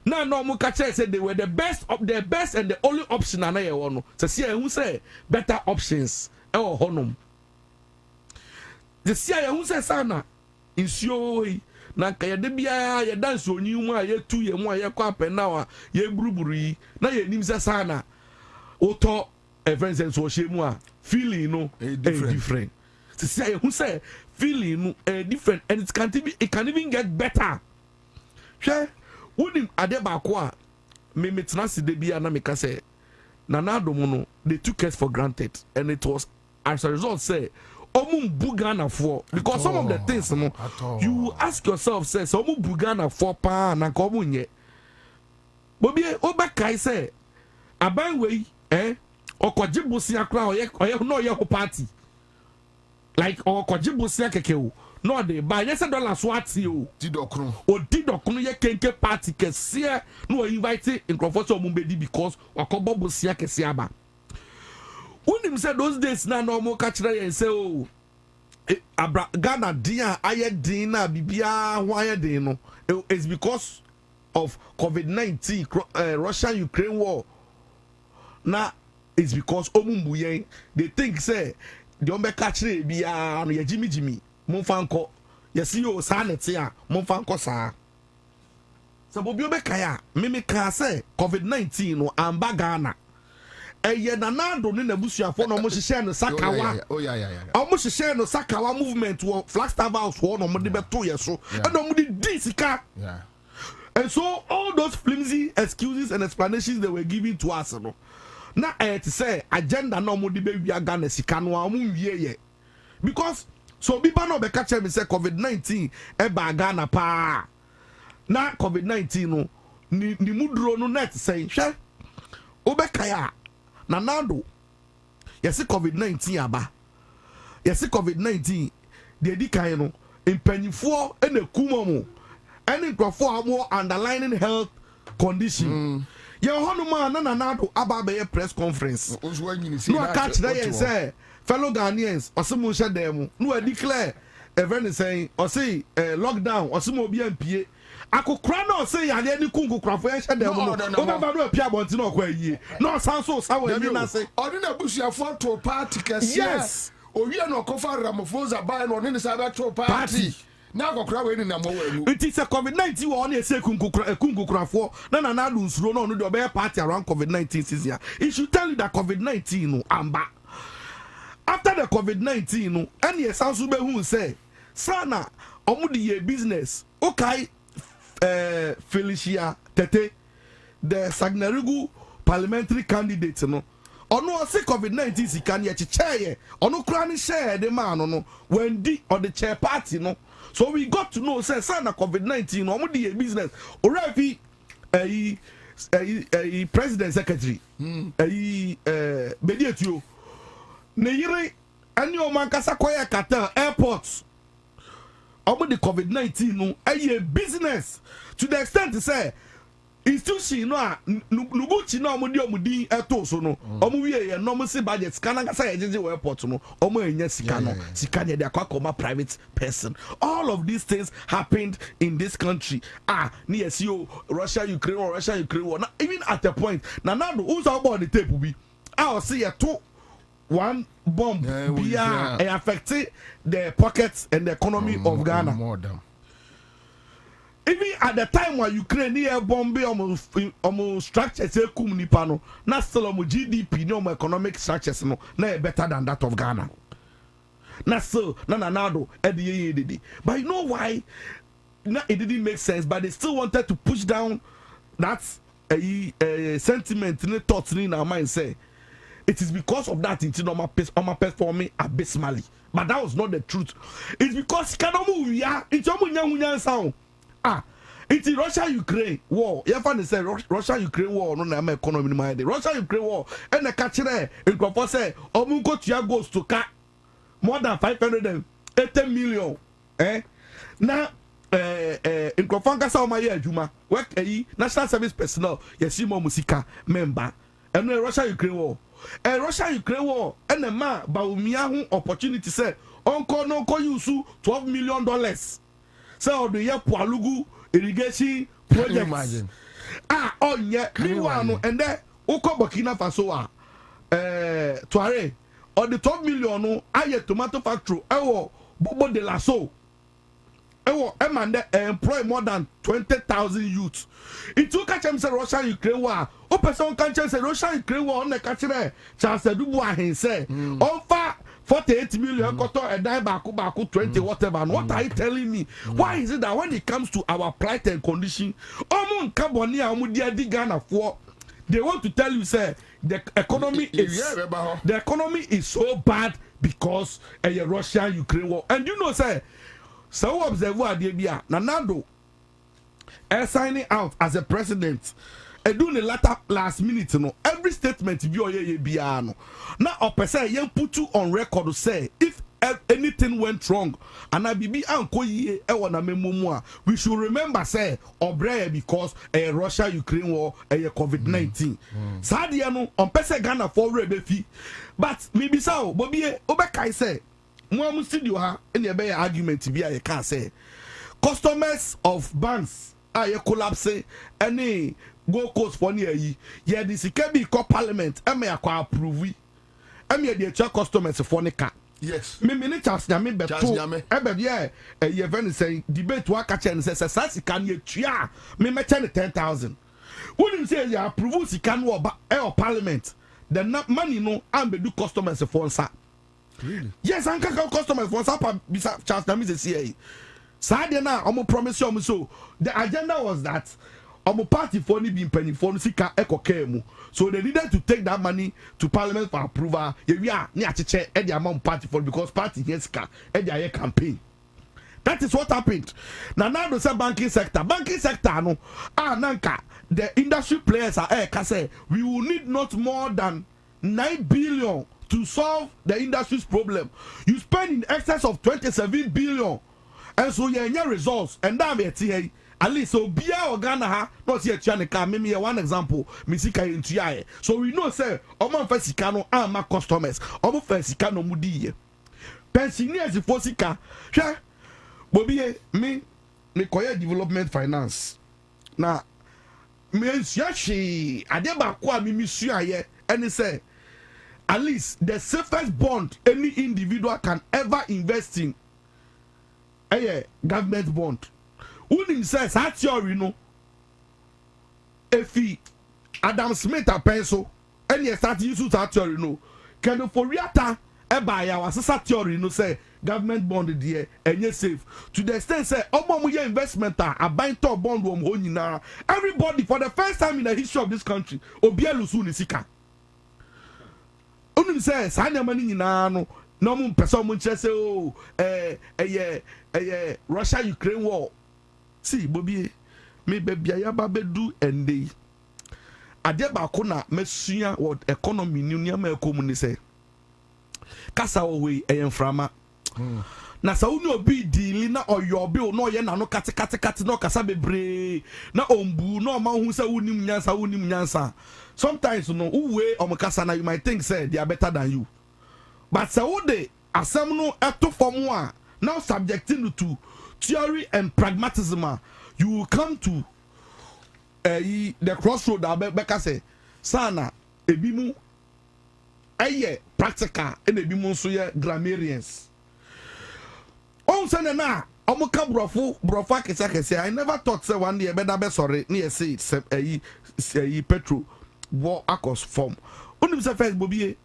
Na no mo ka say they were the best and the only option na ye wo no. Say who say better options e wo honom. The say who say sana insio na ka yede bia ye dance oni mu a ye tu ye mu a ye kwa pena wa ye buruburu yi na ye nim se sana oto events so shemu a feeling no different to say who say feeling no different and it can even get better hwe wonim ade ba ko a me metna se de bia na me ka say na adom no they took us for granted and it was as a result say Bugana for because some of the things you ask yourself says Bugana for pa na komunye bobi obakai say aban we okojibusia kra oye no ye party like okojibusia kekeu no dey buy yes dollar swati o didokunu ye kenke party kese no invite in comfort mumbedi because okobobusia kese aba. Unim said those days na normal catch and say oh Ghana dia aye din na bibia why din no it's because of COVID-19 Russia-Ukraine war. Na it's because omumbuyen they think say the ombe catch bia no ye jimi monfanko ye see o sa nete a monfanko sa so bobi obekaya me ka say COVID-19 no amba Ghana eye nanado ne nabusuafo no mo hihye no sakawa mo hihye no sakawa movement wo Flagstaff House wo no mo de beto ye so and no mo de disika and so all those flimsy excuses and explanations they were giving to us no na to say agenda no mo de be wi aga na sika no a mo wie ye because so biba no be catch me say COVID-19 e ba Ghana pa na COVID-19 no ni mudro no net say hwe obekaya na nado yesi COVID-19 aba yesi COVID-19 de di kan no impanyifo e na kuma mo ene nkrofo amo underlying health condition ye hono ma na nado aba be press conference no catch that say fellow Ghanaians osimo hye dem no a declare event saying or say lockdown osimo obi ampie akokra na say yale ni kunkukrafo hye dem no obaba no apia bonti na okwa yie no sanso sawo ni na say odi na busuafo to party kese yes owie na okofa Ramaphosa ba na oni ni sabe to party na akokra we ni na mo wanu it is a COVID-19 one e say kunkukrafo na na do nsuro na onu de obey party around COVID-19 season. It should tell you that COVID-19 no amba after the COVID-19 no any esanso be hu say sana omu de ye business okay Felicia Tete the Sagnarigu parliamentary candidate no ono say COVID-19 sika ne checheye ono kra ne share de man no when di or the chair party no so we got to know say sana COVID-19 no omu de ye business already president secretary Bediatio ne yire ani o man kasa koya Qatar airports omo the COVID-19 no a business to the extent to say institution no a nuguchi no omo di eto so no omo wie ye no mo si budget scan kasa ye jeje airport no omo enya sika no sika ne de akwa private person. All of these things happened in this country. Ni SEO Russia Ukraine war now, even at a point now who's about the tape will be I'll see a two one bomb affected the pockets and the economy of Ghana. Even at the time when Ukraine near bomb almost structures say kumnipano, not still GDP no economic structures no better than that of Ghana. Not so nanado at the end. But you know why? It didn't make sense, but they still wanted to push down that sentiment in the thoughts in our mind say it is because of that into normal performing abysmally. But that was not the truth. It's because it's sound. It's Russia-Ukraine war. You find say Russia-Ukraine war no na economy mind. Russia-Ukraine war and the catch there in say omunko tia goes to car more than 580 million. Now in Kofanka sa my adwuma work national service personnel yesimo musika member and Russia-Ukraine war. Russia-Ukraine war and the man baumia hu opportunity say onko no ko use $12 million. So the year Pualugu irrigation projects. Meanwhile, and then Oko Burkina Faso Tuare or the 12 million no aye tomato factory Bobo de la So employ more than 20,000 youths. It took a chance Russia Ukraine war. O person can chance Russia Ukraine war on the catch Charles Dubois say on fa 48 million koto and die baku 20 whatever. And what are you telling me? Why is it that when it comes to our plight and condition, Ghana for they want to tell you say the economy is so bad because a Russia Ukraine war. And you know say so observe what they be Nanado signing out as a president. Doing the latter last minute, no. Every statement be no. Now, a person you put you on record to say if anything went wrong, and I be anko ye ewana memumwa, we should remember say obre because a Russia Ukraine war a COVID-19. Sadia no on person Ghana for rebefi, but maybe so. Bobby obekai say, mo studio ha any be argument be I can say customers of banks are collapse any. Go coast for near ye. Yeah, this can be called parliament. I may approve. I may the customers for Nika. Yes. Me ministers, Yami, but yeah, a event saying debate to catch and says, Sassy can you chia me 10,000. Wouldn't say you approve, he can walk or parliament. Then not money no, and be do customers for sa. Really? Yes, I can call customers for Sapa Charles Namis CA. Sadia now, I'm promise you so. The agenda was that. Omo party for ni be penny for sika ekokemu. So they needed to take that money to parliament for approval. We are ni acheche e the amount party for because party here sika e the campaign. That is what happened. Now the say banking sector no nanka the industry players are say we will need not more than 9 billion to solve the industry's problem. You spend in excess of 27 billion and so you get results and that be at least so bia Ghana ha not see a me one example misika into so we know say omo fasika no ama customers omo fasika no mudi pensioners for sika hwe Bobie, me koye development finance. Na me nsuashi ade ba kwa me misuaye and say at least the safest bond any individual can ever invest in government bond. Unim says that theory no efi Adam Smith a pencil any start use that theory no can for riata eba ya wasasa theory no say government bond there enye safe to the extent say omo mo investment a buying top bond wo mo nyina everybody for the first time in the history of this country obi alusu ni sika onim say sa na mani nyina no no mo person mo nche say o Russia Ukraine war see bobi me bebia ya ba bedu ende ade ba ko na mesua what economy ni ma ekomu say kasa we frama na sa uni obi dili na oyo obi no ye na no kate no kasa bebre na ombu no ma hu sa unim nyansa sometimes no uwe omkasa na you might think say they are better than you but sa ode asem no eto form a now subjecting to theory and pragmatism you will come to the crossroad abeka say sana ebi mu practical and ebi mu so ye grammarians. On send na omuka brofa kese I never thought say one day better be sorry near say petrol war akos form onim say first bobie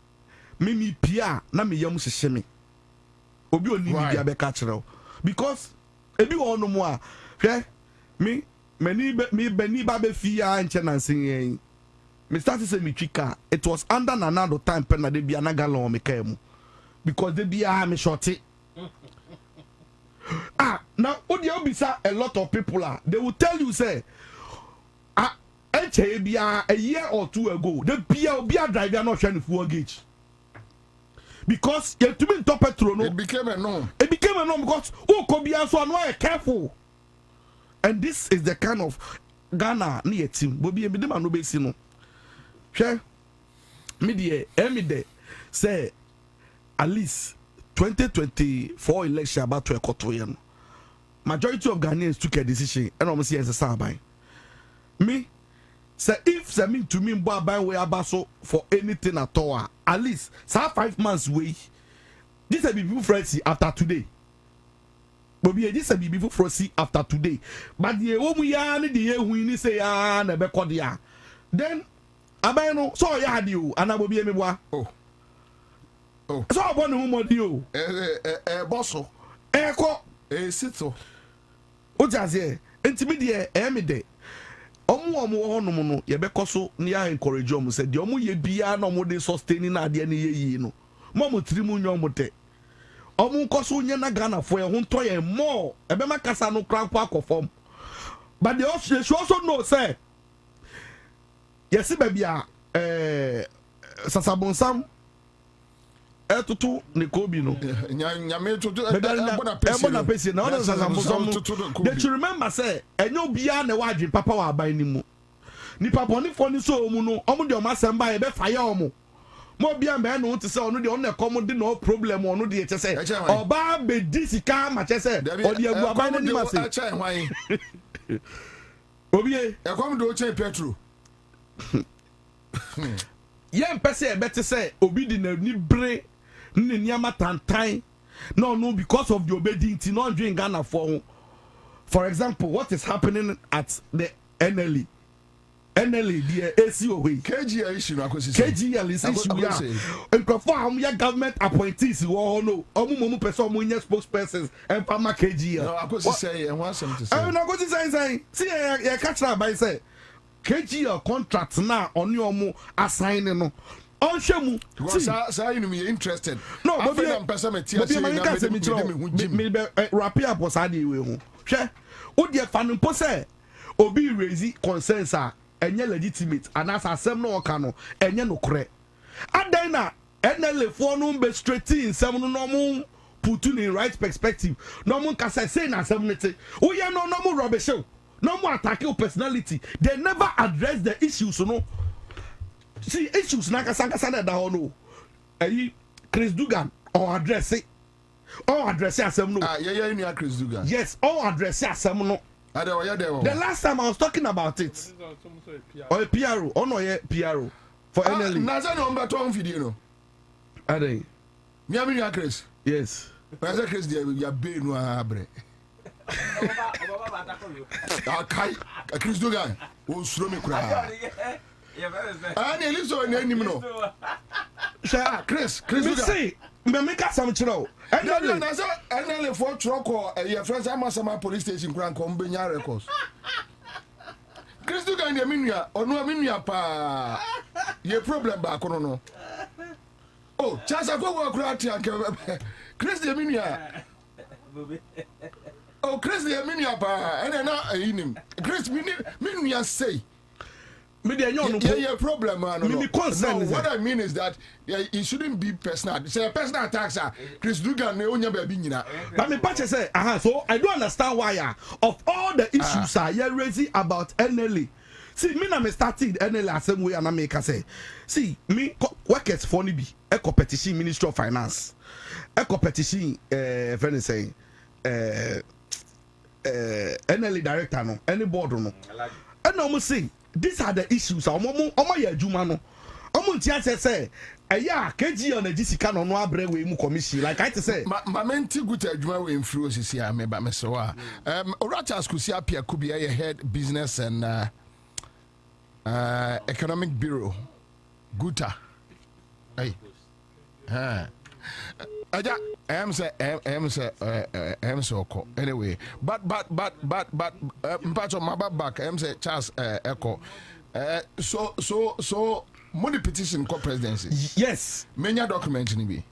me pia na me yam hye me obi oni bia be ka kire because ebi won no mo a hwe me beni ba be fia nche na nsen me start say me twika it was under Nanado time pen na de bia na galon me ka mu because de bia me shorty. Now Obisa, a lot of people they will tell you say a year or two ago the Bia driver not trying to full gauge because you to be top petrol no it became a norm because Kobia so no careful and this is the kind of Ghana near team Bobby be no be no share media emide say at least 2024 election about to occur. Majority of Ghanaians took a decision and almost say as a me say if say me to me buy way abaso for anything at all at least 5 months way this will be friendly after today but this will be friendly after today but the omu ya ni the win say ya na be kodia then abai no so ya di o anabobi emebwa oh so abon no mo di o bosso ko sito o jaze entimi de emide omo honum no ye be koso ni ya encourage omo say de omo ye bia na omo de sustain na ade na ye yi no mo trimu nyo mo te omo koso nya na Ghana for ye ho nto ye more e be makasa no kranko akofom but they also know say yes be bia sasabonsam etutu ne kobi no nyame tutu ebona pesi na ona sasabonsam they should remember say enyo bia na wadwe papa wa aban ni mu ni papa ni fo ni so mu no omo de omasem ba e be fire omo mo bia me no te say ono de ono come de no problem ono de che say oba be disika ma che say odi agu aban ni ma say obi e come do che petrol yen pese e bete say obi di na ni bre ni niama tantan no because of the obedience no doing Ghana for example what is happening at the NLE the ACO way KGL issue na KGL is issue ya and perform ya government appointees wo no omo person omo nya spokespersons and farmer KGL no akosi say and want something to say no akosi say see ya catch na by say KGL contract na oni omo assign no onhwe mu say you me interested no but am person me tia say na me wrap up was ade we hu hwe wo de fa no po say obi raise concerns a enye legitimate and as asem no oka no enye no kore adan na NLA for no be straight in some no mo put in right perspective no mo ka say na asem nete wo ye no mo rubbish no more attack your personality. They never address the issues, you know. See, issues nakasanga da no. Chris Dugan or address it. Or address it as no. Yeah, Chris Dugan. Yes, or address it as no. The last time I was talking about it. Or a PRO. Oh no, yeah, PRO. For NLE. Naza no mba to video no. Ade. Me Chris. Yes. Naza Chris dia ya be no abre. Okay, Chris Dugan, who slow me cry. I need so name no. Chris Dugan. See, me make some chiro. And then for truck or your friends Amasama police station crank on Benya records. Chris Dugan, ya minya, or no minya pa. Your problem back no. Oh, chance I go work out here. Chris de minya. Oh, Chris, the minia pa, and I him. Chris, minia say. Yeah, problem, man. No, what I mean is that it shouldn't be personal. Say personal attacks. Chris Dugan, ne onya baby nina. But me patch say, so I don't understand why. Of all the issues you're raising about NLA. See, me na me started NLA same way and I make say. See, me workers for be a competition Ministry of Finance. A competition friend saying NLE director no any board no and almost say these are the issues omo ya adwuma no omo ntia say eya KG on the GC no abre we mu commission like I say ma menti good adwuma we mfiri osisi a me ba me so a Orachas kusi apia kubi a head business and economic bureau guta hey Aja, I'm say oko. Anyway, but mpacho maba back. I'm say Charles echo. So money petition co presidency. Yes. Many document ni bi.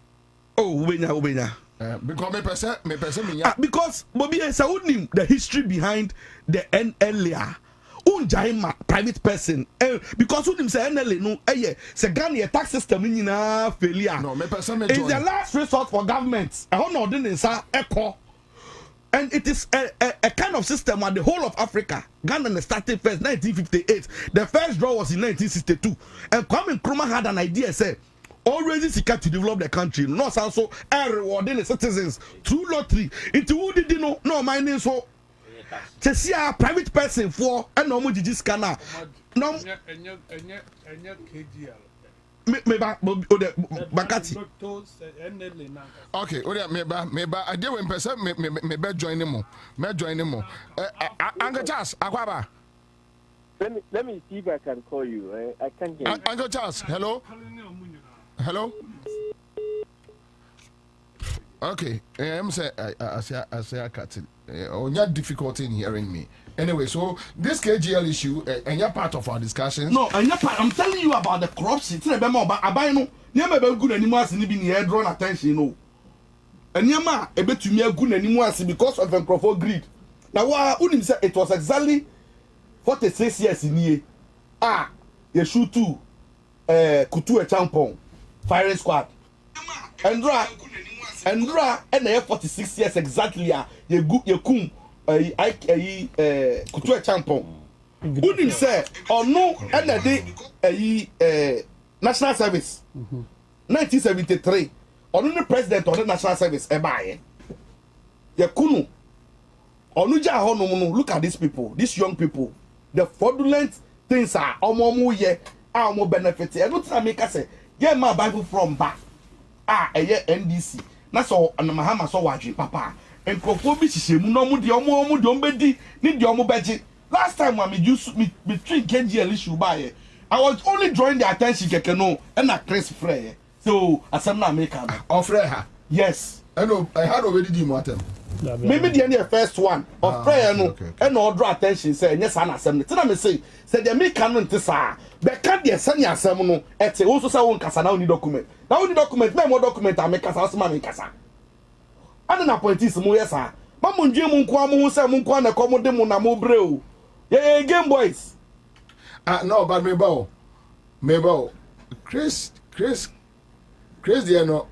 Oh, ubenya. Because me person me. Because Bobby Saudi the history behind the NLA. Unjaima private person because who say NLA no say Ghana tax system nyina failure no me person me it's the last resort for government echo and it is a kind of system where the whole of Africa Ghana started first 1958 the first draw was in 1962 and Kwame Nkrumah had an idea say already seek to develop the country not also rewarding the citizens through lottery into who did no mining so to see a private person for a normal Judicial no Bakati. Okay, meba I deal with person me join him. Uncle Charles, Akwaba. Let me see if I can call you. I can't hear you. Uncle Charles, hello? Okay, I'm say I say I cut it. You difficulty in hearing me. Anyway, so this KGL issue, and you're part of our discussions. No, and I'm telling you about the corruption. It's not about I know. Never be good anymore. Since being here, drawn attention, you know. And Yama, a bit to me good anymore because of the Crawford greed. Now, what Unim said it was exactly 46 years in here. You shoot two, Kutu a champon, firing squad, and and they have 46 years exactly. You kum Kutu a champon. Unim said, or no, and the national service 1973 or the president of the national service ebaye yakunu onuja hono look at these people, these young people, the fraudulent things are omo ye omo benefit e no tell me ka say yeah my bible from back eye NDC na so na mahama so wadwe papa enkofo bi hihemu no mu de ombedi ni de omo beji last time when me treat KGL issue by I was only drawing the attention kekeno and a Chris Frey. So, as I'm not making Frey. Yes. I know I had already done what. Maybe the first one of prayer no and no draw attention say yes an assembly. Tell me say the American no tisa. But can't the send your assembly no also say one kasa na only document. Now only document me more document I make kasa so make kasa. And na appointees mo yes ah. Ma mo ndwe mo nko amu say mo nko na komo de mo na mo breu. Yeah, game boys. No, but me Chris, there no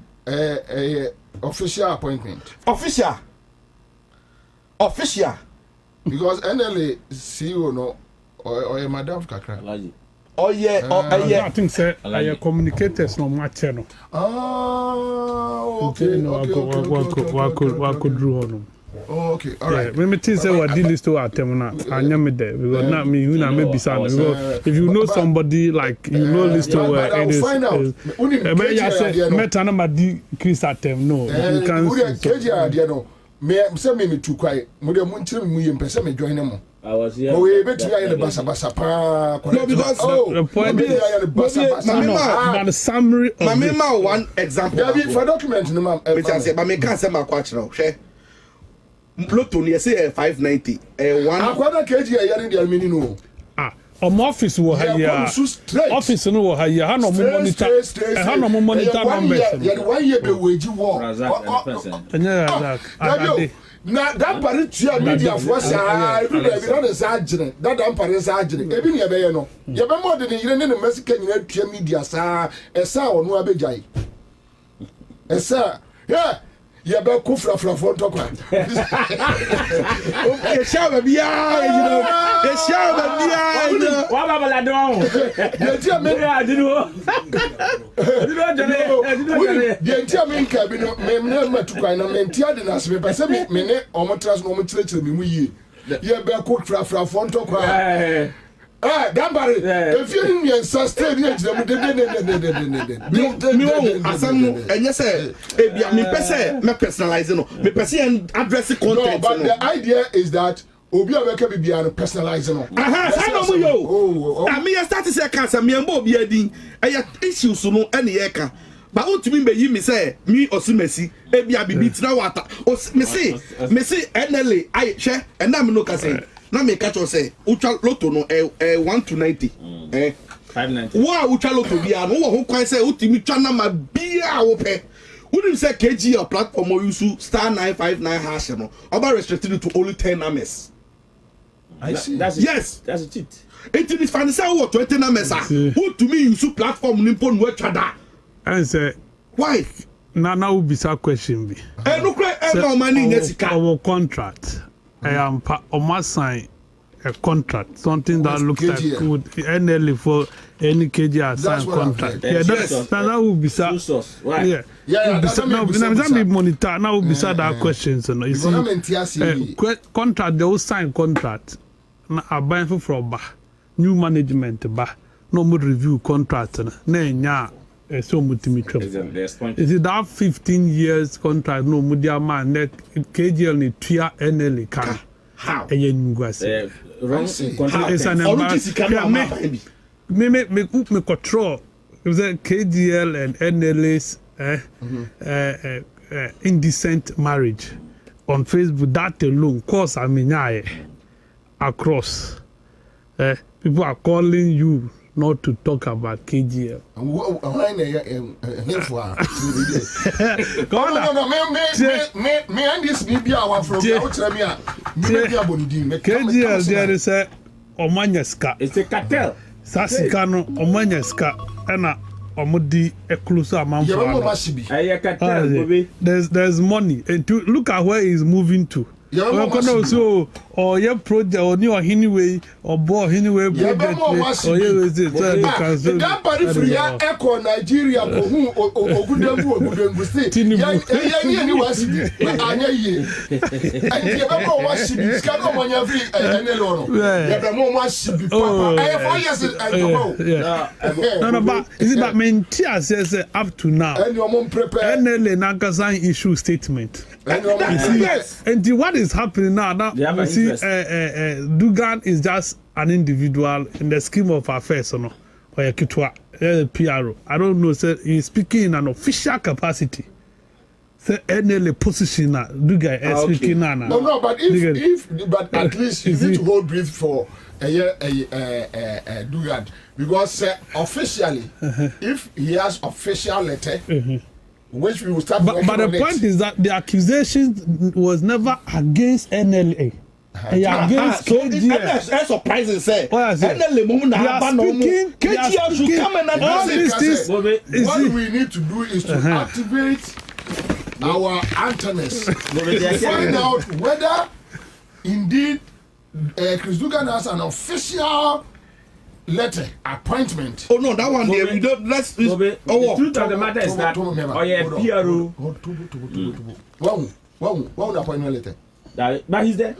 official appointment. Official. Because NLA CEO no or Madam Kakra. Oh yeah, I think say I communicators no match no. Okay. What could draw on. Oh, okay, all right. Me think say what deal is to atem na anya me there because not me you na me bisa no because if you know somebody like you know list to where it is meta na ma di Chris atem no you can KJ there no me say me too quiet mo dey mo ntire me yem pese me join them. I was here. Oh, we bet you are the basa pa. No, because the point is but the summary of Mama one example. Yeah, for document no ma'am. But I say but me can say ma kwach now. She Pluto you say 590 one akwada KG ya the almini no. Office wo ha ya office no wo ha ya ha no monitor ha no monitor numbers ya 1 year be wage war na that pare tua media force every day be no say agene that pare say agene ebi ne be ye no ye be mo de ne yire ne ne masika nyina tua media saa esa ono abegyae esa yeah yeah, be kufra for talk. Okay, shower bia, you know. The shower bia, you know. What about la don? The entire main cabinet, me never to kind of mentia de nas me pese me ne omo trans no mo chire me mu yi. Yeah, be kufra for talk. Gambari, if you didn't sustain it, and yes, me personalize no, me person address content. No, but the idea is that Obi Aweke be personalizing no. I mean, I started to say cancer, me and Bobby Edin, I issues no any eka. But what to me say, me or Messi, Ebia be beat now water. Me say, NLA, I share, and I'm no say. Na me catch say ultra lotto no 1 to 90 590 wa ultra lotto bia no wo ho kwan say utimi twa na ma bia wo pe wouldn't say KG or platform or use *959 hash no about restricted to only 10 numbers. I see. That's a cheat. It is fan say what 20 numbers who to me use platform nimpo no twada and say why na ubisa question be no cry no money nesika our contract I am almost sign a contract, something that looks like good NLA for any KG sign contract. Yeah, that would be sad. Yeah, now be monitor. Now would be sad that questions. You see, contract they will sign contract. Now a buying for new management no more review contract. Na so multimeter. Is it that 15 years contract no mudia man that KGL ni tuya NLA can? How? Wrong contract. It's an embarrassment. Me control. It was a KGL and NLA's indecent marriage on Facebook. That alone cause across. People are calling you not to talk about KGL. Me and this baby are from KGL there is a Omanyaska. It's a cartel. Sasikano Omanyaska and Omudi Eklusa Amamfa. There's money. And to look at where he's moving to. So or your project or new anyway or boy anyway project or that body free echo Nigeria go who ogudembu say any was anya ye and you ever watch it can come on every NLO you watch it no but is it that mentia says up to now and your mom prepare NLA Nagasan issue statement and what is happening now you see Dugan is just an individual in the scheme of affairs or a Kitwa PRO. I don't know, sir. He's speaking in an official capacity. say NLA position na Dugai speaking na. No, but but at least you need to hold brief for a year Dugai because officially if he has official letter which we will start but the point is that the accusation was never against NLA. Against KGL. That's surprising, say. NLA KGL should come and address it. What we need to do is to activate our antennas to find out whether indeed Chris Dugan has an official letter appointment. Oh no, that one there we don't. Let's. The truth of the matter is that PRO. One appointment letter. But he's there.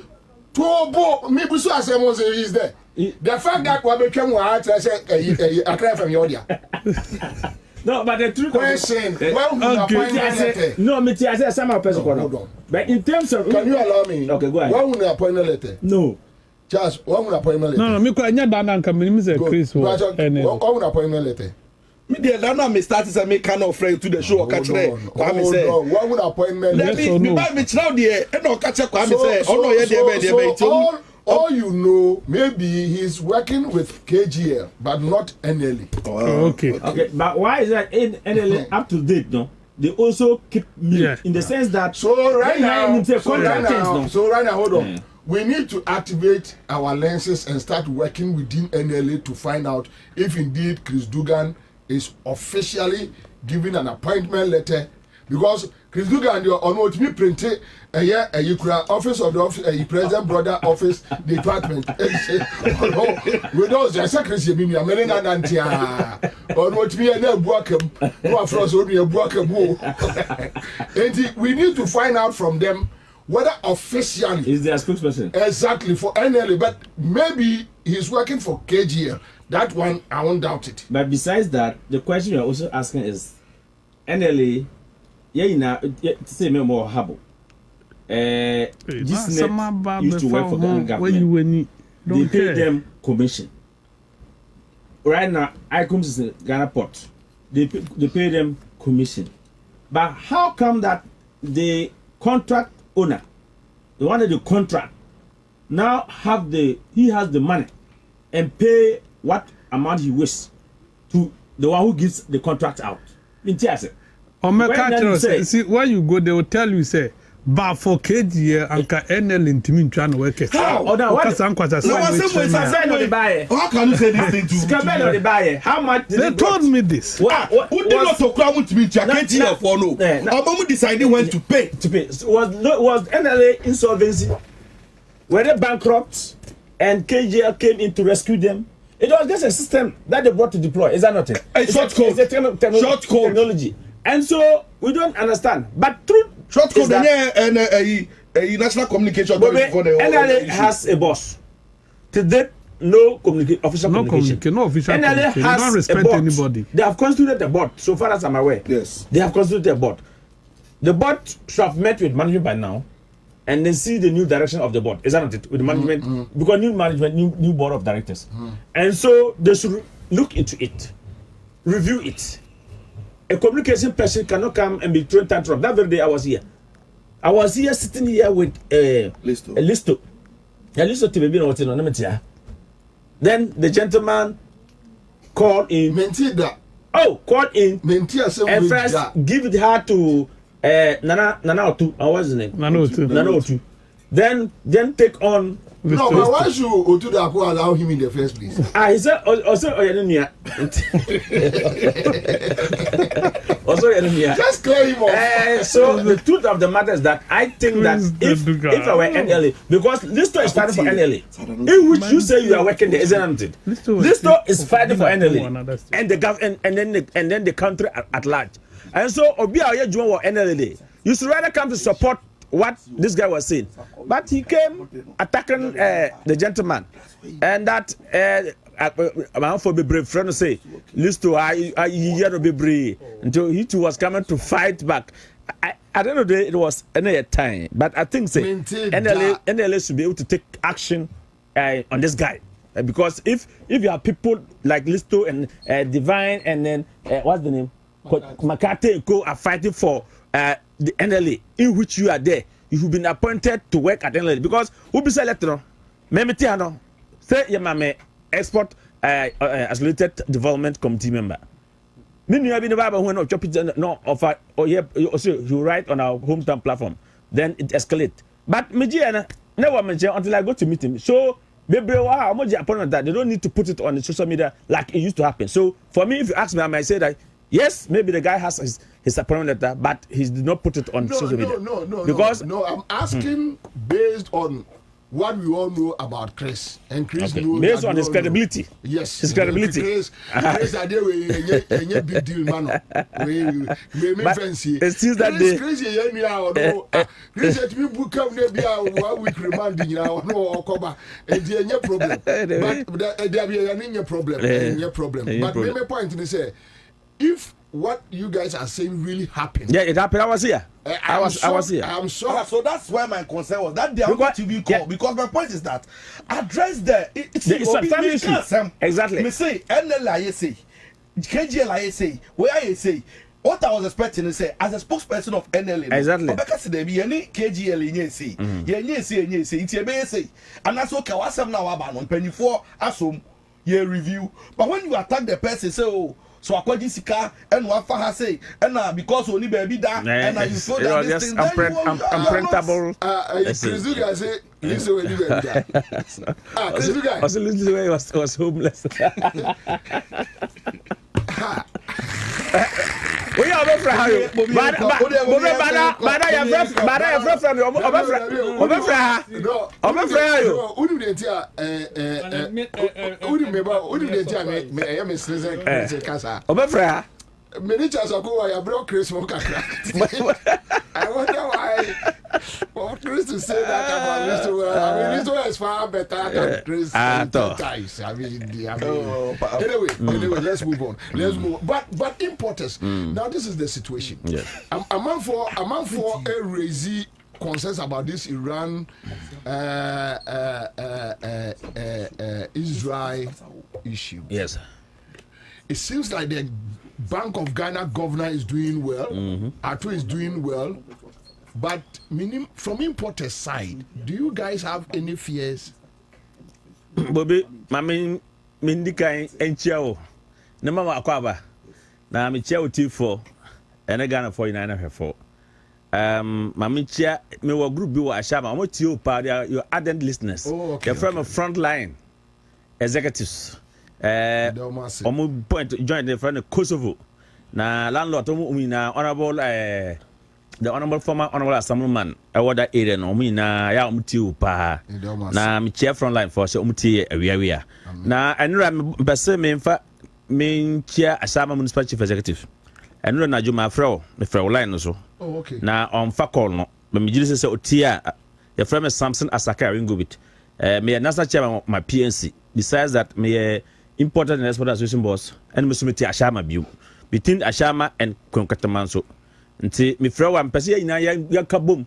Tobo, me busu asemo say he's there. The fact that we became one, I say I cry from your audio. No, but the truth question, no, me I say some person. Hold on. But in terms of, can you allow me? Okay, go ahead. One will appointment letter. No. Just one will appointment letter. No, me ko anya dan anka me say Chris. One will appointment letter. Me there that now me start to say me kind of friend to the show catch there. Kwame say. One will appointment letter. Me buy me now there. E no catch Kwame say. Oh no, there. All you know, maybe he's working with KGL, but not NLA. Okay. But why is that NLA up to date? No, they also keep milk in the sense that. So right now, hold on. We need to activate our lenses and start working within NLA to find out if indeed Chris Dugan is officially given an appointment letter, because Chris Dugan on what me printed a year office of the office president brother office department. We don't say Chris Yemi Amerina Nantia on what me and Buakem no afros only a Buakem. And we need to find out from them whether officially is their spokesperson exactly for NLA, but maybe he's working for KGL. That one I won't doubt it. But besides that, the question you're also asking is NLA. Say me more habo. This net used to work for the government. They pay them commission. Right now, ICOMS is in Ghana Port. They pay them commission. But how come that the contract owner, the one that the contract, now he has the money and pay what amount he wishes to the one who gives the contract out? See, when you go, they will tell you, say, but for KGL and NL in Timin trying to work it. How can you say this thing to how much they told me this? Who did not talk about to be KGL for no? Obamu decided when to pay. Was NLA insolvency? Were they bankrupt and KGL came in to rescue them? It was just a system that they brought to deploy. Is that not it? It's short code. It's a technology. And so we don't understand. But truth short code and a national communication for the NLA has a boss. To that, no official communication. No official NLA communication. has They don't respect a board. anybody. They have constituted a board, so far as I'm aware. Yes. They have constituted a board. The board should have met with management by now and then see the new direction of the board. Is that not it? With the management, because new management, new board of directors. And so they should look into it, review it. A communication person cannot come and be thrown tantrum. That very day I was here sitting here with a listo. Then the gentleman called in. Called in. And first give it her to Nana Otu. What's his name? Nana Otu. Then take on. No, but why should Otudaku allow him in the first place? He said, also, just clear him off. So the truth of the matter is that I think that if I were NLA, because Listo is fighting for NLA, in which you say you are working there, isn't it? Listo is fighting for NLA and the government and then the country at large. And so Obi Aye Jumo NLA, you should rather come to support what this guy was saying, but he came attacking the gentleman, and that I'm for be brave friend to say, Listo, I hear to be brave until he too was coming to fight back. I don't know it was another time, but I think say NLA should be able to take action on this guy, because if you have people like Listo and Divine and then what's the name, McCarthy go are fighting for the NLA in which you are there, you've been appointed to work at NLA because who be selected? Memetiano, say Yamame export isolated development committee member. Then you have been about when chop it no offer or you write on our hometown platform, then it escalates. But Mejiana never mention until I go to meet him. So baby, wow, that they don't need to put it on the social media like it used to happen. So for me, if you ask me, I might say that yes, maybe the guy has his appointment letter, but he did not put it on social media. No, I'm asking based on what we all know about Chris, and Chris knows based on his credibility. Yes, his credibility. Chris are there with big deal, man. It seems that Chris let me book up maybe 1 week remanding now. No, Okoba, and the problem. But there be a problem. But my point is say, if what you guys are saying really happened. Yeah, it happened. I was here. I was here. I'm sure. So that's where my concern was. That they are going to be called because my point is that address the exactly. Me say NLA say, KGL say, where I say. What I was expecting to say as a spokesperson of NLA. Exactly. Because there be any KGL in say, it's say, and that's okay. What's up now about on penny for assume ye review. But when you attack the person, say oh. So akwaji sika and wafa say and because only baby da and you show that this thing unprintable. Krizuga say listen when you baby da. Krizuga. Also listen was homeless. We are over how you. Bada I wonder why. For Chris to say that about Mr. Well, I mean, this one is far better than Chris. Anyway, let's move on. But importers. Now this is the situation. Yes. I'm for a raising concerns about this Iran Israel issue. Yes. It seems like the Bank of Ghana governor is doing well. Ato is doing well. But from importers' side, do you guys have any fears? Bobby, mami mindikai enchiao. Na mama akwaba. Na mi chiao T4 and Ghana 49 for. Mami chia me wa group bi wa ashama. Omo tio pa your ardent listeners. Oh, okay. You're from a frontline executives. Omo point join the friend Kosovo. Na landlord omo na honorable the honorable former honorable assemblyman I that area no me na ya umti pa na me chair front line for so umti awia na enura me pese me mfa me chair asama municipal chief executive enura na juma frɛ me frɛ line no so na on fa call no me giri se otia your friend me Samson Asaka Ringo bit me national chairman my PNC besides that me importer and exporter association boss and me sumiti ashama biu between ashama and Konkatamanso nti me frɛ wa mpɛsɛ yina ya kabom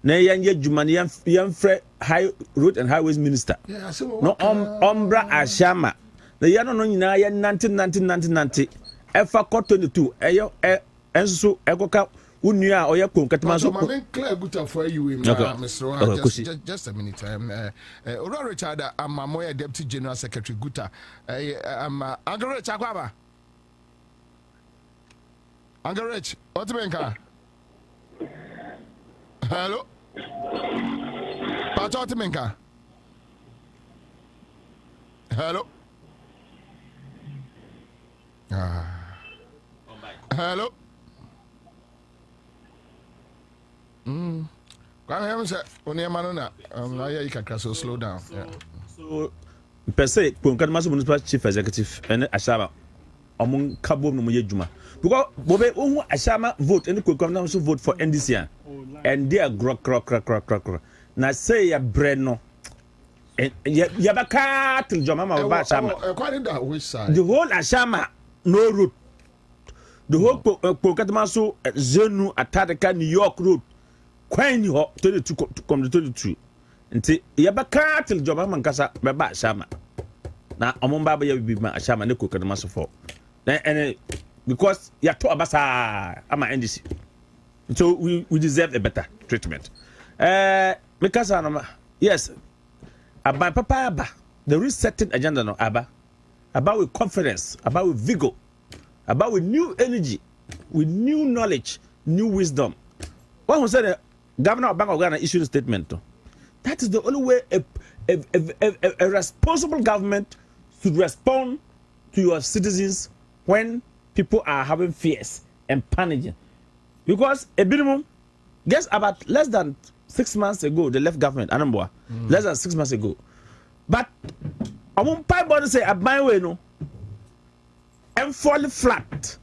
na yan ye dwuma ne yan frɛ high road and highways minister no ombra ashama na yan no nyina ya nante efa 22 eyo enso ekoka unua oya Konkatama so ma clear guta for you Mr. Just a minute Ora Richard Amamoya Deputy General Secretary Guta Uncle Rich akwaba Uncle Rich, what's the hello? Pacho Timenka. Hello? Hello? So slow down. So, per se, Konkatama Municipal Chief Executive and Ashaba. Among Kabum no Mujuma. Because Bobe Ashama vote and the Konkatama vote for NDC. And they are crock. Now say ya breno. And Yabaka till Jomama Bashama. According to which side? The whole Ashama no route. The whole Konkatama Zenu Atadaka New York route. Quine you 22 to come to 22. And say Yabaka till Jomama Kasa Baba Shama. Now Amomba be my Ashama and the Konkatama for. And because you talk about I'm NDC. So we deserve a better treatment. Because yes, about Papa, the resetting agenda no about with confidence, about with vigor, about with new energy, with new knowledge, new wisdom. One who said the Governor of Bank of Ghana issued a statement. That is the only way a responsible government should respond to your citizens when people are having fears and panicking. Because a minimum, guess about less than 6 months ago, they left government, Anambra. Less than 6 months ago. But I won't pipe body say, I buy way no, and fall flat.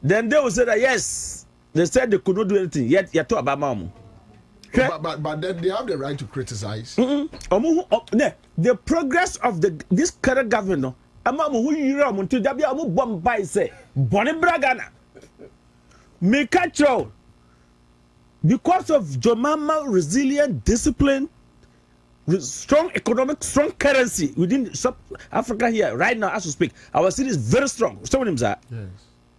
Then they will say that yes, they said they could not do anything, yet you talk about Mamu. But then they have the right to criticize. The progress of this current government, no, Amamu who you are to Dabiamu Bombay say, Bonnie Bragana. Make a show because of Jomama resilient discipline, strong economic, strong currency within South Africa here right now as we speak. Our city is very strong. Some of them say, yes.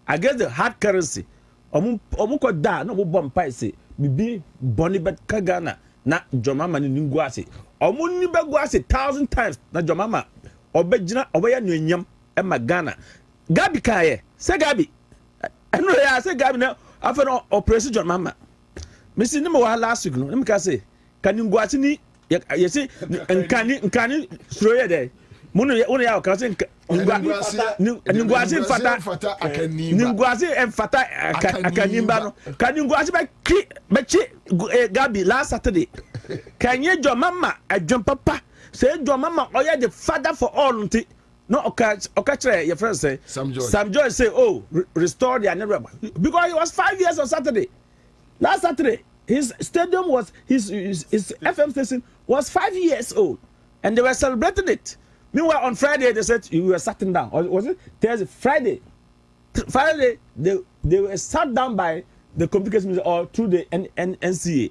Against the hard currency. Omuko da no bomb say bibi boni bet kagana na Jomama ni nguase. Omu ni begwase 1,000 times na Jomama obejina obeya nuenyam e magana. Gabi kaye, say Gabi. I know I say Gabi now after operation John Mama. Missy number one last week no. Let me say can you go ni you see nkani stroye there. Munu ya ka say ngwasi fata ngwasi enfata akanimba no kan ngwasi be chi Gabi last Saturday. Can you John Mama adwon papa say John Mama oya the father for all nti. No, okay, your friend say Sam Joy say, oh, restore the annual because he was 5 years on Saturday. Last Saturday, his stadium was his FM station was 5 years old, and they were celebrating it. Meanwhile, on Friday they said you were sitting down. Or was it Thursday? Friday they were sat down by the communication minister or through the NCA.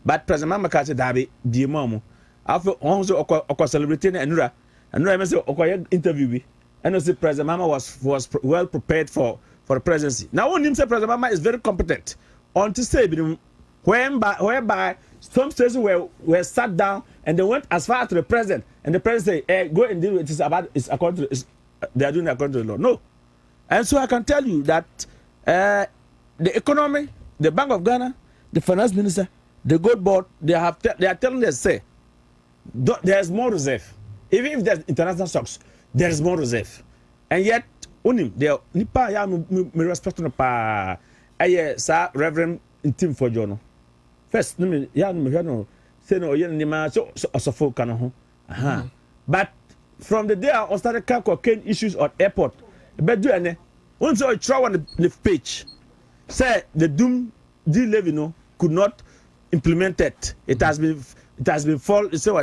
But President Mamaka said, "Dabi, the mom after also celebrating annual." And I say, okay, interview and I say President Mama was well prepared for the presidency. Now when him say President Mama is very competent on to say whereby some stations were sat down and they went as far as to the president and the president say, hey, go and deal with it. According to they are doing it according to the law. No. And so I can tell you that the economy, the Bank of Ghana, the finance minister, the gold board, they are telling us say there's more reserve. Even if there's international stocks, there is more reserve. And yet, unim there nipa ya me respect no pa aye sa reverend team for jono. First, me ya me hear no say no ye ni ma so osofo kan ho. But from the day I started cocaine issues at airport, but do ene once I try on the page say the doom deal levy no could not implement it. It has been fall. So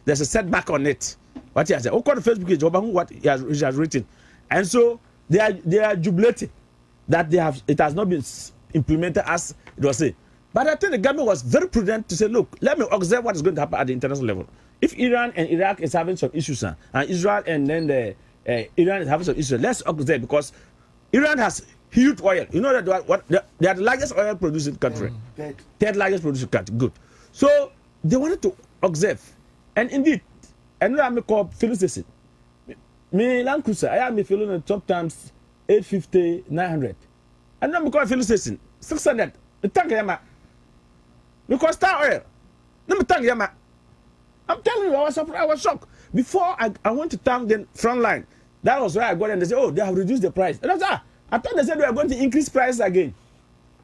there's a setback on it. What he has said, okay, the Facebook page, what he has written, and so they are jubilating that it has not been implemented as it was said. But I think the government was very prudent to say, look, let me observe what is going to happen at the international level. If Iran and Iraq is having some issues, and Israel and then Iran is having some issues, let's observe because Iran has huge oil. You know that they are the largest oil producing country, third largest producing country. Good. So they wanted to observe, and indeed. And now I'm called filling station. Me Land Cruiser, I am filling at sometimes 850, 900. And now I'm called filling station 600. The tank yama. Because star oil. No me tank yama. I'm telling you, I was shocked. Before I went to tank the front line, that was where I got and they said, oh, they have reduced the price. And I said, I thought they said they were going to increase price again.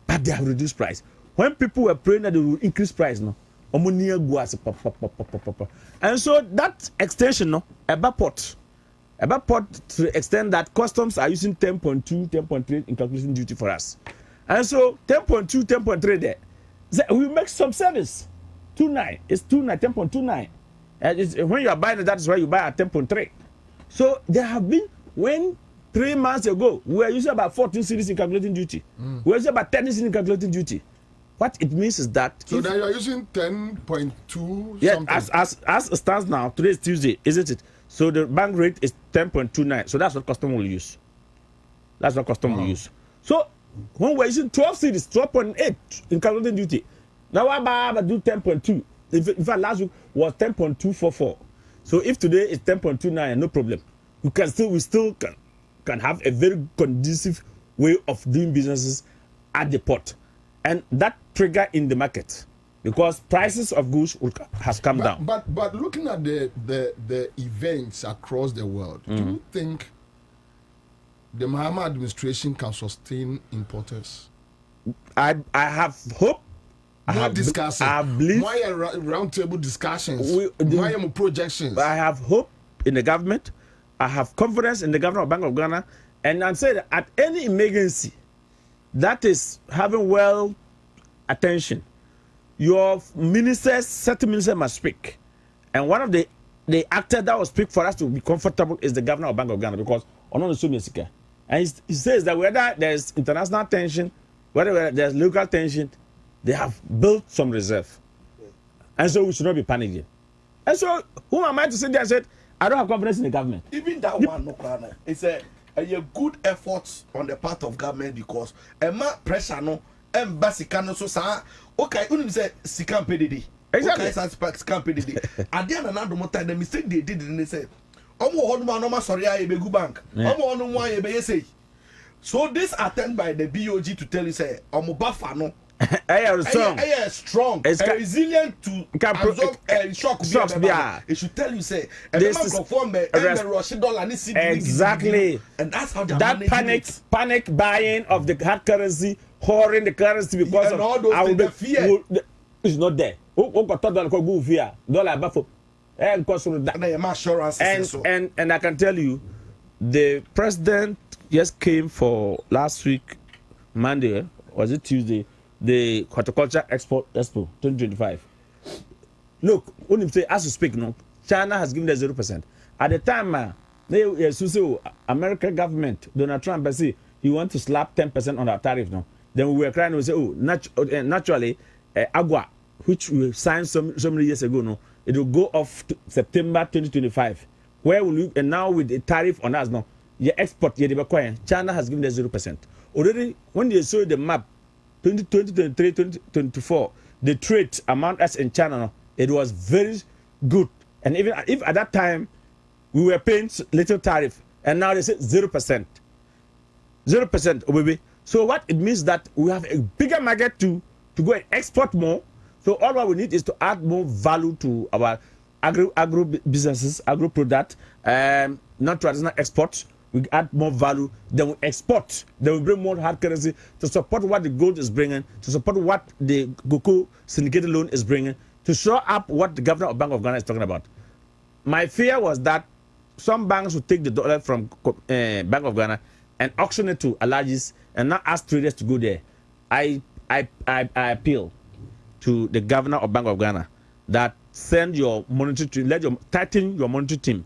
But they have reduced price. When people were praying that they will increase price, no. And so that extension, no, about port to the extent that customs are using 10.2, 10.3 in calculation duty for us. And so 10.2, 10.3 there. So we make some service. 2.9. It's 2.9, 10.29. And when you are buying it, that is why you buy at 10.3. So there have been, when 3 months ago, we were using about 14 cities in calculating duty. We were using about 10 cities in calculating duty. What it means is that so now you are using 10.2 yeah, something. As it stands now, today is Tuesday, isn't it? So the bank rate is 10.29. So that's what custom will use. That's what custom will use. So when we're using 12 cities, 12.8 in calculating duty. Now I do 10.2. In fact, last week was 10.244. So if today is 10.29, no problem. We still can have a very conducive way of doing businesses at the port, and that trigger in the market because prices of goods has come down. But looking at the events across the world, do you think the Mahama administration can sustain importers? I have hope. Not discussing. I believe. Why roundtable discussions? Why projections? I have hope in the government. I have confidence in the governor of Bank of Ghana, and I'm saying that at any emergency that is having well attention, your ministers, certain ministers must speak, and one of the actors that will speak for us to be comfortable is the governor of Bank of Ghana because on the and he says that whether there's international tension, whether there's local tension, they have built some reserve. And so we should not be panicking. And so, who am I to sit there and say, I don't have confidence in the government? Even that one, no, it's a good effort on the part of government because pressure, no, and basic, so, okay, you say, Sikam PDD. Exactly. Okay, Sikam PDD. And then another more time, the mistake they did, and they said, sorry, I be good bank. So this attempt by the BOG to tell you, say, no. Strong, resilient to absorb shock. It should tell you say exactly, and that's how that panic buying of the hard currency, hoarding the currency because of all those the fear is not there. And I can tell you, the president just came for last week, Monday, was it Tuesday? The Horticulture Expo 2025. Look, when you say as you speak, no, China has given us 0%. At the time, American government, Donald Trump, say he want to slap 10% on our tariff, no. Then we were crying. We say, naturally, Agua, which we signed so many years ago, no, it will go off to September 2025. Where will you? And now with the tariff on us, no, your export, China has given us 0%. Already, when they saw the map. 2023, 2024, the trade among us in China, it was very good. And even if at that time we were paying little tariff, and now they say 0%. 0%, baby. So what it means that we have a bigger market to go and export more. So all what we need is to add more value to our agro businesses, agro product, not traditional exports. We add more value, then we export, then we bring more hard currency to support what the gold is bringing, to support what the Goku syndicated loan is bringing, to show up what the governor of Bank of Ghana is talking about. My fear was that some banks would take the dollar from Bank of Ghana and auction it to Alagis and not ask traders to go there. I appeal to the governor of Bank of Ghana that send your monetary team, tighten your monetary team,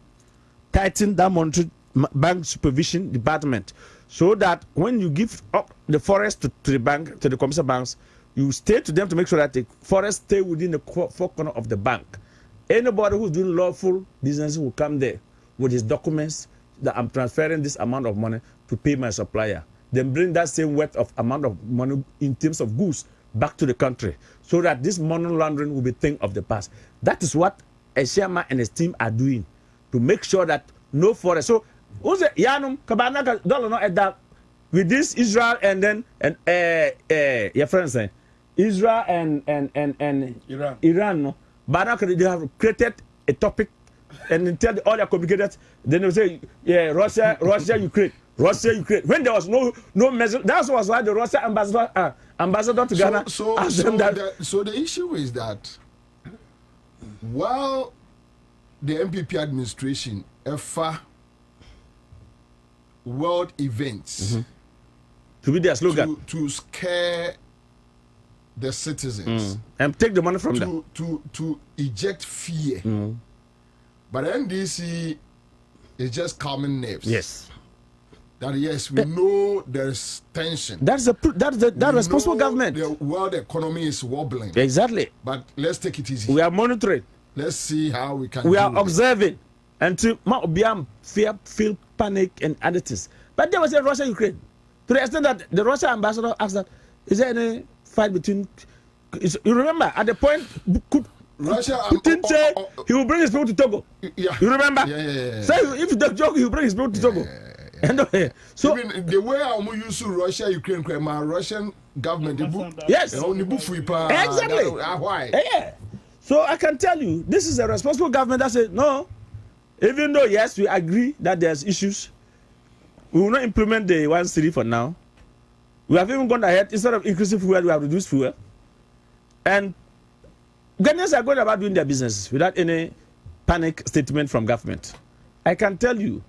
tighten that monetary bank supervision department, so that when you give up the forest to the bank, to the commercial banks, you stay to them to make sure that the forest stay within the four corners of the bank. Anybody who's doing lawful business will come there with his documents that I'm transferring this amount of money to pay my supplier. Then bring that same worth of amount of money in terms of goods back to the country, so that this money laundering will be thing of the past. That is what a chairman and his team are doing to make sure that no forest. So who's it? Yanum Kabana dollar not at that with this Israel and then your friends say Israel and Iran no. But they have created a topic and tell all their communicators. Then they say Russia, Ukraine. When there was no measure, that was why the Russia ambassador to Ghana. So the issue is that while the MPP administration world events to be their slogan to scare the citizens and take the money from them to eject fear, but NDC is just calming nerves. Yes, that yes, we know there's tension. That's responsible government. The world economy is wobbling. Exactly, but let's take it easy. We are monitoring. Let's see how we can. We are observing until fear, feel panic and others. But there was a Russia Ukraine. To the extent that the Russian ambassador asked that, is there any fight between... You remember, at the point, Russia, Putin said he will bring his people to Togo. Yeah. You remember? Yeah. So if the joke, he will bring his people to Togo. So even the way I'm used to Russia, Ukraine, my Russian government, yes, exactly. Why? Yeah. So I can tell you, this is a responsible government that says no. Even though yes, we agree that there's issues, we will not implement the 1 city for now. We have even gone ahead, instead of increasing fuel, we have reduced fuel. And Ghanaians are going about doing their business without any panic statement from government. I can tell you,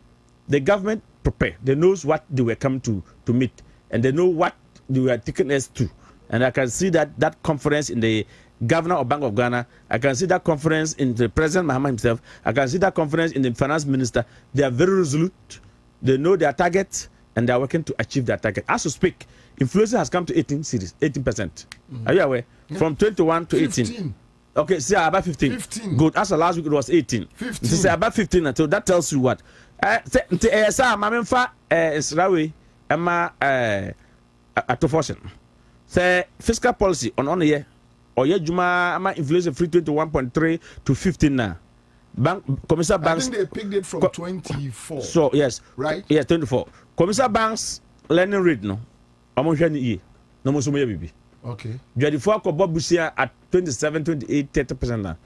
the government prepared. They knows what they were coming to meet, and they know what they were taking us to. And I can see that conference in the governor of Bank of Ghana. I can see that conference in the President Mahama himself. I can see that conference in the finance minister. They are very resolute. They know their target, and they are working to achieve their target. As we speak, inflation has come to 18%. Are you aware? Yeah. From 21 to 18. Okay, see about 15. Good. As of last week, it was 18. 15. Say about 15. So that tells you what. Sir, Mamemfa Israwi, Emma Atofoshen. Say fiscal policy on year. Or yeah, Juma, Ama inflation free 21.3 to 15 now. Commercial banks. I think they picked it from 24. So yes, right? Yes, 24. Commercial banks learning rate no. I'm showing you. No more so baby. Okay. Before Bob Busia at 27, 28, 30% now.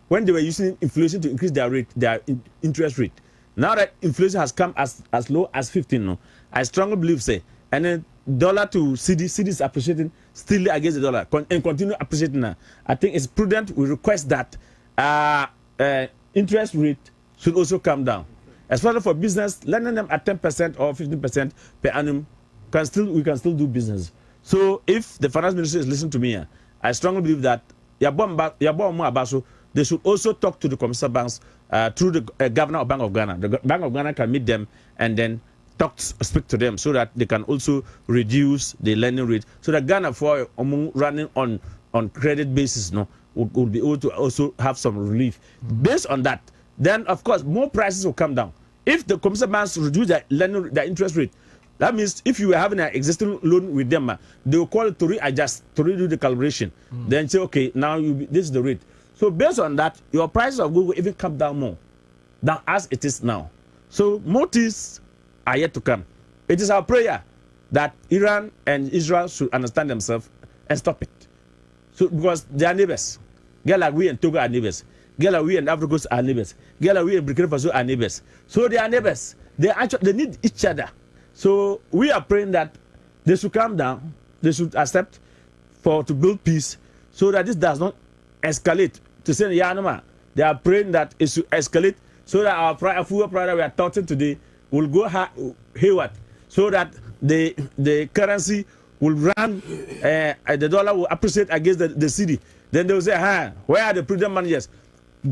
when they were using inflation to increase their rate, their interest rate. Now that inflation has come as low as 15 now, I strongly believe say, and then dollar to CD is appreciating still against the dollar and continue appreciating now. I think it's prudent. We request that interest rate should also come down, especially for business. Lending them at 10% or 15% per annum we can still do business. So if the finance minister is listening to me, I strongly believe that they should also talk to the commercial banks through the governor of Bank of Ghana. The Bank of Ghana can meet them and then speak to them so that they can also reduce the lending rate, so that Ghana for running on credit basis will be able to also have some relief. Based on that, then of course more prices will come down. If the commercial banks reduce their interest rate, that means if you were having an existing loan with them, they will call it to readjust, to redo the calibration. Then say, okay, now this is the rate. So based on that, your prices of gold will even come down more than as it is now. So more things are yet to come. It is our prayer that Iran and Israel should understand themselves and stop it. So because they are neighbors. Girl like we and Togo are neighbors. Girl like we and Africa are neighbors. Girl like we and Burkina Faso are neighbors. So they are neighbors. They need each other. So we are praying that they should calm down, they should accept to build peace, so that this does not escalate. To say they are praying that it should escalate, so that our fuel price we are talking today will go hayward, so that the currency will run, the dollar will appreciate against the city. Then they will say, where are the prudent managers?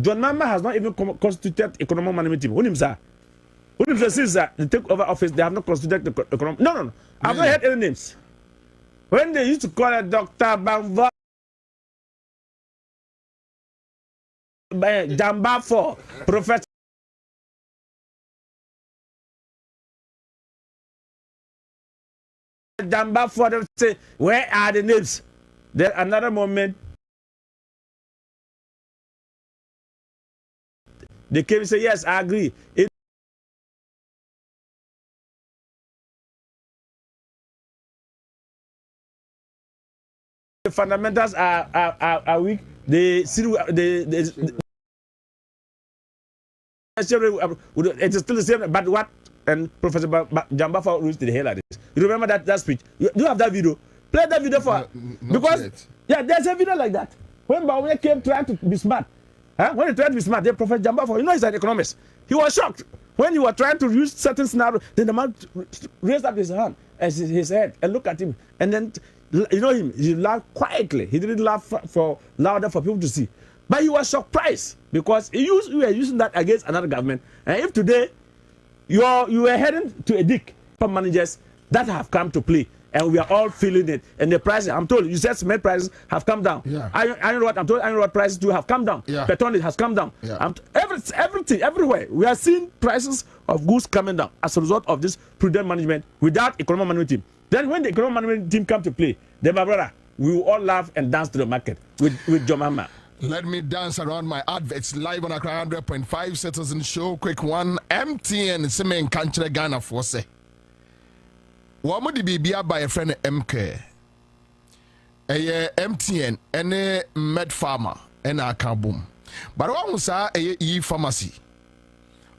John Mama has not even constituted economic management team. Who names are? Since they take over office, they have not constituted the economic. No. I've not heard any names. When they used to call it Dr. Bamba Jamba for Professor Jamba for them say, where are the names? Then another moment they came and say, yes, I agree. The fundamentals are weak. It is still the same. But what? And Professor Jambafa reached the hell like this. You remember that speech? Do you have that video? Play that video for because there's a video like that. When Bawumia came trying to be smart, when he tried to be smart, then Professor Jambafa, he's an economist. He was shocked when he was trying to use certain scenario. Then the man raised up his hand and his head and looked at him, and then. You know him, he laughed quietly. He didn't laugh for louder for people to see. But he was surprised because you were using that against another government. And if today you were heading to a dick for managers, that have come to play. And we are all feeling it. And the prices, I'm told, you said cement prices have come down. Yeah. Iron rod, I'm told iron rod prices too have come down. Yeah. Petrol has come down. Yeah. Everything, everywhere. We are seeing prices of goods coming down as a result of this prudent management without economic management team. Then when the economic management team come to play, then my brother, we will all laugh and dance to the market with Jomama. Let me dance around my adverts live on Accra 100.5 Citizen Show. Quick one. MTN Semen Country Ghana Force. What would be by a friend MK? MTN and Med Pharma and a Kaboom. But what was a pharmacy?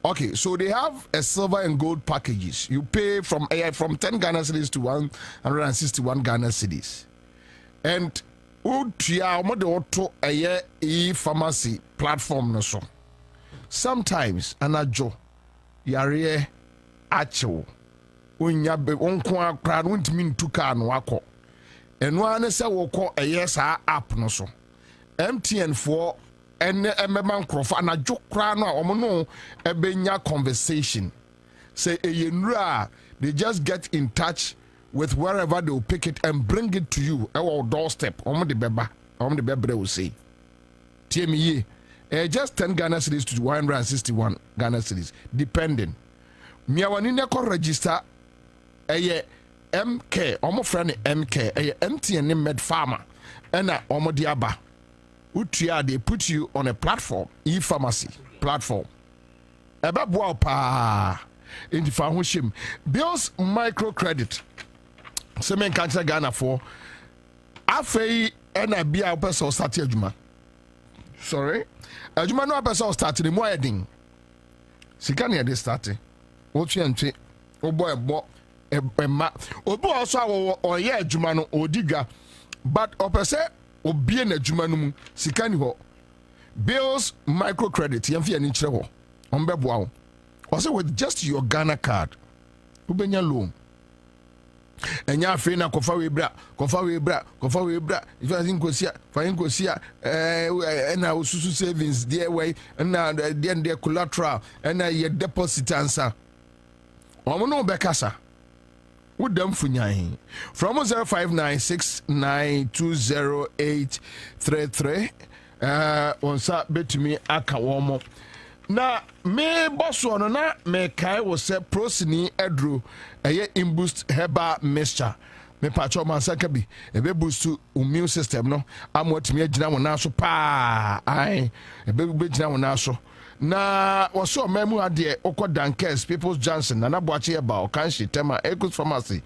Okay, so they have a silver and gold packages. You pay from 10 Ghana cedis to 161 Ghana cedis. And a pharmacy platform no so. Sometimes anajo yare acho onya be onko akra no ntimi ntuka no akọ. Eno ane se wo kọ sa app no so. MTN for ene emema nkrofo anajo kra no a omo no ebenya conversation. Say eyenura they just get in touch with wherever they will pick it and bring it to you our doorstep. Omo de beba will say. TME just 10 Ghana cedis to 161 Ghana cedis depending. Miawani ne ko register MK omo friend MK MTN Med Pharma ena omo di aba. Utia they put you on a platform, e-pharmacy platform. Eba boa pa in fa ho shim. Bills microcredit. Semen Country Ghana for afei ena bia person start adwuma. Sorry. Adwuma no person start ni mo edin. Sika na dey start. Wo twe obo ema obo also oye adwuma no odiga but opese obie na adwuma no mu sika ni ho. Bills microcredit yemfi ani kire ho. Ombeboa wo. Also with just your Ghana card ubenya loan. Enya afi na kofa we bra if I think kosia na ususu savings there way na there collateral na your deposit answer omo no be kasa wodam funyan from 0596920833 onsa betumi aka womo na me boss ono na me kai wo se prosini edru eye imboost herbal mixture me pacho mansaka bi ebe boost immune system no amotimi agina wo na so pa ai ebe gina wo na so na waso memu ade okodankes People's Johnson na naboache eba okanshi tema Ecos Pharmacy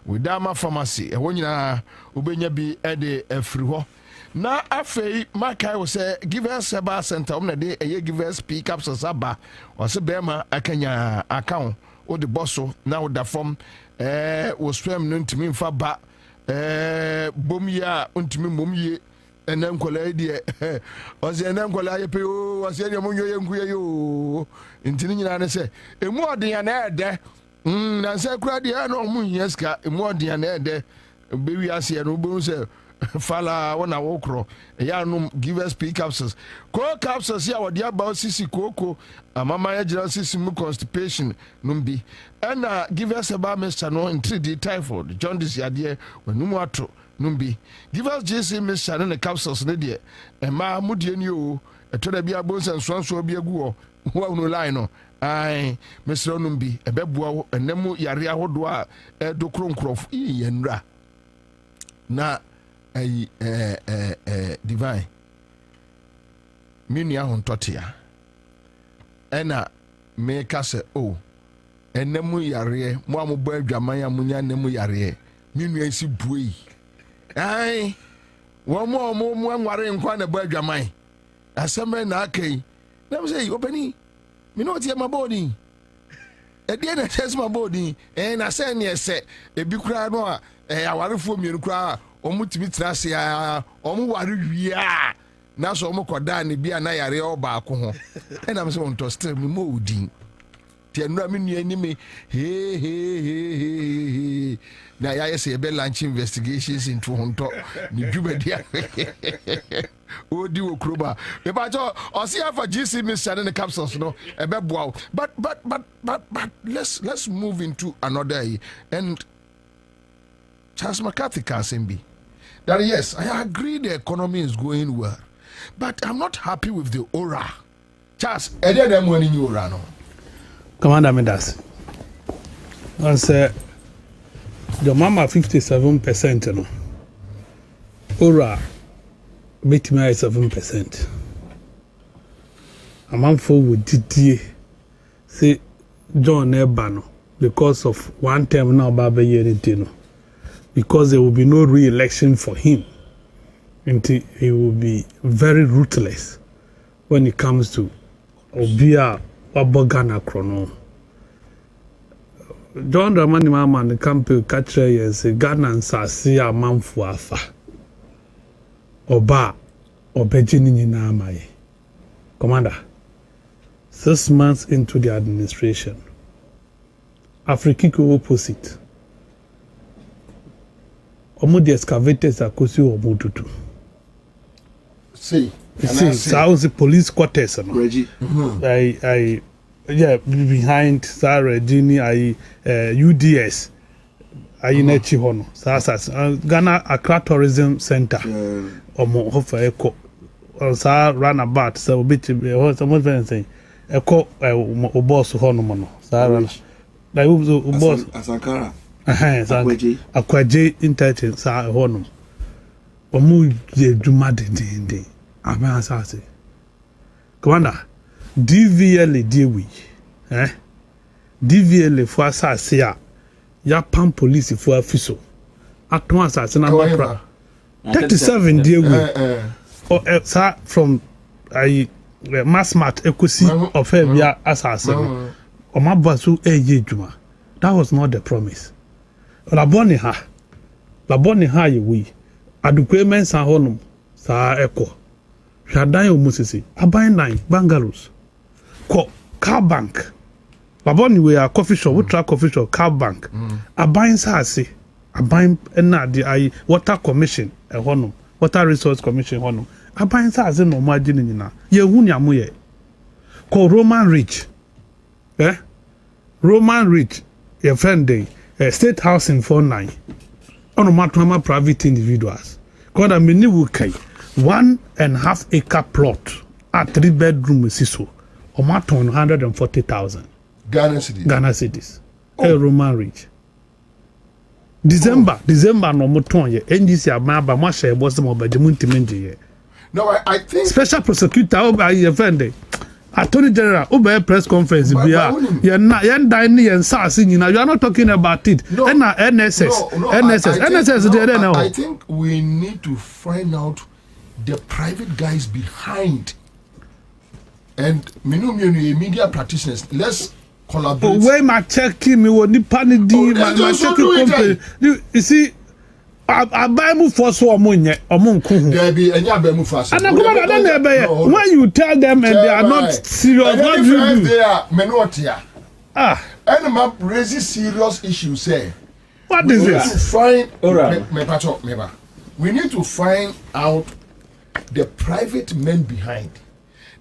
Widama Pharmacy e wonyina obenya bi ede afiri ho na afei makai wo say give us Seba Center omna de eye give us pick up saba wo se bema akanya account o de bosso na wo da form wo swem no ntimi mfa ba bomia ntimi momie enen kola die o se enen kola ye pe o se ne monyo ye nkuye yo ntini nyina ne se emu odin na ede na se kura die na omu yeska emu odin na ede bewi ase no bo se fala wana wokro ya no give us pick capsules co capsules ya wodi about sisi koko amama ya jira sisi mu constipation numbi and give us about Mr. no in 3D typhoid jaundice ya de wanu ato numbi give us JC Mr. no capsules ne de ma mudie ni o eto da bia bonsan sonso bia gu wo no line no ai Mr. numbi ebeboa wo enemu yare ahodo a do kronkrof yenra na divine minu ahun totia ena me ka se o enemu yare mo ambo adwaman ya munya enemu yare minu ansi buei ai wo mo nware nkwa na bo adwaman aseme na akai na me say obani me no tie mabodi e die na chess mabodi na say ne ese ebi kura no a awarefo mienu kura omutimi trase ya omware wia na so omokoda ne bia na yare oba ko ho ena me so on to still me mo udin ti anu me nua ni me he na ya yese be launch investigations into honto ni dwubadia odi wo kroba me ba jo o see for GC Mr. and the capsules no ebe boa but let's move into another and Charles McCarthy can be that yes, I agree the economy is going well, but I'm not happy with the aura. Charles, them winning you aura no. Commander Mendas. I said the mama 57% no. Aura beat me 7%. A man forward DTA say John Ebano because of one term now Baba Yeritino. Because there will be no re-election for him. Until he will be very ruthless when it comes to Obia Wabogana Chrono. John Dramani Mama the campaign catcher and say Ghana and Sasi a man for afa. Oba Obejini Namaye. Commander, 6 months into the administration, Afrikiko opposite. Omo the excavators are kosi omodudu. See, sounds the police quarters. Reggie. Yeah, behind Regini, UDS. Nechi hono. Ghana Accra Tourism Center. Omo hofa eko. Sa runabout. So bit someone saying eko boss hono mono. Sa run. Like boss Asankara. Akwaje interchange sa hono. Omu ye dwuma de. Amen asase. Commander, DVL deal we. DVL for asase a ya pam police for official. Aton asase na mapra. 37 deal we. Or from mass mart ekosi of bia asase. O mabasu eye dwuma. That was not the promise. Laboni ha ye we. Adukwe mensa honum sa eko. Shadan omusisi aban 9 bungalows. Ko car bank. Laboni we a coffee shop, ultra coffee shop, car bank. Aban sa se. Aban na the water commission e honum. Water resource commission honum. Aban sa se no margin nyina. Ye hu nyamu ye. Ko Roman Rich. Roman Rich your friend day. State house in 49 on a private individuals. God, I mean, will kay 1.5 acre plot at 3-bedroom siso or maton 140,000 Ghana cities. A Roman Rich. December no moton ye NGC amaba mo share boss mo ba demunti menje. No, I think special prosecutor over your friend day. Attorney General, over press conference, you are not talking about it. No, NSS. I think we need to find out the private guys behind and media practitioners. Let's collaborate. Where my checking me what the panic my checking company. You see. I buy mu for so omunye omunku. There be any abemu for so. And when you tell them and they are not serious, what do you do? They are menotia. And map raises serious issues. Say, what is this? We need to find out the private men behind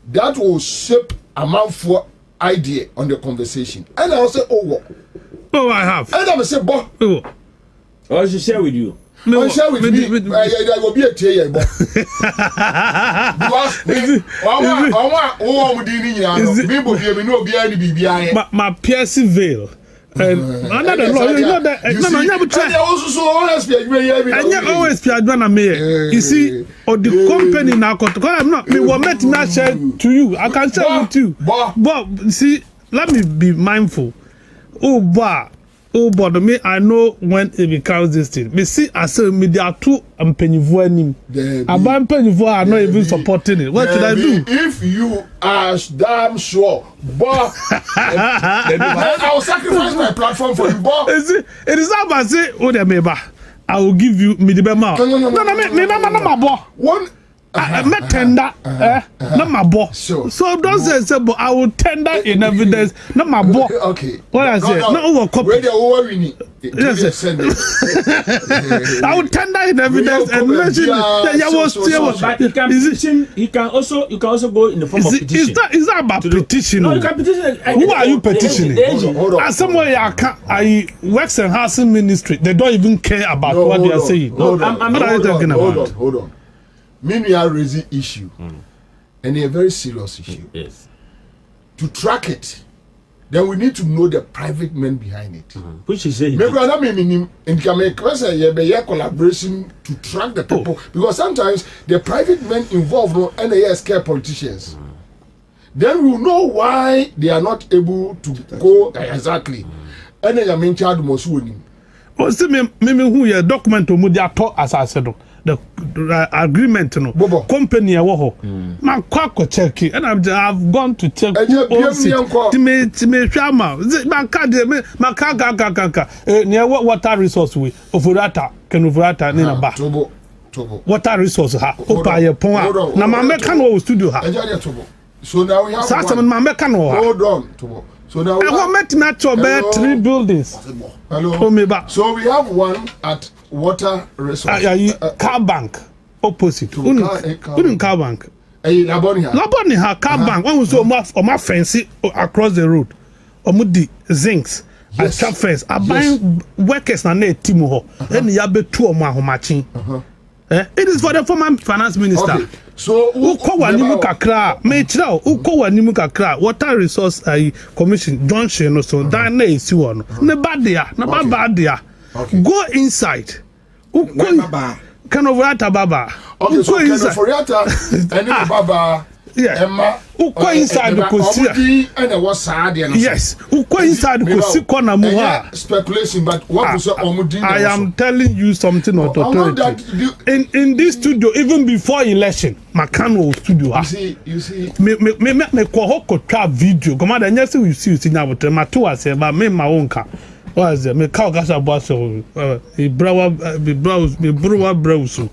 that will shape a man for idea on the conversation. And I'll say, oh, I have. And I will say, boy, I should share with you. No, share with me. I will be a tear. Because my Piercy Vale. And another law, you know that. Always you see, or the company now, I'm not me. What met me share to you? I can share with you. But see, let me be mindful. But me, I know when it becomes this thing. Me see, I say, me there are two pennyvoa. About pennyvoa are not even supporting it. What should I do? If you are damn sure, but I will sacrifice my platform for you. But it is not I say, oh, there maybe I will give you me the bema. No, me my boy. One. Me tender, not my boss. So don't say, but I will tender in evidence, not my boss. Okay. What I say, no over copy. Yes. I would tender in evidence and mention but he can also go in the form of petition. Is that about petition? No, you can petition. Who are you petitioning? As somewhere I works and housing ministry, they don't even care about what they are saying. Hold on. Meanwhile, raising issue, and a very serious issue. Yes. To track it, then we need to know the private men behind it. Which is saying. Maybe I mean in collaboration to track the people because sometimes the private men involved no NAS care politicians. Then we will know why they are not able to go exactly. And I mean child must win. Oh, see me who your document to media talk as I said. The agreement no company wo man kwa check and I've gone to check who owns it me hwama man card me man ka near water resource we ofurata kenufurata ni na ba tobo water resource ha opa ye pon a na man meka no studio ha so now we have one man meka no ha hold on tobo so now we have 3 buildings. Hello. So we have one at water resource. Car bank opposite. Car bank. Laboni car bank. One was on my fancy across the road. Omudi zincs. Yes. Trap fence. I buying workers na ne team ho. Then you have 2 or more matching. It is for the former finance minister. Okay. So uko wanimu kakra me chira uko wanimu kakra water resource commission John Sheno so dan na esi wo no ne badia na badia go inside uko kind of rata baba okay so kind of rata and baba yeah uko inside ko si and was sad yes uko inside ko si corner mu ha speculation but what was omudi I am telling you something authority in this studio even before election Makano studio ha you see me ko hoko twa video come on nyase we see nya botre mato ase ba me ma wonka was me ka kasa boss me brawa browso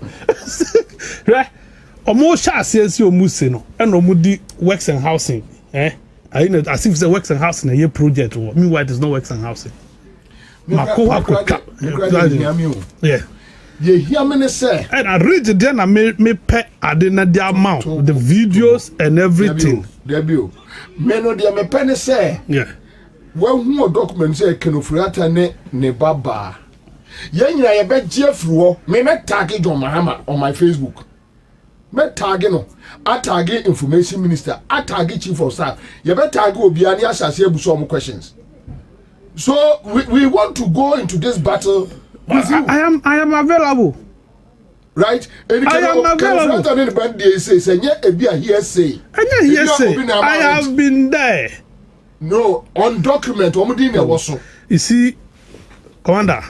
right omo sha ase omu se no and omudi works and housing I know as if the works and housing a year project meanwhile it is not works and housing yeah you hear me say and I read it then I me pet adena the amount the videos and everything debut me no dia me pen say yeah when who document say kenofurata ne baba yanyira ye be giefruo me tag John Mahama on my Facebook me tag no tag information minister tag chief of staff ye be tag obi ani asase ebuso om questions so we want to go into this battle with you. I am available. Right? And I am available. I have been there. No, on document. You see, Commander,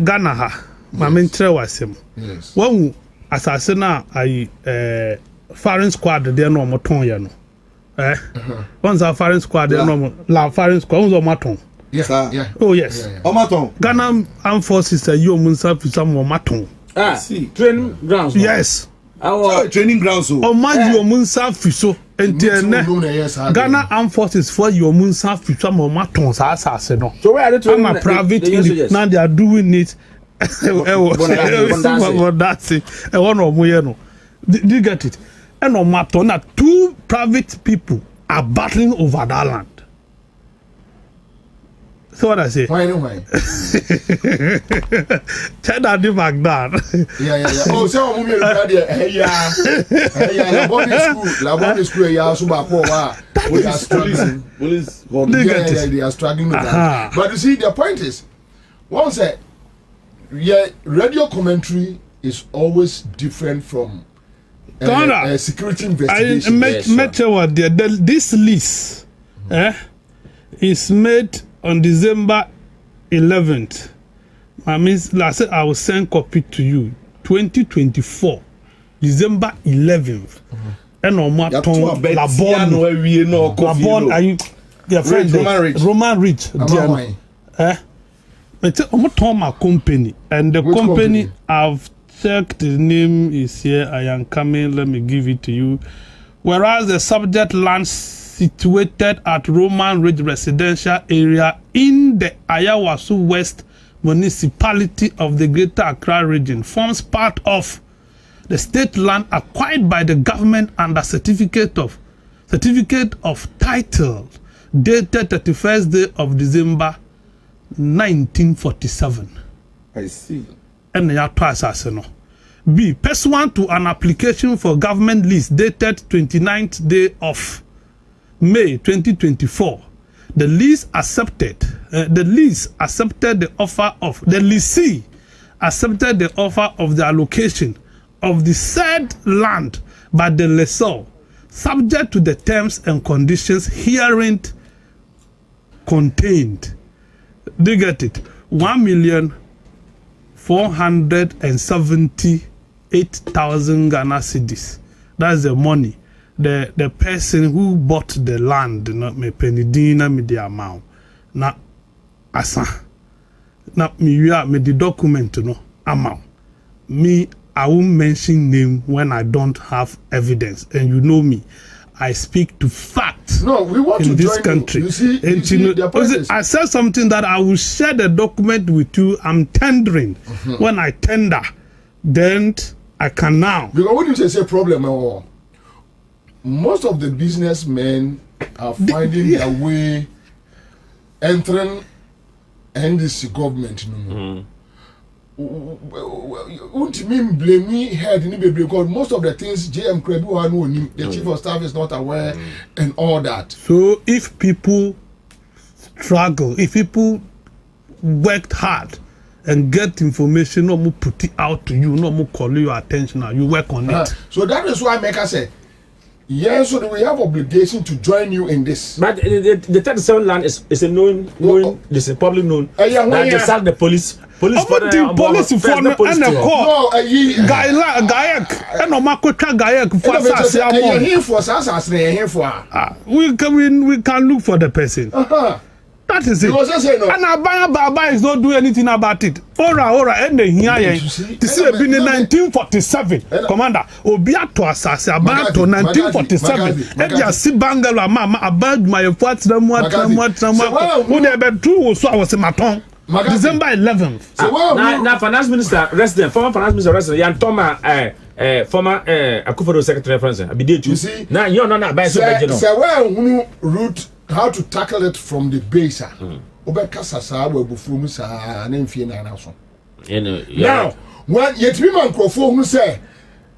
Ghana ha, Mamintre was him. Yes. One assassin, foreign squad, they no moton. Once our foreign squad, they no la foreign squad, on maton. Yes. Yeah. Oh yes. Omaton. Ghana Armed Forces you himself to some maton. See. Training grounds. Yes. Our training grounds. Oh man, you munsa fiso. Ghana Armed Forces for your munsa fiso mo maton sa asase no. So where are they training? I'm a private unit. Now they are doing it. That's it. I want to know. Do you get it? And on maton, 2 private people are battling over that land. So what I say? Why? China do back down. Yeah. Oh, so I'm moving around here. Yeah. Laboni school. Yeah, so we are struggling. They are struggling with that. But you see, the point is, one said, radio commentary is always different from security investigation. This list is made on December 11th. I mean, last I will send copy to you. 2024, December 11th. And on my tongue, Labon, are you their friend? Roman Rich. My company, and the company I've checked. The name is here. I am coming. Let me give it to you. Whereas the subject lands situated at Roman Ridge Residential Area in the Ayawaso West Municipality of the Greater Accra Region, forms part of the state land acquired by the government under certificate of title dated 31st day of December 1947. I see. And ya to asase no. B. Pursuant to an application for government lease dated 29th day of May 2024, the leasee accepted the offer of the allocation of the said land by the lessor, subject to the terms and conditions herein contained. Do you get it? 1,478,000 Ghana cedis. That's the money. The person who bought the land, not me penny dina me the amount. Na asa. Na me the document no amount. Me, I won't mention name when I don't have evidence. And you know me, I speak to facts. No, we want in to this join country. You see, I said something that I will share the document with you. I'm tendering. When I tender, then I can now. Because when you say problem at all, most of the businessmen are finding their way entering NDC government. Won't mean blame me head because most of the things JM Krebu the chief of staff is not aware and all that. So if people struggle, if people worked hard and get information, no more put it out to you, no more call your attention, you work on it. So that is why Mecca said, yes, so we have obligation to join you in this. But the 37 land is a known, this is public known. That they sack the police. Police for the police for and the court. No, Gayak and no Makota Gayak for we can look for the person. That is it. And Abaya is not doing anything about it. Ora, and the here. This has been in 1947. Commander, Obiato Assassin, about 1947. And you see Bangala, Mama, about my what's the what, who never true, so I was in my tongue. December 11th. Now, finance minister resident, former finance minister resident, Yan Toma, former Akufo secretary president. You see, now you're not by so route. How to tackle it from the base. Now, when Yetman Crofo who say,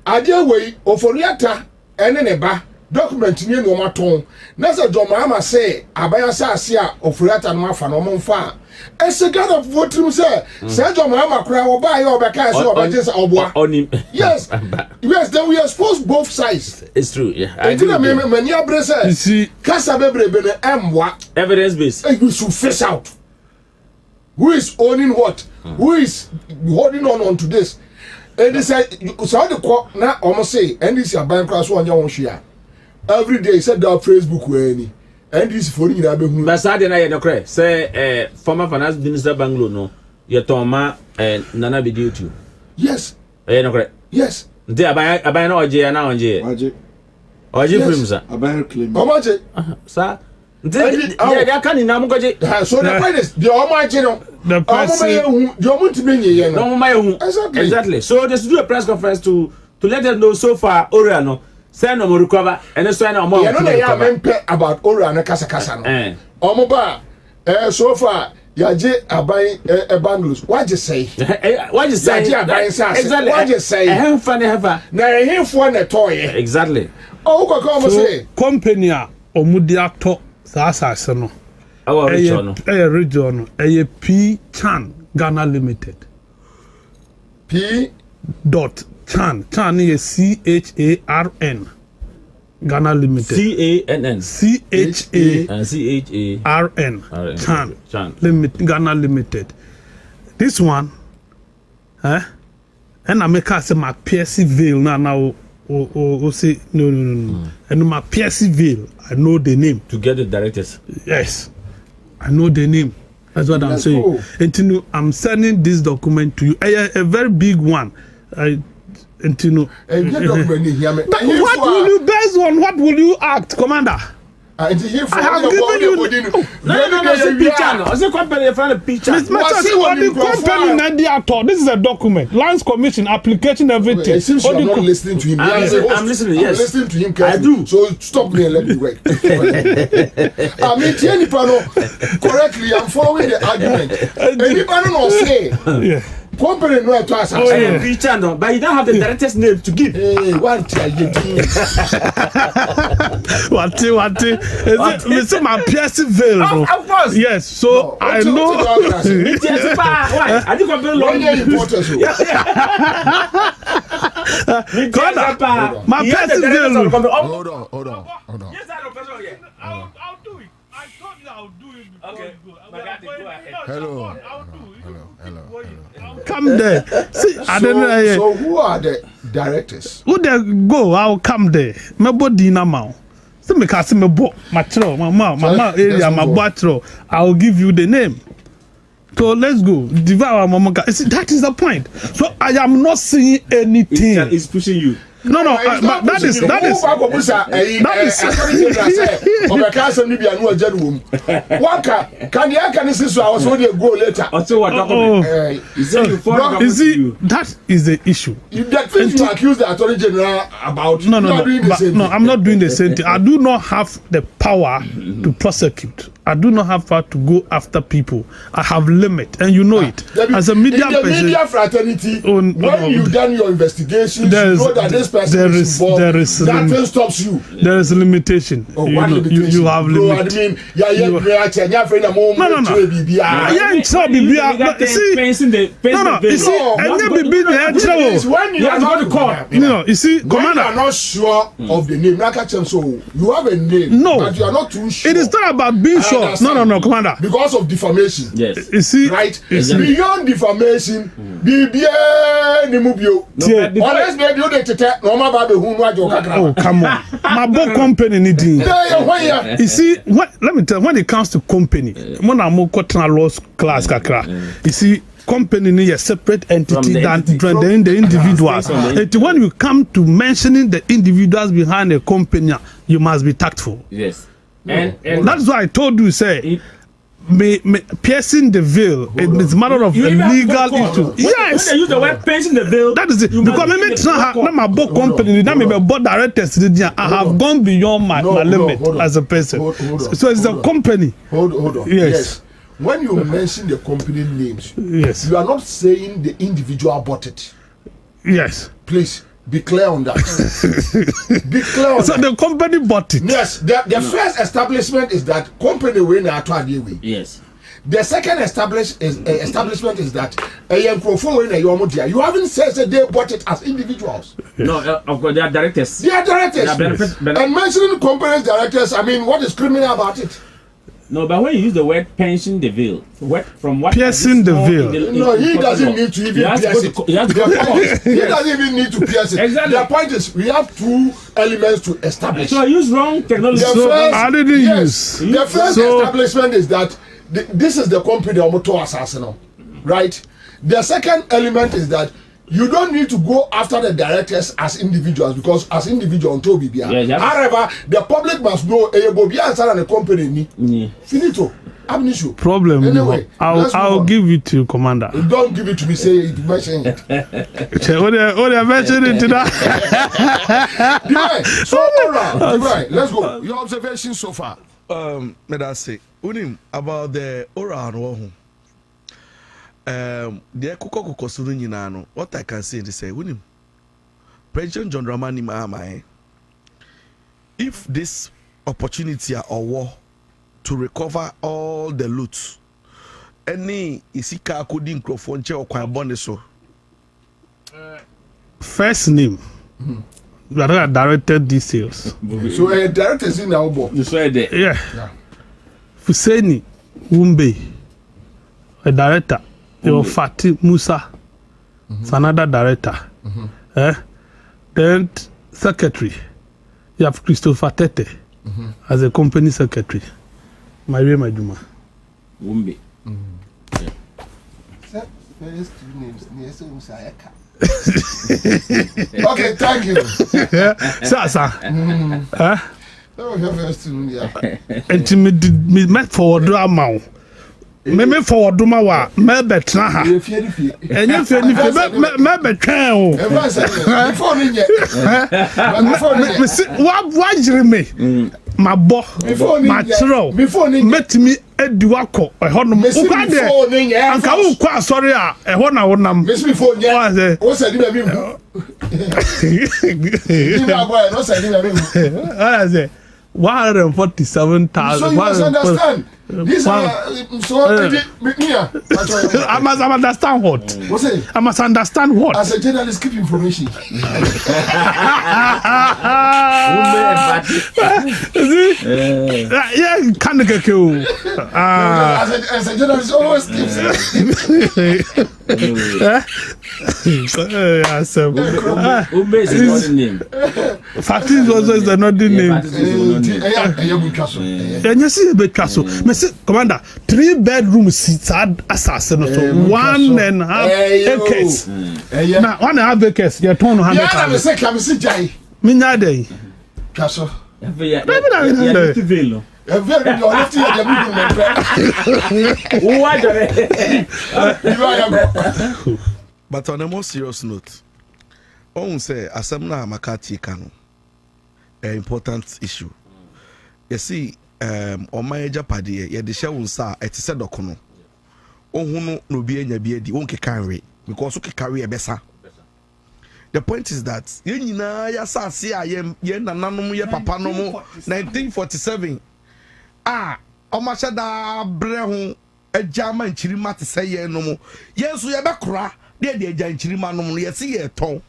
Adia way, Oforiata, and Neba, document near no maton. Nasa Jomama say, Abaya Sia, Oforiata and Mafan, Fa. As a god of what you say, Sergio Mama cry or buy or back or just on him. Yes, then we expose both sides. It's true, yeah. I didn't remember when your brother says, Casabebre M what evidence based. We should fish out. Who is owning what? Who is holding on to this? And they said, you saw the quote now almost say, and this is a bank class on your own share. Every day, said that Facebook were any. And this for you, but Saturday night, no say, former finance minister Banglo, no, your Toma and Nana be due to. Yes. No correct. Yes. They are by no J now on J. Or J films, sir. How much? Sir. They can't in Namukaji. So the point is, the Almighty, the person, you're going to be no my exactly. So just do a press conference to let them know so far, Oriano. Send them recover and then send them more. You know about Ora and Casacasano. Omoba, so far, Yaje abai bangles. What you say? What you say? Exactly. What you say? I have funny ever. Now I have one a toy. Exactly. Oh, come say. Company Omudia to Sasa no. Our region. A P Chan Ghana Limited. P. Chan is CHARN Ghana Limited. CANN. CHARN Chan Limited Ghana Limited. This one, and I make us my PSC veil now. Say no. And my PSC veil, I know the name. To get the directors. Yes, I know the name. That's what I'm saying. Cool. And I'm sending this document to you. A very big one. What will you based on? What will you act, Commander? I have given you. No. It's a picture. It's a company in front of picture. This is a document. Lands Commission application, everything. Okay, it seems you're not listening to him. I'm listening. Yes, I'm listening to him carefully. I do. So stop me and let me work. I mean, correctly, I'm following the argument. Anybody not say. Yeah. Company no to us. Picture no, but you don't have the director's name to give. Hey, what are you doing? What? Is it my piercing veil? Of course. Yes. So I know. Yes, why? I think I'm very long. My piercing veil. Hold on. Yes, I know. I'll do it. I told you I'll do it. Okay. Go ahead. Hello. Come there. See, I don't know. So who are the directors? Who they go? I'll come there. My body now. So me can see me bo matro, mama area, my batro. I'll give you the name. So let's go. Devour mama. See, that is the point. So I am not seeing anything. It's pushing you. No, but that is you see, that is the issue. You accuse the Attorney General about I'm not doing the same thing. I do not have the power to prosecute. I do not have power to go after people. I have limit, and you know it. As a media person, media fraternity, when you've done your investigations, you know that this person is involved. Nothing stops you. There is a limitation. You have limit. You see, Commander, you are not sure of the name. So you have a name, but you are not too sure. It is not about being sure. No, Commander. Because of defamation. Yes. You see, right? Beyond defamation, oh, come on. My book company needing. You see, let me tell you, when it comes to company, when I'm law class, you see, company need a separate entity than the individuals. When you come to mentioning the individuals behind a company, you must be tactful. Yes. And that's why I told you, say, piercing the veil, it's a matter of a legal issue. Yes. When they use the word piercing the veil, that is it. Because my book company, my board directors, I have gone beyond my limit as a person. So it's a company. Hold on. Yes. When you mention the company names, yes, you are not saying the individual bought it. Yes. Please be clear on that. Be clear on so that. The company bought it. Yes. The first establishment is that company way na to way. Yes. The second establishment is that you haven't said that they bought it as individuals. Yes. No, of course they are directors. They are directors. And mentioning companies directors, I mean, what is criminal about it? No, but when you use the word piercing the veil, piercing the veil. No, he doesn't need to even pierce it. He doesn't even need to pierce it. Exactly. The point is, we have two elements to establish. So I use wrong technology. I didn't use. The first establishment is that this is the company of Motor Assassin, right? The second element is that you don't need to go after the directors as individuals because as individuals, however, the public must know a answer and a company. Finito. I'm an issue. Problem. Anyway, I'll give it to you, Commander. Don't give it to me. Say it. Mention it. What mention it to that? So all right. Let's go. Your observation so far. Let us say, unim about the oral. The Kuko Suru Yinano, what I can say is say, William, President John Dramani Mahama, if this opportunity or war to recover all the loot, any Isika couldn't crofone or Quambone so. First name, rather directed details. So a director is in our book. Yeah. Fuseni Wumbe, a director. Your Fatih Musa, it's another director. Then secretary, you have Christopher Tete as a company secretary. Maria Majuma. Wumbi. Okay, thank you. Sasa. Enti me met forward do amount. Me forward do ma wa me betna ha. Enye fie ni fie me betwan o. Me wa jire me. Ma bo ma tro. Metimi edi wako ehọ no mo kwa de. Anka wo kwa asori a ehọ na wonam. Me before nye. O se di be mi hu. Ni ma boy no se di be mi hu. I say 147,000. So you must understand. These are I must understand what? What's it? I must understand what? As a journalist, keep information. Yeah, can't get you. As a journalist, always keeps Ube is not the name. Fatis also is not the name. Yes, Commander, 3-bedroom seats had assassin, so 1.5 acres. Now, 1.5 acres, you're 200,000. I'm sick, Jay. Minade. Castle. But on a more serious note, on say Asamna Makati Kano, an important issue. You see, on my Japadi, ye the show sa at the Sedokono. Oh, no be any be the won't carry because you can carry a bessa. The point is that ya sa see I am yen nanum ye papa no mo 1947. Omashada brehu a German chirima to say ye no mo. Yes, we have a cra, dear chirima no mo, yes, ye ton.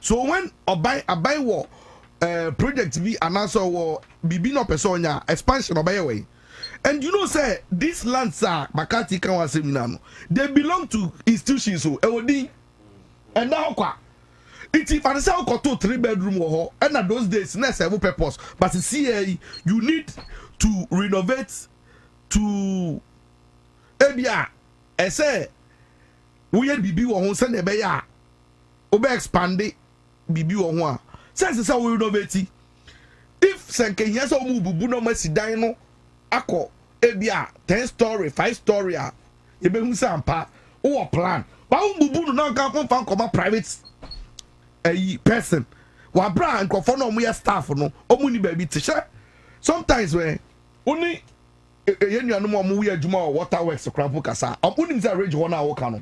So when a buy war project be an answer or be no personia expansion of by way. And you know, say these lands are Makati Kawa Seminano. They belong to institutions so EOD. And now it's if I say I got 2-3-bedroom or and at those days next have purpose. But see you need to renovate to Ebia. I say we had BB or send a beya. Obe expand it BB or one. Says how we renovate. If Sanke yes or move Buno Messi Dino Ako Ebia 10-story, 5-story you be sampa or plan. But Bubu no come from come private person. Wa bra and for no more staff no omuni baby teacher. Sometimes when only no more we adwuma water works crampo kasa. Omuni say range 1 hour kan no.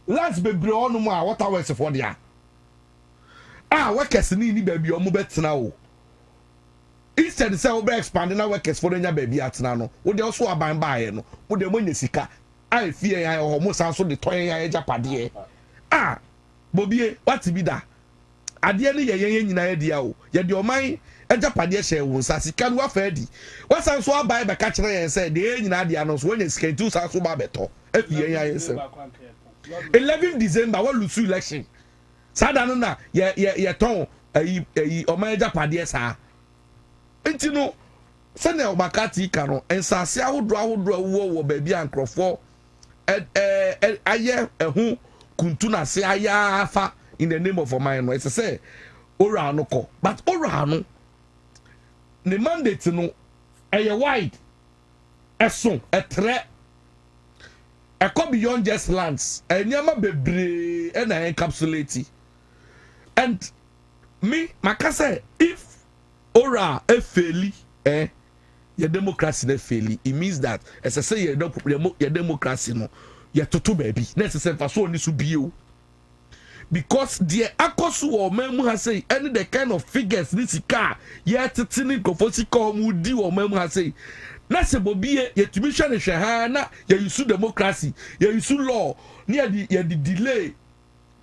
Last bebre on more water works for dia. Workers ni baby omu betena o. Instead say we be expanding our workers for nya baby atena no. We dey also aban bae no. We dey money sika. I fear ya o so the toy ya japade. Bobie what be that? Ade ne ye nyina ye dia o. Ye de oman japade hye wo sa sika no afa di. Wasan so aban be ka kire yen say de nyina dia no so when sika 2 sa so ba beto. Afie ya yen say 11 December we lose election. Sada no na ye ton oman japade sa. Enti no sene Makati Kano ensase ahodo wo baabi ankrofo aye ehu kuntu na se aya afa in the name of Oman no it's say ora no ko but ora no the mandate no eye wide eso etre e beyond just lands enyama bebre e na encapsulate and me makase if ora efeli your democracy na faili it means that as I say your democracy no your toto baby necessary for so ni so bio because the akosu or memu has say any the kind of figures this car yet titini kofosika omudi or memu has say na se bobie yetumi hwe ne hwe ha na you use democracy you use law near the delay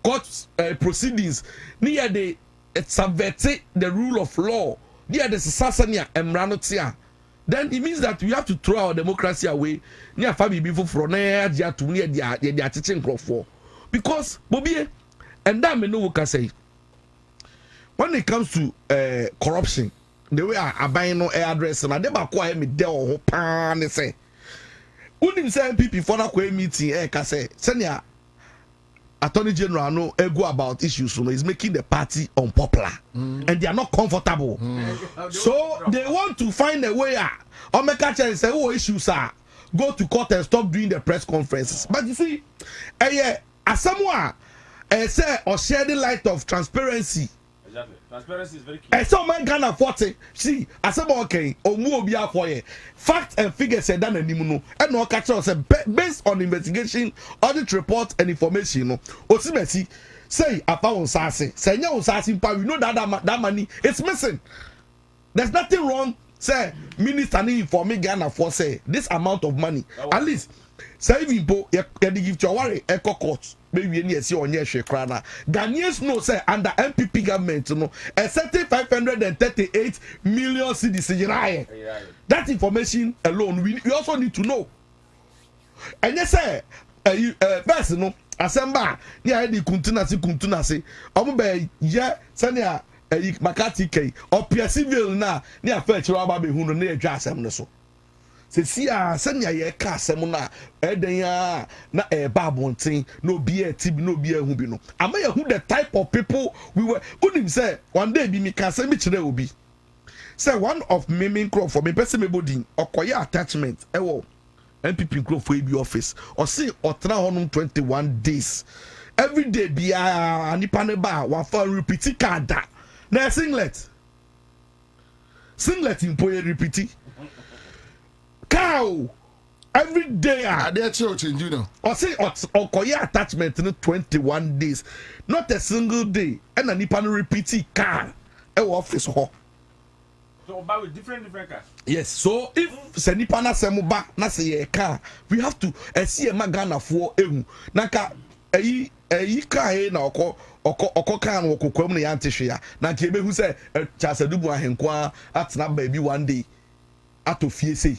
court proceedings near the subvert the rule of law near the sasania emranotia. Then it means that we have to throw our democracy away. Near family before for near to near the teaching for because Bobby and that me know what can say when it comes to corruption, the way I buy no address and I never acquire me there or pan say. Unim say people for that meeting can say senior Attorney General no ego about issues, so is making the party unpopular, and they are not comfortable. So they want to find a way. Or make a chance say, "Oh, issues are go to court and stop doing the press conferences." But you see, as someone say or share the light of transparency. Exactly. Transparency is very key. And so man Ghana 40. See, as I'm okay, or more be for you. Facts and figures said done and no catch us based on investigation, audit report and information. No, Osimesi say about Sasi, say no Sasi, we know that money it's missing. There's nothing wrong. Say minister for me Ghana for say this amount of money. At least say we bo you give to worry eco court. Maybe any see on your krana. Ghanaians know say under MPP government no a certain 538 million cedis. That information alone we also need to know. And you say person no asemba near the kuntunasi omo ye senia makati k or pia civil na near fetch raba be hunu na edwa asem no so. Se si a senya ye ka asem na eden ya na babontin no be a tib no be a hu bi no ama ye who the type of people we were unim say one day bi mi ka say mi kire obi say one of miming crop for me person me body okoye attachment e wo MPP crop for ebi office or say otra honum 21 days every day bi anipa ne ba wa fa repeat card na singlet impoye repeat cow every day they church in Juno. Or say okoye attachment in 21 days not a single day and a nipa repeat car e office ho. So buy with different cars. Yes, so if se nipa na semuba na say ye car we have to see a Ghana for ehu naka eyi car na oko kan wo kokwam na yantehwe ya na ke behu say chasadubu ahenkwa atena ba bi one day atofie say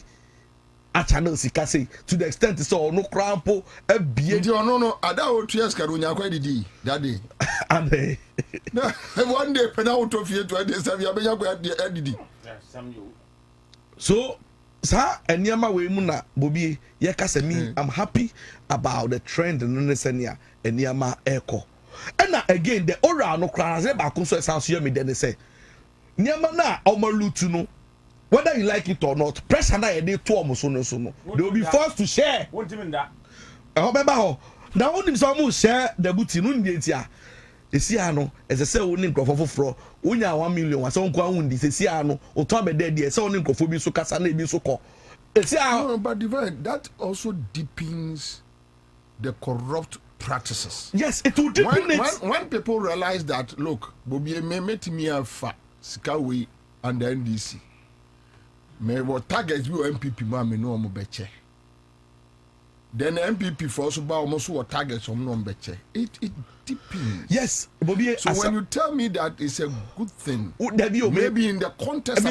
a channel sika say to the extent so no crampo ebie no ada o 2 years karu nya kwa didi that day and one day penal to fie to dey say ya be nya kwa didi so sa eniama we mu na bobi ye kasa me I'm happy about the trend in Nesenia eniama eko and again the oral no kra say ba kun so sound so me then say niama na omalutu no whether you like it or not pressure na dey to omo so no they will be forced to share won't even that remember how now onim so mo share the booty no ndi entia esi ano ese say woni nkrofo foforo wonya 1 million wasa wonko awundi esi ano oto abede de ese woni nkrofo bi so kasa na ebi so ko esi ano but divine that also deepens the corrupt practices. Yes, it will deepen it. When people realize that look bobi met me afa sikawe and the NDC me what target you MPP ma me no mo beche then MPP for also ba almost what target some no beche it deepens. Yes, bobi so when you tell me that it's a good thing maybe in the context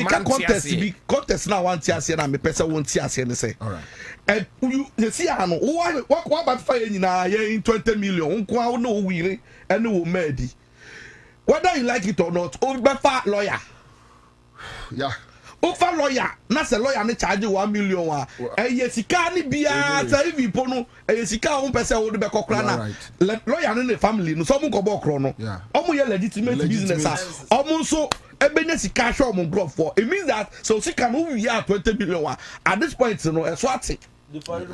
context now want to na me person won't see ne say all right and you see ano what about fire nyina in 20 million nko no wire and no medi whether you like it or not obefa lawyer yeah over lawyer na say lawyer ne charge 1 million wa sika ni bia say if people no sika won person wo de be kokra na lawyer ne family no so mo ko bo kro no omo ye legitimate business omo so ebenya sika hwe omo grow for it means that so sika no we are 20 million wa at this point no e so ate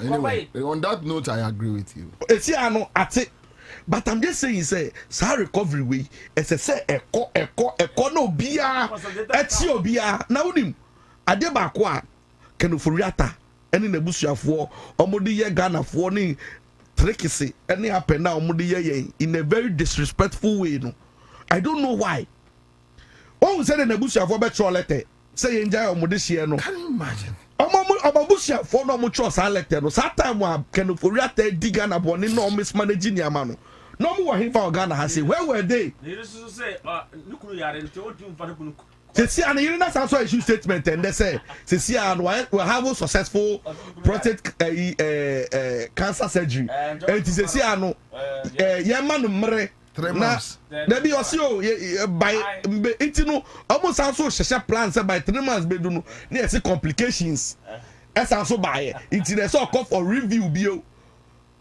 anyway on that note I agree with you esi ano ate but I'm just saying say sa recovery way ese say eko no bia eti obia na unim ade ba ko a kenoforiata ene nabusuafo omode ye Ghana fo ni trikisi ene happen na omode ye in a very disrespectful way no I don't know why oh say the nabusuafo be trolete say enjoy omode hie no can you imagine obabusuafo no mo trust alete no sa time a kenoforiata diga na boni no mismanage ni ama no no more him for Ghana has say where were they? They used to say nukunu yare nti o tun fa nukunu. See and you know that's why issue statement and they say see and we have a successful prostate cancer surgery and it see and yeah man mre 3 months there be also by it no almost also share plans by 3 months be do no see complications as also by it is so call for review bio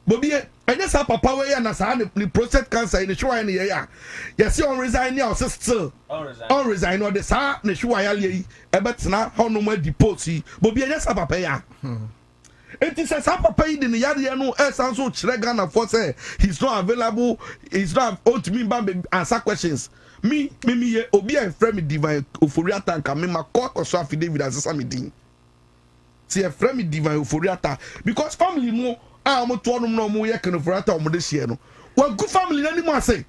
Bobi enya sa papa we ya na sa ni prostate cancer ni shwa ni ya yes on resign ya still on resign or the sa ni shwa ya le ebetena hono ma depose Bobi enya sa papa ya enti sa papa yi ni ya no san so kire Ghana for say he's not available, he's not out to me answer questions. Me ye obi en frame divine euphoria tanka me makọ so affidavit asesa me din see a frame divine euphoria because family no am to onum no mo ye kan euphoria ta omo de hie no one good family na ni mo say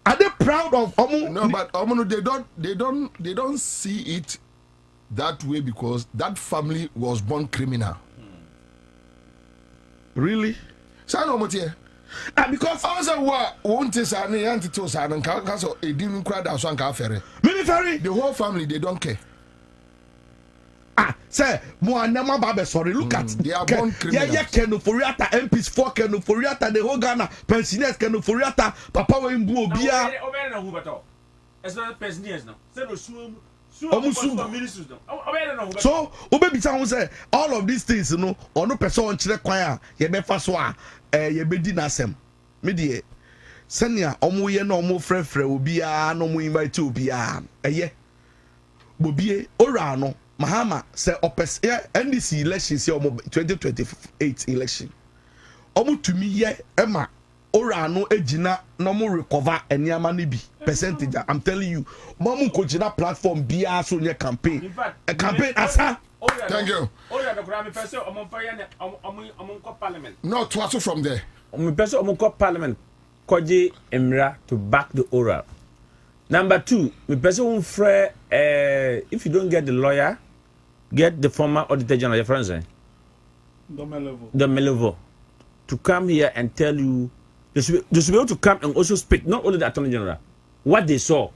are they proud of omo? No, but omo no, they don't see it that way because that family was born criminal. Really? Say no motie. Because I was won't say na yanti to say na ka so e din kra da so anka afere. Me ferry. The whole family they don't care. Say mo anema ba sorry look at they are born criminals. Yeah Kenu Foriata MPs 4 Kenu Foriata the whole Ghana pensioners Kenu Foriata papa we mbu obia. Obere na hu bato. It's not pensioners now. Say no suom so obebisa ho say all of these things no ono person on kire kwan a ye be fa so a ye be di nasem me de senia omo ye na omo frefre obia no mo invite obia eye bobie ora no mahama say opes NDC election say omo 2028 election omo tumi ye ema ora no ejina no mo recover eniama no bi percentage I'm telling you mamu ko jina platform bia so nye campaign a campaign asa. Thank you. Parliament. No, to from there. Parliament koji emra to back the oral. Number 2, me person if you don't get the lawyer, get the former auditor general, your friends, the Melevo, to come here and tell you. They should be able to come and also speak, not only the Attorney General, what they saw.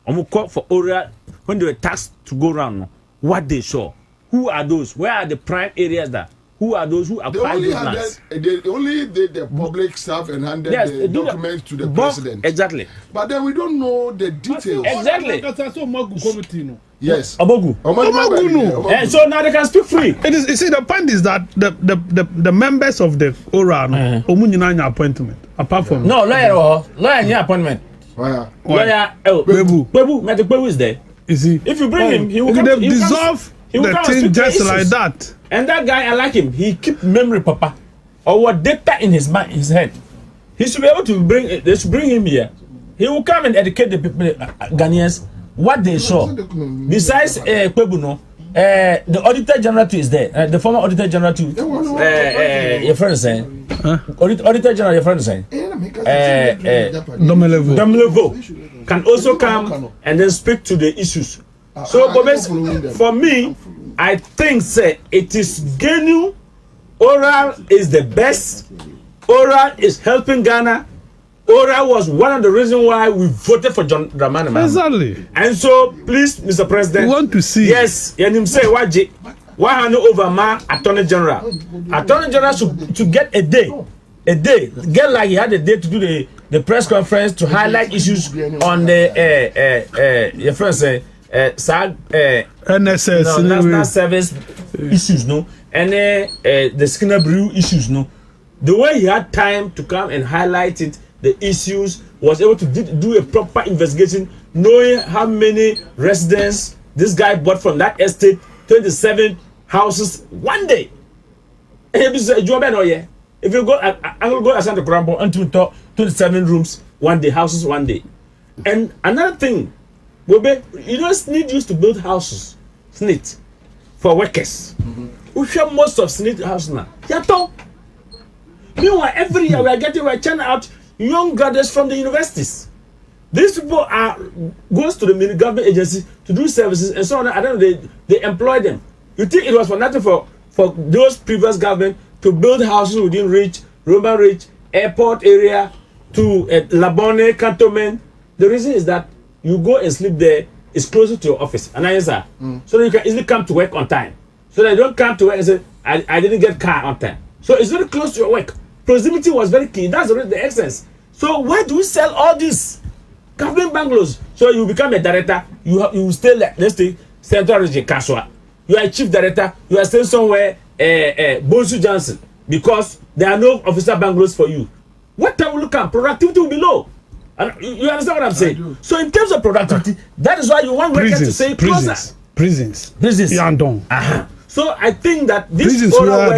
I'm call for oral when they were tasked to go around. What they saw. Who are those? Where are the prime areas that? Who are those who acquired those lands? They only did the public staff and handed the documents to the president. Exactly. But then we don't know the details. Exactly. Yes. Obogu. And so now they can speak free. It is. You see, the point is that the members of the oral appointment. Apart from lawyer appointment. Lawyer Bebu is there. You see, if you bring him, he will come. They dissolve the thing just like that. And that guy, I like him. He keep memory, Papa, or what data in his mind, his head. He should be able to bring. They should bring him here. He will come and educate the people, Ghanaians, what they saw. Besides Kwebuno, the Auditor General too is there. The former Auditor General too. Your friend is saying. Auditor General, your friend is saying. Domelevo can also come and then speak to the issues. So, for me, I think it is genuine. Oral is the best. Oral is helping Ghana. Oral was one of the reasons why we voted for John Dramani Mahama. Exactly. And so, please, Mr. President, we want to see. Yes, and him say, why hand over my Attorney General? Attorney General should get a day. Get like he had a day to do the press conference to highlight issues on the your friend say NSS national service issues, no, and the Skinner Brew issues, no. The way he had time to come and highlight it, the issues, was able to do a proper investigation, knowing how many residents this guy bought from that estate, 27 houses one day. If you go, I will go Asante Kurambo until 27 rooms one day, houses one day. And another thing, you don't need used to build houses, SNIT, for workers. We share most of SNIT houses now. Meanwhile, every year we're churning out young graduates from the universities. These people goes to the government agency to do services and so on. I don't know, they employ them. You think it was for nothing for those previous government to build houses within Roman Reach, airport area, to Labone cantonment? The reason is that you go and sleep there, it's closer to your office. And so that you can easily come to work on time. So that you don't come to work and say, I didn't get car on time. So it's very close to your work. Proximity was very key. That's the essence. So why do we sell all this? Government bungalows. So you become a director, you stay like, let's say, Central Region, Kaswa. You are a chief director, you are staying somewhere, Bonsu Johnson. because there are no officer bungalows for you. What time will come? Productivity will be low. And you understand what I'm saying? So in terms of productivity, that is why you want workers to say closer. Prisons. So I think that this oral work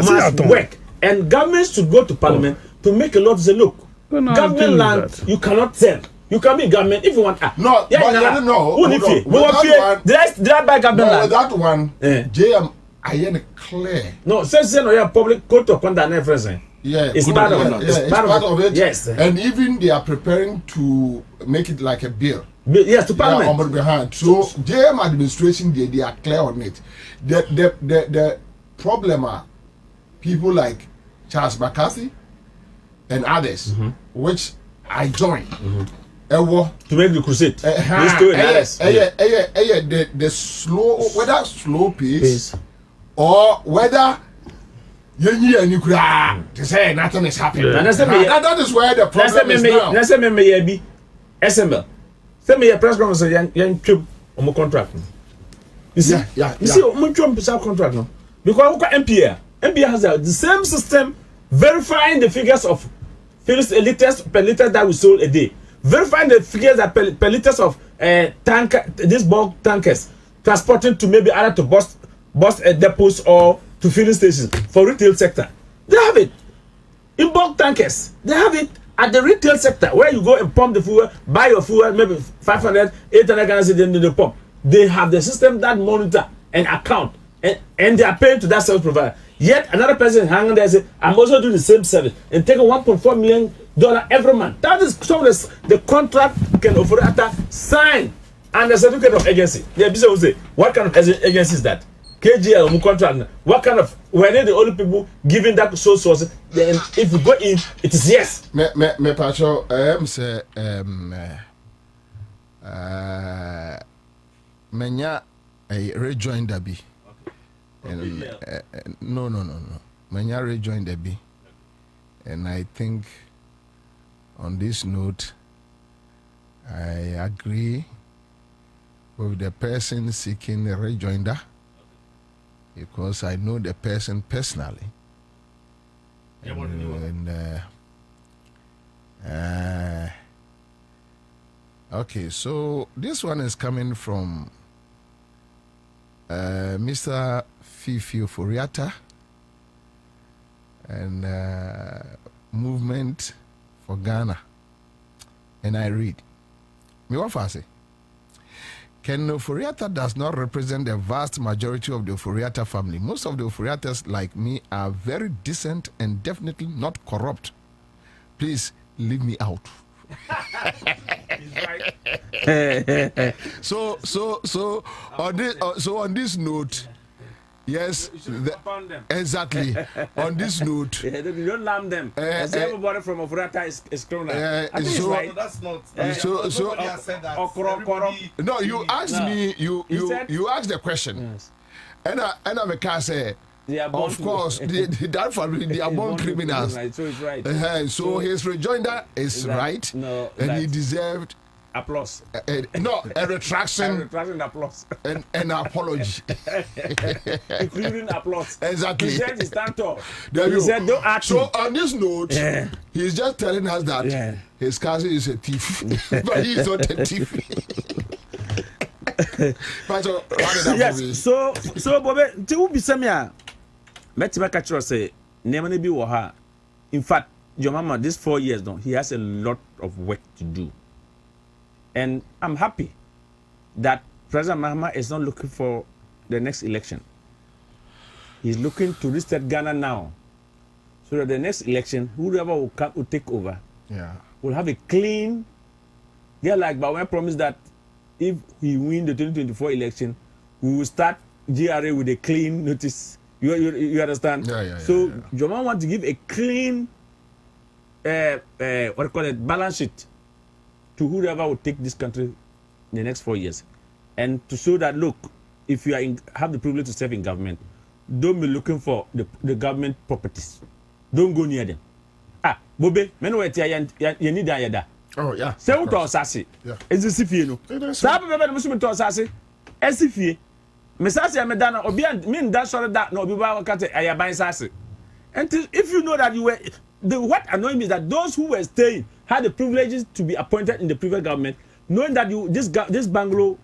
must work, and governments should go to parliament to make a law to say, look, government land you cannot sell. You can be government if you want. No, yeah, but I don't know. Did I buy government land? That one, JM, I ain't clear. No, since you know public code of conduct and everything. Yeah, it's part of it. Yes, and even they are preparing to make it like a bill. Yes, to parliament. On behind. So JM administration, they are clear on it. The problem are people like Charles McCarthy and others, which I joined. To make the crusade. The slow, whether slow pace or whether to say nothing is happening. That is where the problem is now. SML. Send me a press conference and on my contract. You see, you see, I'm contract now because MPA has the same system verifying the figures of liters per liter that we sold a day, verifying the figures that per liters of these bulk tankers transporting to maybe either to bus depots or to filling stations for retail sector. They have it in bulk tankers. They have it at the retail sector where you go and pump the fuel, buy your fuel, maybe 500, 800 gallons in the pump. They have the system that monitor and account, and they are paying to that service provider. Yet another person hanging there and say, I'm also doing the same service and taking $1.4 million every month. That is some of the contract can operator sign and the certificate of agency. The business will say, what kind of agency is that? KGL contract. What kind of, were they the only people giving that source? Then if you go in, it is yes. Me Pacho, say Menya a rejoin Dabi. No. Menya rejoin Dabi. And I think on this note, I agree with the person seeking a rejoinder because I know the person personally. Okay, so this one is coming from Mr. Fifi Furiata and Movement for Ghana. And I read, me what I say? Ken Oforiatta does not represent the vast majority of the Oforiatta family. Most of the Oforiattas, like me, are very decent and definitely not corrupt. Please leave me out. So on this note, yes, exactly. On this note, you don't lamb them. Everybody from Oforiatta is criminal. That's not. No, you asked me. You asked the question, yes. And I can say. Of course, that family, they are born criminals. Right, so it's right. So his rejoinder is right, and he deserved applause. No, a retraction. Applause. And an apology. Including applause. Exactly. He said he stand tall. He said don't act. So on this note, he's just telling us that his cousin is a thief, but he is not a thief. Yes. So Bobby, to be samia. Metima Kachro say, never be waha. In fact, your mama, this 4 years now, he has a lot of work to do. And I'm happy that President Mahama is not looking for the next election. He's looking to reset Ghana now. So that the next election, whoever will take over, will have a clean. Yeah, like Bawen promised that if he win the 2024 election, we will start GRA with a clean notice. You understand? So Joma want to give a clean, balance sheet to whoever will take this country in the next 4 years, and to show that look, if you are have the privilege to serve in government, don't be looking for the government properties. Don't go near them. Bobe, men wait you need that. Oh yeah. Say what to say. Is this if no? Sabe bebe musu to say. Esifie. Mesasi amedana obi me nda sore da na obi ba wakate ayaban sase. And if you know that you were, what annoyed me is that those who were staying had the privileges to be appointed in the previous government, knowing that this bungalow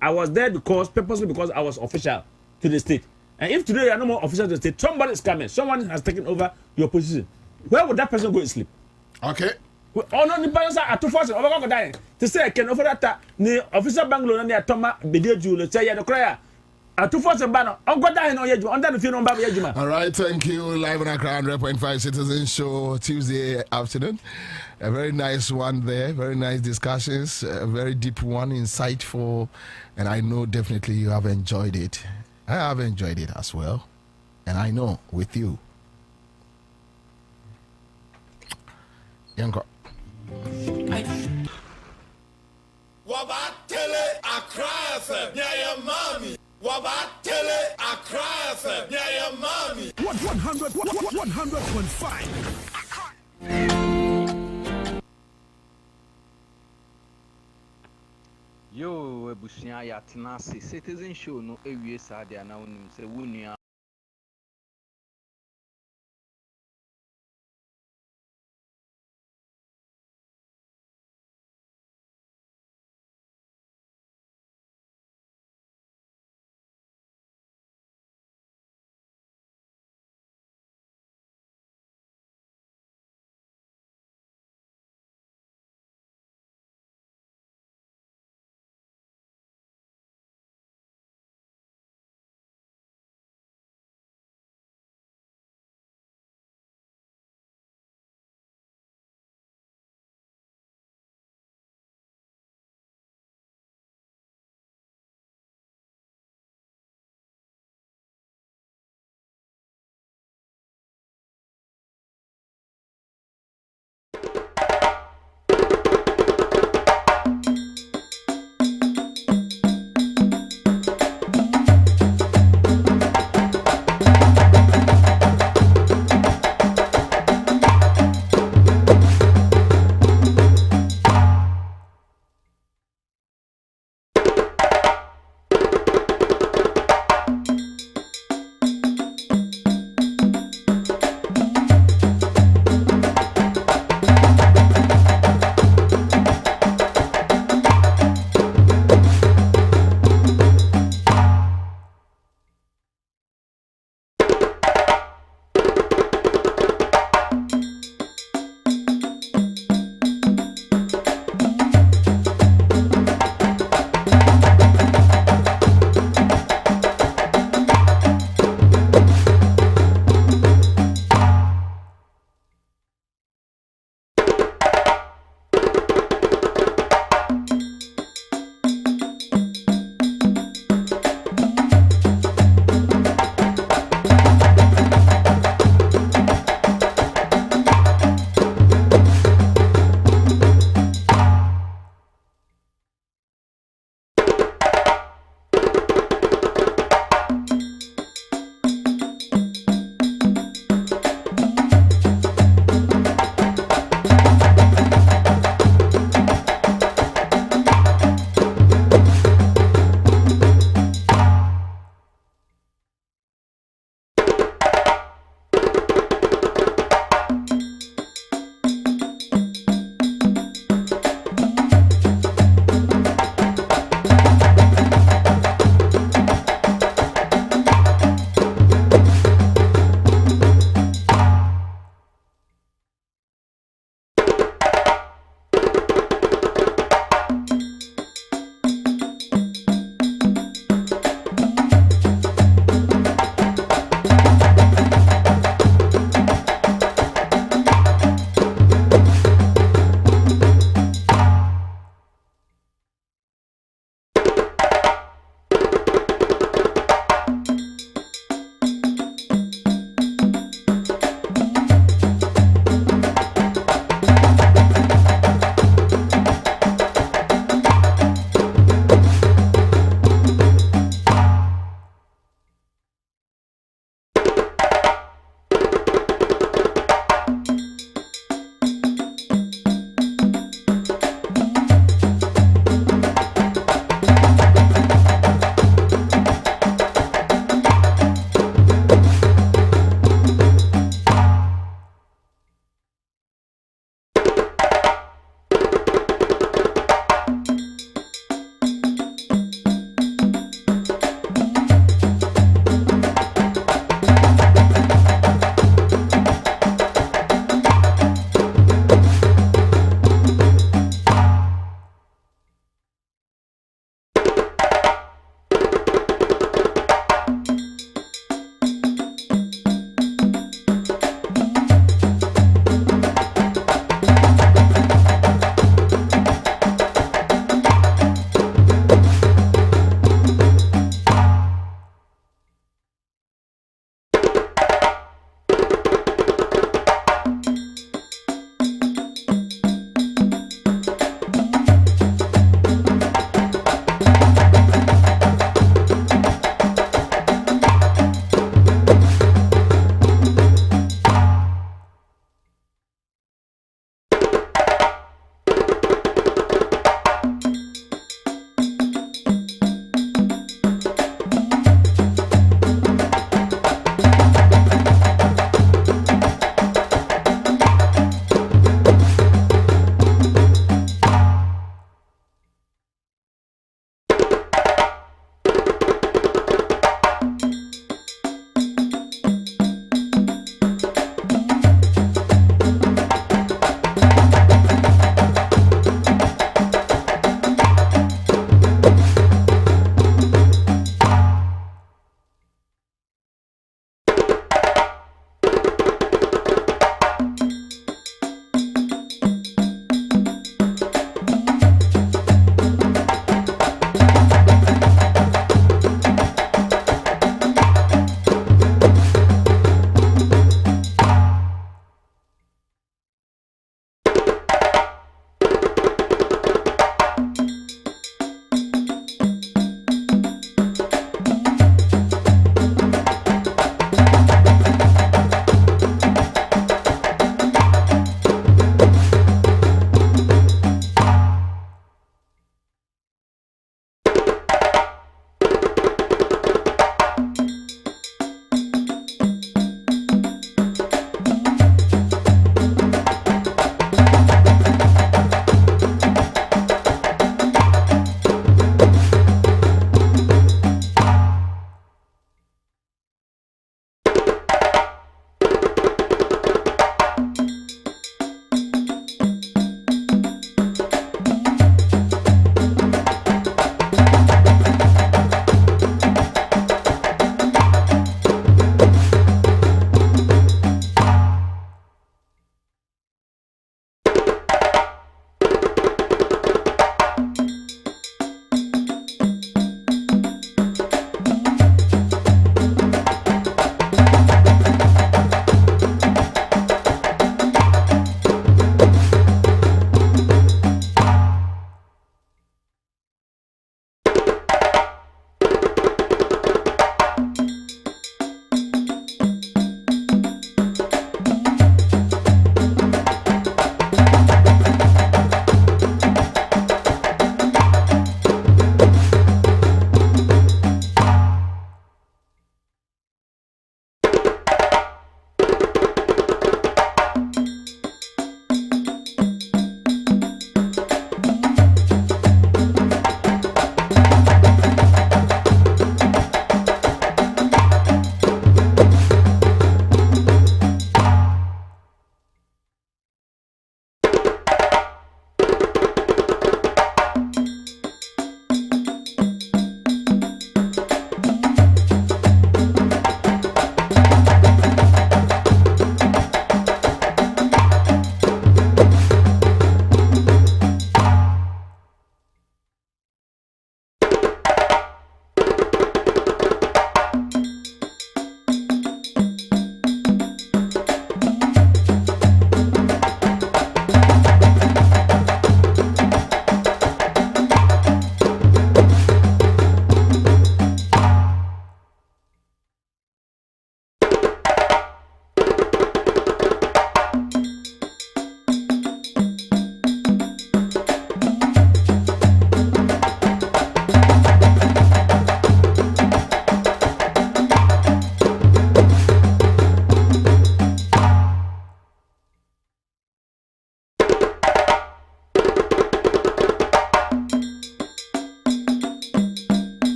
I was there purposely because I was official to the state. And if today you are no more official to the state, somebody is coming, someone has taken over your position. Where would that person go to sleep? Okay. Oh no, the balance are too fast. Over dying to say can over that the official bungalow and the Toma Bedeju say the cry. Too fast and banner. Oh God, I know you under the funeral baby. All right, thank you. Live on Accra 100.5 Citizen Show Tuesday afternoon. A very nice one there. Very nice discussions. A very deep one, insightful, and I know definitely you have enjoyed it. I have enjoyed it as well, and I know with you. Yanko. Wabatele Accra FM, yeah, mommy. Wabatele Accra FM, yeah, mommy. 100.5. Yo, Ebusia ya tenase Citizen Show no ewie sa de na wonim se wonia